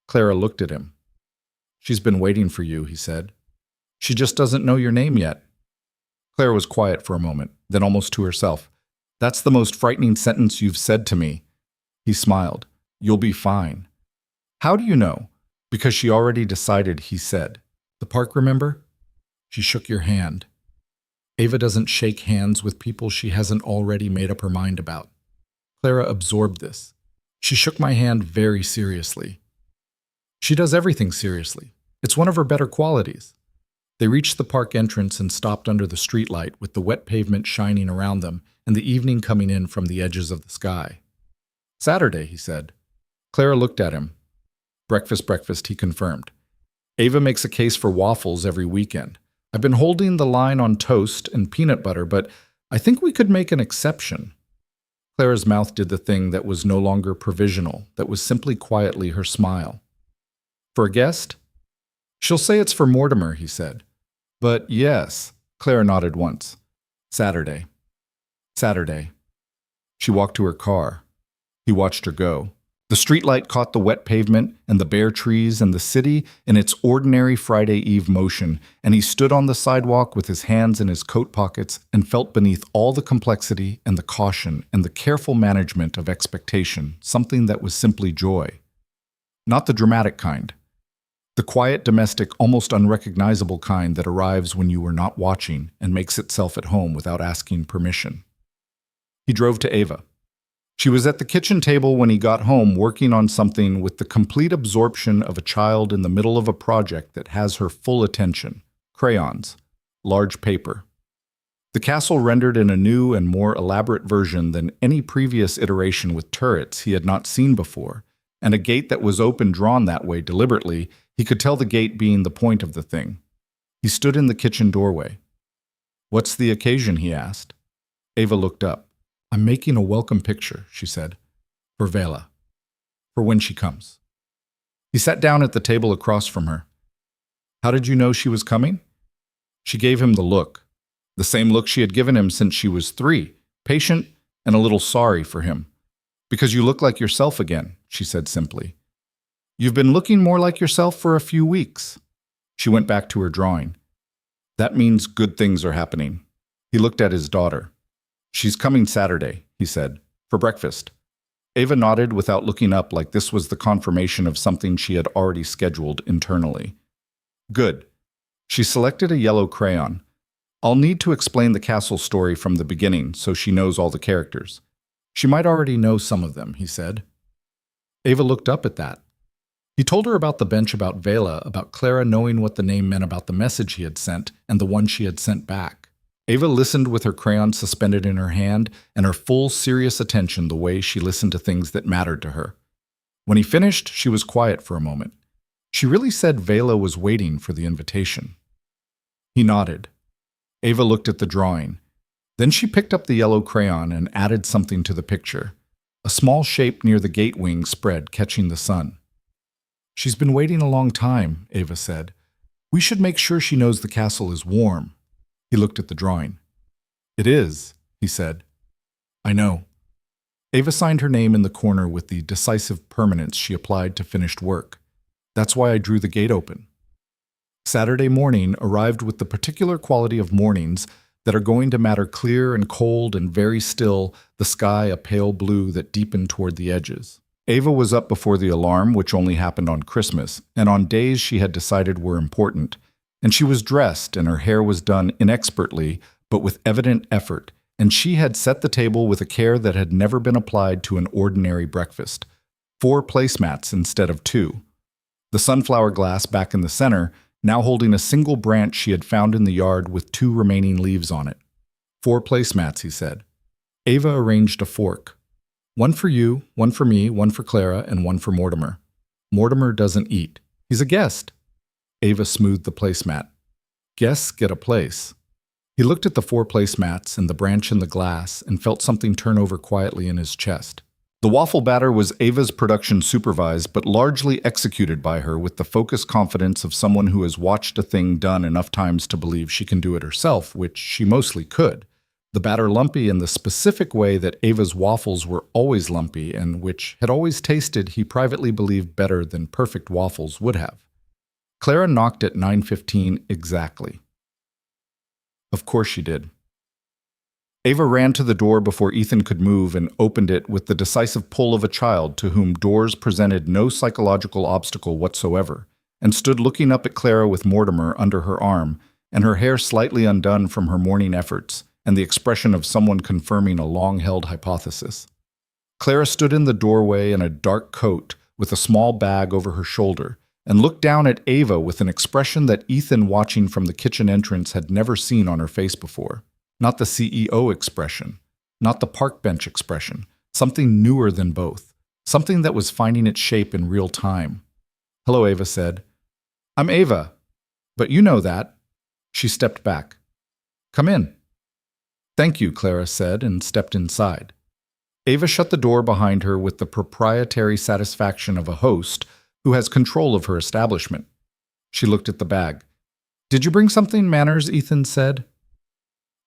Clara looked at him. "She's been waiting for you," he said. "She just doesn't know your name yet." Clara was quiet for a moment, then almost to herself. "That's the most frightening sentence you've said to me." He smiled. "You'll be fine." "How do you know?" "Because she already decided," he said. "The park, remember?" She shook your hand. Ava doesn't shake hands with people she hasn't already made up her mind about. Clara absorbed this. She shook my hand very seriously. She does everything seriously. It's one of her better qualities. They reached the park entrance and stopped under the streetlight with the wet pavement shining around them and the evening coming in from the edges of the sky. "Saturday," he said. Clara looked at him. Breakfast, he confirmed. "Ava makes a case for waffles every weekend. I've been holding the line on toast and peanut butter, but I think we could make an exception." Clara's mouth did the thing that was no longer provisional, that was simply quietly her smile. "For a guest?" "She'll say it's for Mortimer," he said. "But yes." Clara nodded once. "Saturday." "Saturday." She walked to her car. He watched her go. The streetlight caught the wet pavement and the bare trees and the city in its ordinary Friday Eve motion, and he stood on the sidewalk with his hands in his coat pockets and felt beneath all the complexity and the caution and the careful management of expectation something that was simply joy. Not the dramatic kind. The quiet, domestic, almost unrecognizable kind that arrives when you are not watching and makes itself at home without asking permission. He drove to Ava. She was at the kitchen table when he got home working on something with the complete absorption of a child in the middle of a project that has her full attention. Crayons. Large paper. The castle rendered in a new and more elaborate version than any previous iteration with turrets he had not seen before, and a gate that was open drawn that way deliberately. He could tell the gate being the point of the thing. He stood in the kitchen doorway. "What's the occasion?" he asked. Ava looked up. "I'm making a welcome picture," she said. "For Vela. For when she comes." He sat down at the table across from her. "How did you know she was coming?" She gave him the look. The same look she had given him since she was 3, patient and a little sorry for him. "Because you look like yourself again," she said simply. "You've been looking more like yourself for a few weeks." She went back to her drawing. "That means good things are happening." He looked at his daughter. "She's coming Saturday," he said, "for breakfast." Ava nodded without looking up, like this was the confirmation of something she had already scheduled internally. "Good." She selected a yellow crayon. "I'll need to explain the castle story from the beginning so she knows all the characters." "She might already know some of them," he said. Ava looked up at that. He told her about the bench, about Vela, about Clara knowing what the name meant, about the message he had sent and the one she had sent back. Ava listened with her crayon suspended in her hand and her full, serious attention the way she listened to things that mattered to her. When he finished, she was quiet for a moment. She really said Vela was waiting for the invitation. He nodded. Ava looked at the drawing. Then she picked up the yellow crayon and added something to the picture. A small shape near the gate wing spread, catching the sun. "She's been waiting a long time," Ava said. "We should make sure she knows the castle is warm." He looked at the drawing. "It is," he said. "I know." Ava signed her name in the corner with the decisive permanence she applied to finished work. "That's why I drew the gate open." Saturday morning arrived with the particular quality of mornings that are going to matter: clear and cold and very still, the sky a pale blue that deepened toward the edges. Ava was up before the alarm, which only happened on Christmas, and on days she had decided were important. And she was dressed, and her hair was done inexpertly, but with evident effort, and she had set the table with a care that had never been applied to an ordinary breakfast. 4 placemats instead of 2. The sunflower glass back in the center, now holding a single branch she had found in the yard with 2 remaining leaves on it. 4 placemats, he said. Ava arranged a fork. 1 for you, 1 for me, 1 for Clara, and 1 for Mortimer. Mortimer doesn't eat. He's a guest. Ava smoothed the placemat. Guests get a place. He looked at the 4 placemats and the branch in the glass and felt something turn over quietly in his chest. The waffle batter was Ava's production supervised but largely executed by her with the focused confidence of someone who has watched a thing done enough times to believe she can do it herself, which she mostly could. The batter lumpy in the specific way that Ava's waffles were always lumpy and which had always tasted, he privately believed, better than perfect waffles would have. Clara knocked at 9:15 exactly. Of course she did. Ava ran to the door before Ethan could move and opened it with the decisive pull of a child to whom doors presented no psychological obstacle whatsoever, and stood looking up at Clara with Mortimer under her arm and her hair slightly undone from her morning efforts and the expression of someone confirming a long-held hypothesis. Clara stood in the doorway in a dark coat with a small bag over her shoulder and looked down at Ava with an expression that Ethan, watching from the kitchen entrance, had never seen on her face before. Not the CEO expression, not the park bench expression, something newer than both, something that was finding its shape in real time. Hello, Ava said. I'm Ava, but you know that. She stepped back. Come in. Thank you, Clara said and stepped inside. Ava shut the door behind her with the proprietary satisfaction of a host who has control of her establishment. She looked at the bag. Did you bring something, Manners? Ethan said.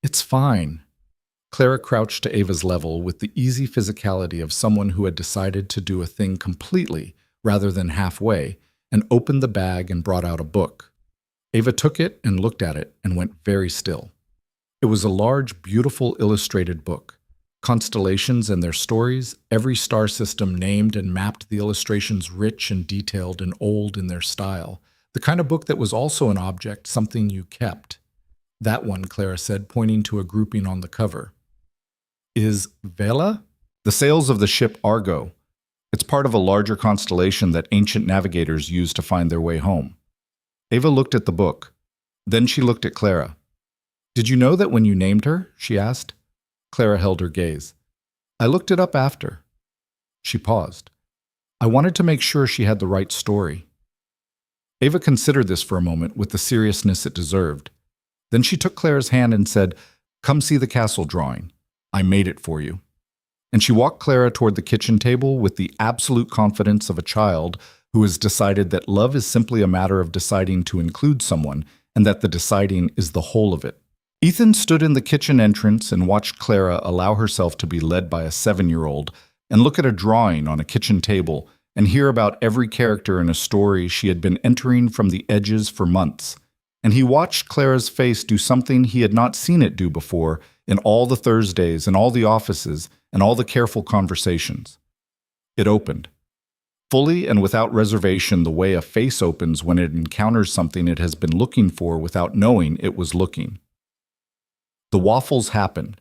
It's fine. Clara crouched to Ava's level with the easy physicality of someone who had decided to do a thing completely rather than halfway, and opened the bag and brought out a book. Ava took it and looked at it and went very still. It was a large, beautiful illustrated book. Constellations and their stories, every star system named and mapped, the illustrations rich and detailed and old in their style. The kind of book that was also an object, something you kept. That one, Clara said, pointing to a grouping on the cover. Is Vela? The sails of the ship Argo. It's part of a larger constellation that ancient navigators used to find their way home. Ava looked at the book. Then she looked at Clara. Did you know that when you named her? She asked. Clara held her gaze. I looked it up after. She paused. I wanted to make sure she had the right story. Ava considered this for a moment with the seriousness it deserved. Then she took Clara's hand and said, Come see the castle drawing. I made it for you. And she walked Clara toward the kitchen table with the absolute confidence of a child who has decided that love is simply a matter of deciding to include someone and that the deciding is the whole of it. Ethan stood in the kitchen entrance and watched Clara allow herself to be led by a 7-year-old and look at a drawing on a kitchen table and hear about every character in a story she had been entering from the edges for months. And he watched Clara's face do something he had not seen it do before in all the Thursdays and all the offices and all the careful conversations. It opened. Fully and without reservation, the way a face opens when it encounters something it has been looking for without knowing it was looking. The waffles happened.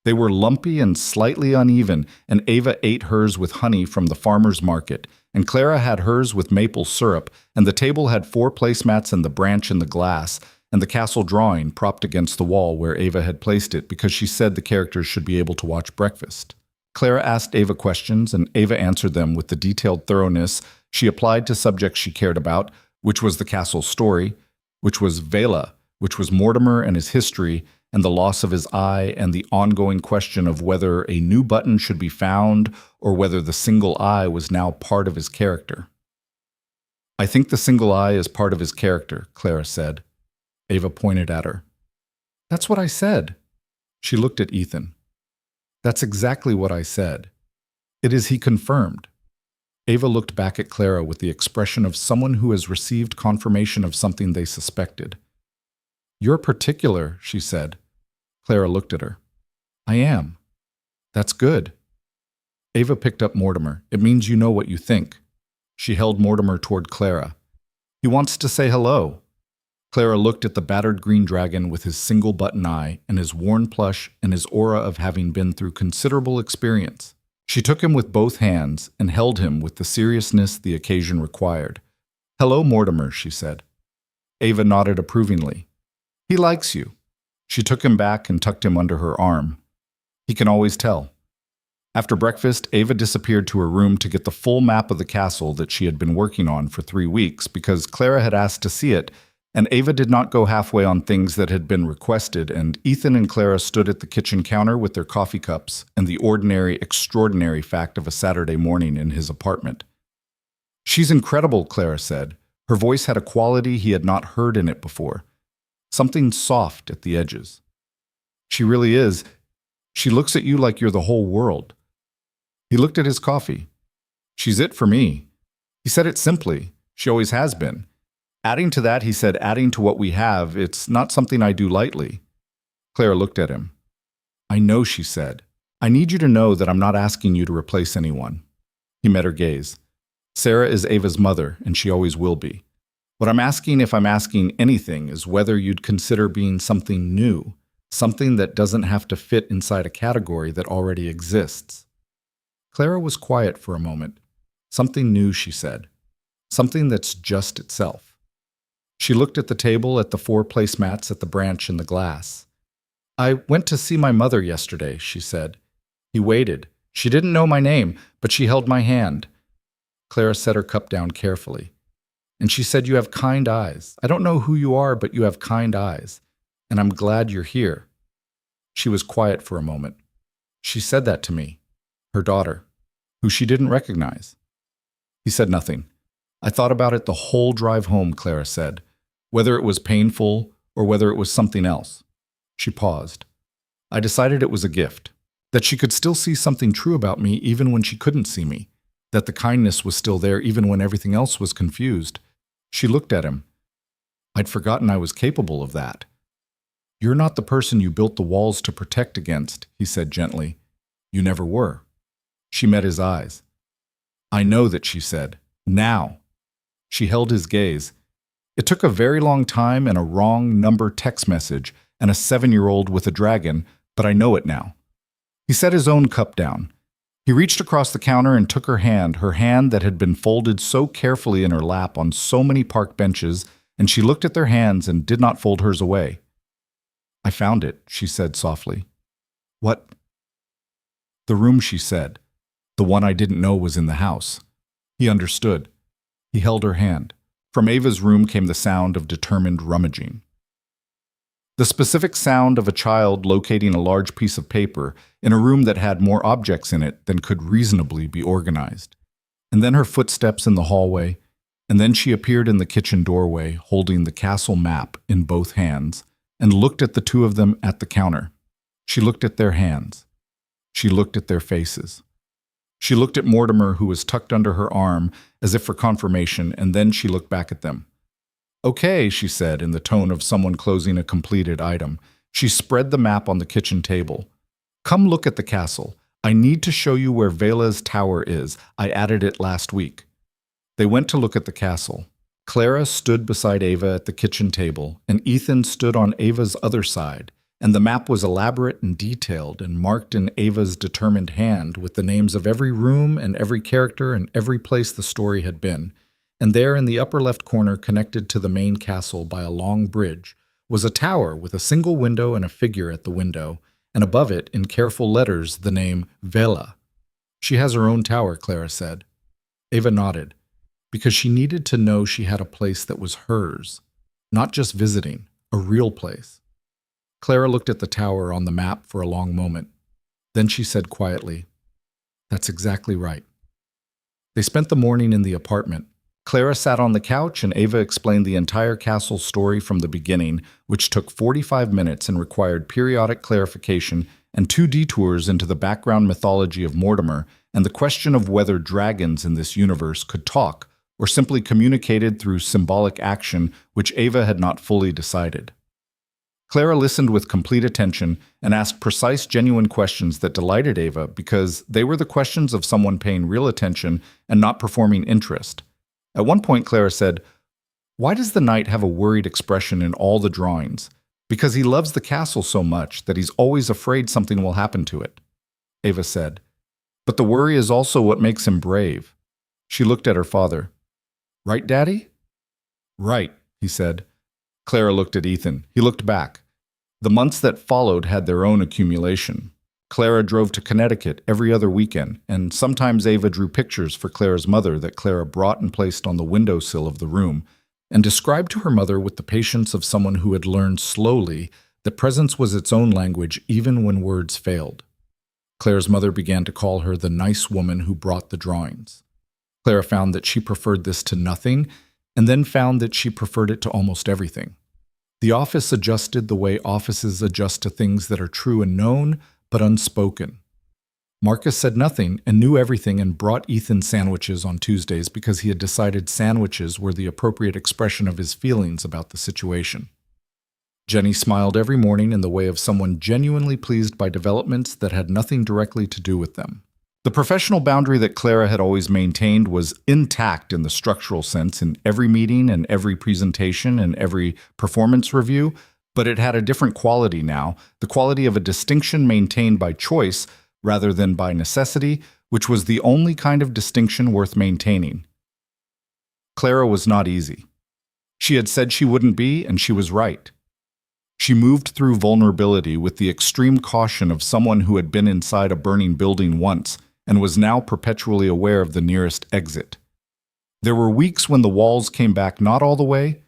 They were lumpy and slightly uneven, and Ava ate hers with honey from the farmer's market, and Clara had hers with maple syrup, and the table had 4 placemats and the branch in the glass, and the castle drawing propped against the wall where Ava had placed it because she said the characters should be able to watch breakfast. Clara asked Ava questions, and Ava answered them with the detailed thoroughness she applied to subjects she cared about, which was the castle's story, which was Vela, which was Mortimer and his history, and the loss of his eye, and the ongoing question of whether a new button should be found or whether the single eye was now part of his character. I think the single eye is part of his character, Clara said. Ava pointed at her. That's what I said. She looked at Ethan. That's exactly what I said. It is, he confirmed. Ava looked back at Clara with the expression of someone who has received confirmation of something they suspected. You're particular, she said. Clara looked at her. I am. That's good. Ava picked up Mortimer. It means you know what you think. She held Mortimer toward Clara. He wants to say hello. Clara looked at the battered green dragon with his single button eye and his worn plush and his aura of having been through considerable experience. She took him with both hands and held him with the seriousness the occasion required. Hello, Mortimer, she said. Ava nodded approvingly. He likes you. She took him back and tucked him under her arm. He can always tell. After breakfast, Ava disappeared to her room to get the full map of the castle that she had been working on for 3 weeks because Clara had asked to see it, and Ava did not go halfway on things that had been requested, and Ethan and Clara stood at the kitchen counter with their coffee cups and the ordinary, extraordinary fact of a Saturday morning in his apartment. She's incredible, Clara said. Her voice had a quality he had not heard in it before. Something soft at the edges. She really is. She looks at you like you're the whole world. He looked at his coffee. She's it for me. He said it simply. She always has been. Adding to that, he said, adding to what we have, it's not something I do lightly. Clara looked at him. I know, she said. I need you to know that I'm not asking you to replace anyone. He met her gaze. Sarah is Ava's mother, and she always will be. What I'm asking, if I'm asking anything, is whether you'd consider being something new, something that doesn't have to fit inside a category that already exists. Clara was quiet for a moment. Something new, she said. Something that's just itself. She looked at the table, at the 4 placemats, at the branch and the glass. I went to see my mother yesterday, she said. He waited. She didn't know my name, but she held my hand. Clara set her cup down carefully. And she said, you have kind eyes. I don't know who you are, but you have kind eyes. And I'm glad you're here. She was quiet for a moment. She said that to me. Her daughter, who she didn't recognize. He said nothing. I thought about it the whole drive home, Clara said, whether it was painful or whether it was something else. She paused. I decided it was a gift, that she could still see something true about me even when she couldn't see me, that the kindness was still there even when everything else was confused. She looked at him. I'd forgotten I was capable of that. You're not the person you built the walls to protect against, he said gently. You never were. She met his eyes. I know that, she said. Now. She held his gaze. It took a very long time and a wrong number text message and a 7-year-old with a dragon, but I know it now. He set his own cup down. He reached across the counter and took her hand that had been folded so carefully in her lap on so many park benches, and she looked at their hands and did not fold hers away. I found it, she said softly. What? The room, she said. The one I didn't know was in the house. He understood. He held her hand. From Ava's room came the sound of determined rummaging. The specific sound of a child locating a large piece of paper in a room that had more objects in it than could reasonably be organized. And then her footsteps in the hallway, and then she appeared in the kitchen doorway holding the castle map in both hands and looked at the 2 of them at the counter. She looked at their hands. She looked at their faces. She looked at Mortimer, who was tucked under her arm, as if for confirmation, and then she looked back at them. Okay, she said in the tone of someone closing a completed item. She spread the map on the kitchen table. Come look at the castle. I need to show you where Vela's tower is. I added it last week. They went to look at the castle. Clara stood beside Ava at the kitchen table, and Ethan stood on Ava's other side, and the map was elaborate and detailed and marked in Ava's determined hand with the names of every room and every character and every place the story had been. And there in the upper left corner, connected to the main castle by a long bridge, was a tower with a single window and a figure at the window, and above it, in careful letters, the name Vela. She has her own tower, Clara said. Ava nodded, because she needed to know she had a place that was hers, not just visiting, a real place. Clara looked at the tower on the map for a long moment. Then she said quietly, That's exactly right. They spent the morning in the apartment. Clara sat on the couch and Ava explained the entire castle story from the beginning, which took 45 minutes and required periodic clarification and 2 detours into the background mythology of Mortimer and the question of whether dragons in this universe could talk or simply communicated through symbolic action, which Ava had not fully decided. Clara listened with complete attention and asked precise, genuine questions that delighted Ava because they were the questions of someone paying real attention and not performing interest. At one point, Clara said, Why does the knight have a worried expression in all the drawings? Because he loves the castle so much that he's always afraid something will happen to it. Ava said, But the worry is also what makes him brave. She looked at her father. Right, Daddy? Right, he said. Clara looked at Ethan. He looked back. The months that followed had their own accumulation. Clara drove to Connecticut every other weekend, and sometimes Ava drew pictures for Clara's mother that Clara brought and placed on the windowsill of the room, and described to her mother with the patience of someone who had learned slowly that presence was its own language even when words failed. Clara's mother began to call her the nice woman who brought the drawings. Clara found that she preferred this to nothing, and then found that she preferred it to almost everything. The office adjusted the way offices adjust to things that are true and known, but unspoken. Marcus said nothing and knew everything and brought Ethan sandwiches on Tuesdays because he had decided sandwiches were the appropriate expression of his feelings about the situation. Jenny smiled every morning in the way of someone genuinely pleased by developments that had nothing directly to do with them. The professional boundary that Clara had always maintained was intact in the structural sense in every meeting and every presentation and every performance review, but it had a different quality now, the quality of a distinction maintained by choice rather than by necessity, which was the only kind of distinction worth maintaining. Clara was not easy. She had said she wouldn't be, and she was right. She moved through vulnerability with the extreme caution of someone who had been inside a burning building once and was now perpetually aware of the nearest exit. There were weeks when the walls came back not all the way,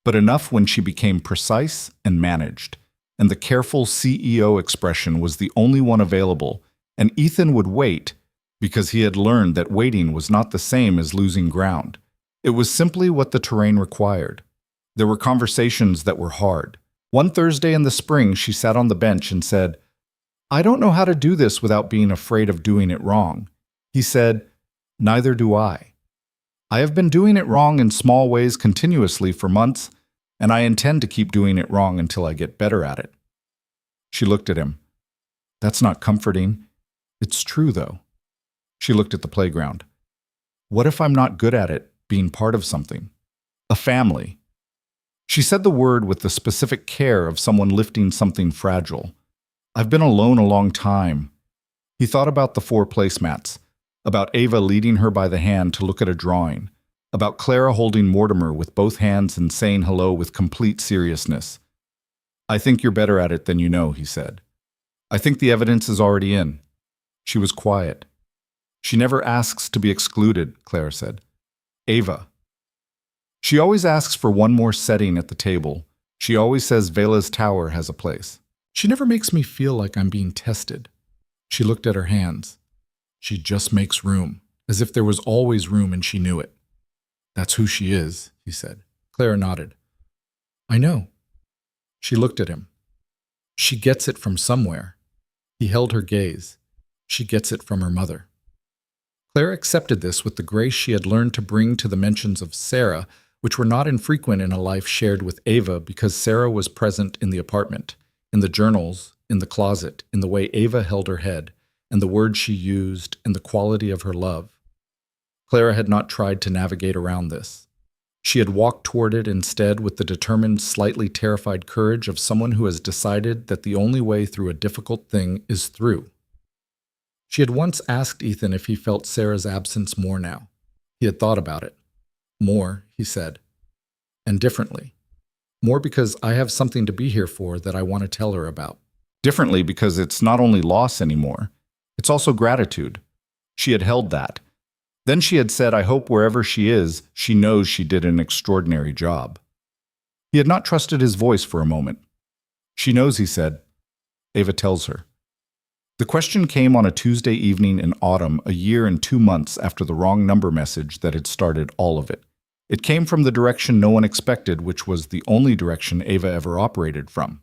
but enough when she became precise and managed, and the careful CEO expression was the only one available, and Ethan would wait because he had learned that waiting was not the same as losing ground. It was simply what the terrain required. There were conversations that were hard. One Thursday in the spring, she sat on the bench and said, "I don't know how to do this without being afraid of doing it wrong." He said, "Neither do I. I have been doing it wrong in small ways continuously for months, and I intend to keep doing it wrong until I get better at it." She looked at him. "That's not comforting. It's true, though." She looked at the playground. "What if I'm not good at it, being part of something? A family." She said the word with the specific care of someone lifting something fragile. "I've been alone a long time." He thought about the 4 placemats, about Ava leading her by the hand to look at a drawing, about Clara holding Mortimer with both hands and saying hello with complete seriousness. "I think you're better at it than you know," he said. "I think the evidence is already in." She was quiet. "She never asks to be excluded," Clara said. "Ava. She always asks for one more setting at the table. She always says Vela's tower has a place. She never makes me feel like I'm being tested." She looked at her hands. "She just makes room, as if there was always room and she knew it." "That's who she is," he said. Clara nodded. "I know." She looked at him. "She gets it from somewhere." He held her gaze. "She gets it from her mother." Clara accepted this with the grace she had learned to bring to the mentions of Sarah, which were not infrequent in a life shared with Ava because Sarah was present in the apartment, in the journals, in the closet, in the way Ava held her head, and the words she used, and the quality of her love. Clara had not tried to navigate around this. She had walked toward it instead with the determined, slightly terrified courage of someone who has decided that the only way through a difficult thing is through. She had once asked Ethan if he felt Sarah's absence more now. He had thought about it. "More," he said, "and differently. More because I have something to be here for that I want to tell her about. Differently because it's not only loss anymore, it's also gratitude." She had held that. Then she had said, "I hope wherever she is, she knows she did an extraordinary job." He had not trusted his voice for a moment. "She knows," he said. Ava tells her. The question came on a Tuesday evening in autumn, a year and 2 months after the wrong number message that had started all of it. It came from the direction no one expected, which was the only direction Ava ever operated from.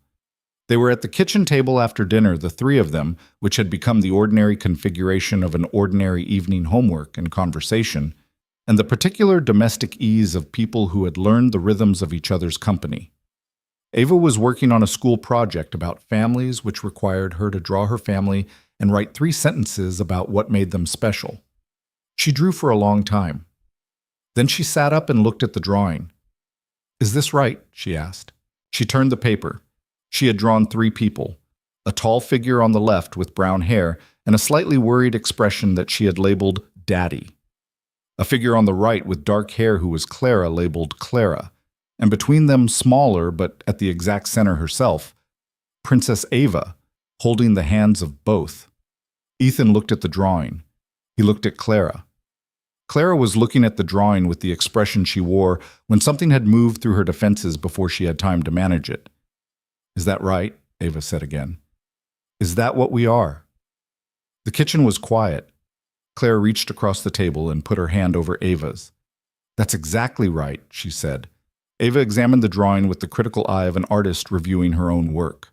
They were at the kitchen table after dinner, the 3 of them, which had become the ordinary configuration of an ordinary evening homework and conversation, and the particular domestic ease of people who had learned the rhythms of each other's company. Ava was working on a school project about families, which required her to draw her family and write 3 sentences about what made them special. She drew for a long time. Then she sat up and looked at the drawing. "Is this right?" she asked. She turned the paper. She had drawn 3 people, a tall figure on the left with brown hair and a slightly worried expression that she had labeled Daddy. A figure on the right with dark hair who was Clara labeled Clara, and between them, smaller but at the exact center herself, Princess Ava, holding the hands of both. Ethan looked at the drawing. He looked at Clara. Clara was looking at the drawing with the expression she wore when something had moved through her defenses before she had time to manage it. "Is that right?" Ava said again. "Is that what we are?" The kitchen was quiet. Clara reached across the table and put her hand over Ava's. "That's exactly right," she said. Ava examined the drawing with the critical eye of an artist reviewing her own work.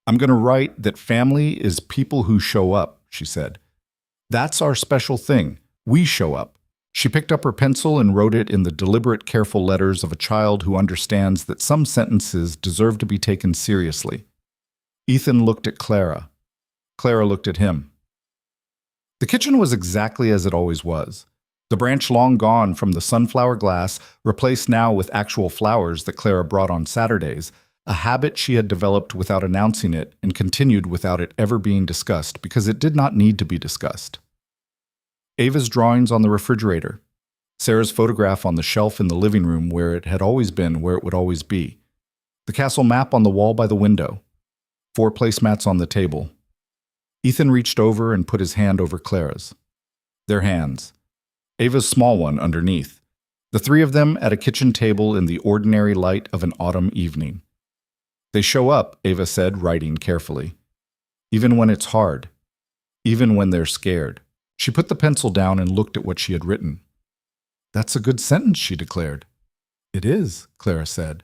"I'm going to write that family is people who show up," she said. "That's our special thing. We show up." She picked up her pencil and wrote it in the deliberate, careful letters of a child who understands that some sentences deserve to be taken seriously. Ethan looked at Clara. Clara looked at him. The kitchen was exactly as it always was. The branch long gone from the sunflower glass, replaced now with actual flowers that Clara brought on Saturdays, a habit she had developed without announcing it and continued without it ever being discussed because it did not need to be discussed. Ava's drawings on the refrigerator. Sarah's photograph on the shelf in the living room where it had always been, where it would always be. The castle map on the wall by the window. 4 placemats on the table. Ethan reached over and put his hand over Clara's. Their hands. Ava's small one underneath. The 3 of them at a kitchen table in the ordinary light of an autumn evening. "They show up," Ava said, writing carefully. "Even when it's hard. Even when they're scared." She put the pencil down and looked at what she had written. "That's a good sentence," she declared. "It is," Clara said.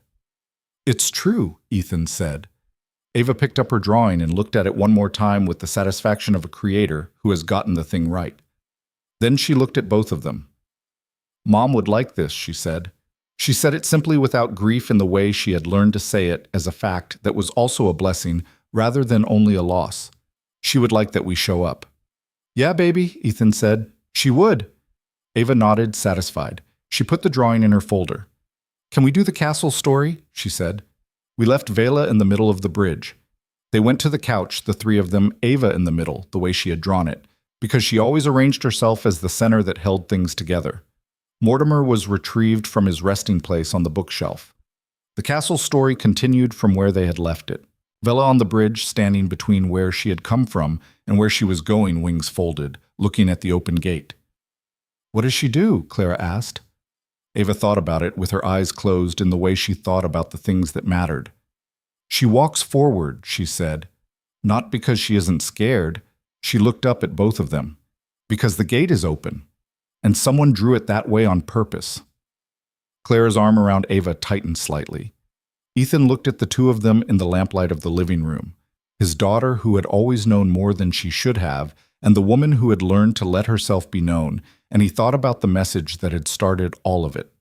"It's true," Ethan said. Ava picked up her drawing and looked at it one more time with the satisfaction of a creator who has gotten the thing right. Then she looked at both of them. "Mom would like this," she said. She said it simply without grief in the way she had learned to say it as a fact that was also a blessing rather than only a loss. "She would like that we show up." "Yeah, baby," Ethan said. "She would." Ava nodded, satisfied. She put the drawing in her folder. "Can we do the castle story?" she said. We left Vela in the middle of the bridge. They went to the couch, the 3 of them, Ava in the middle, the way she had drawn it, because she always arranged herself as the center that held things together. Mortimer was retrieved from his resting place on the bookshelf. The castle story continued from where they had left it. Vela on the bridge, standing between where she had come from and where she was going, wings folded, looking at the open gate. "What does she do?" Clara asked. Ava thought about it with her eyes closed in the way she thought about the things that mattered. "She walks forward," she said. "Not because she isn't scared." She looked up at both of them. "Because the gate is open. And someone drew it that way on purpose." Clara's arm around Ava tightened slightly. Ethan looked at the 2 of them in the lamplight of the living room. His daughter who had always known more than she should have, and the woman who had learned to let herself be known, and he thought about the message that had started all of it.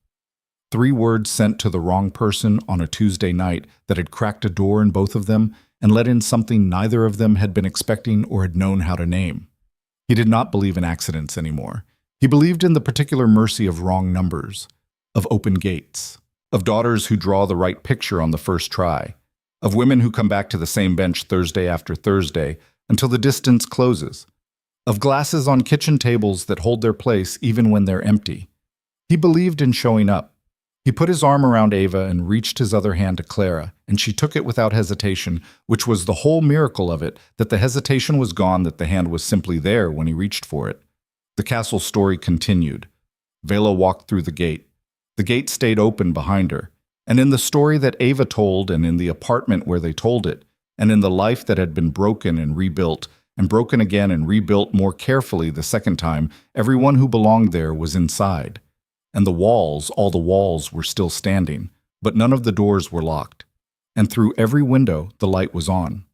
3 words sent to the wrong person on a Tuesday night that had cracked a door in both of them and let in something neither of them had been expecting or had known how to name. He did not believe in accidents anymore. He believed in the particular mercy of wrong numbers, of open gates, of daughters who draw the right picture on the first try, of women who come back to the same bench Thursday after Thursday until the distance closes, of glasses on kitchen tables that hold their place even when they're empty. He believed in showing up. He put his arm around Ava and reached his other hand to Clara, and she took it without hesitation, which was the whole miracle of it, that the hesitation was gone, that the hand was simply there when he reached for it. The castle story continued. Vela walked through the gate. The gate stayed open behind her, and in the story that Ava told, and in the apartment where they told it, and in the life that had been broken and rebuilt, and broken again and rebuilt more carefully the second time, everyone who belonged there was inside. And the walls, all the walls, were still standing, but none of the doors were locked. And through every window the light was on.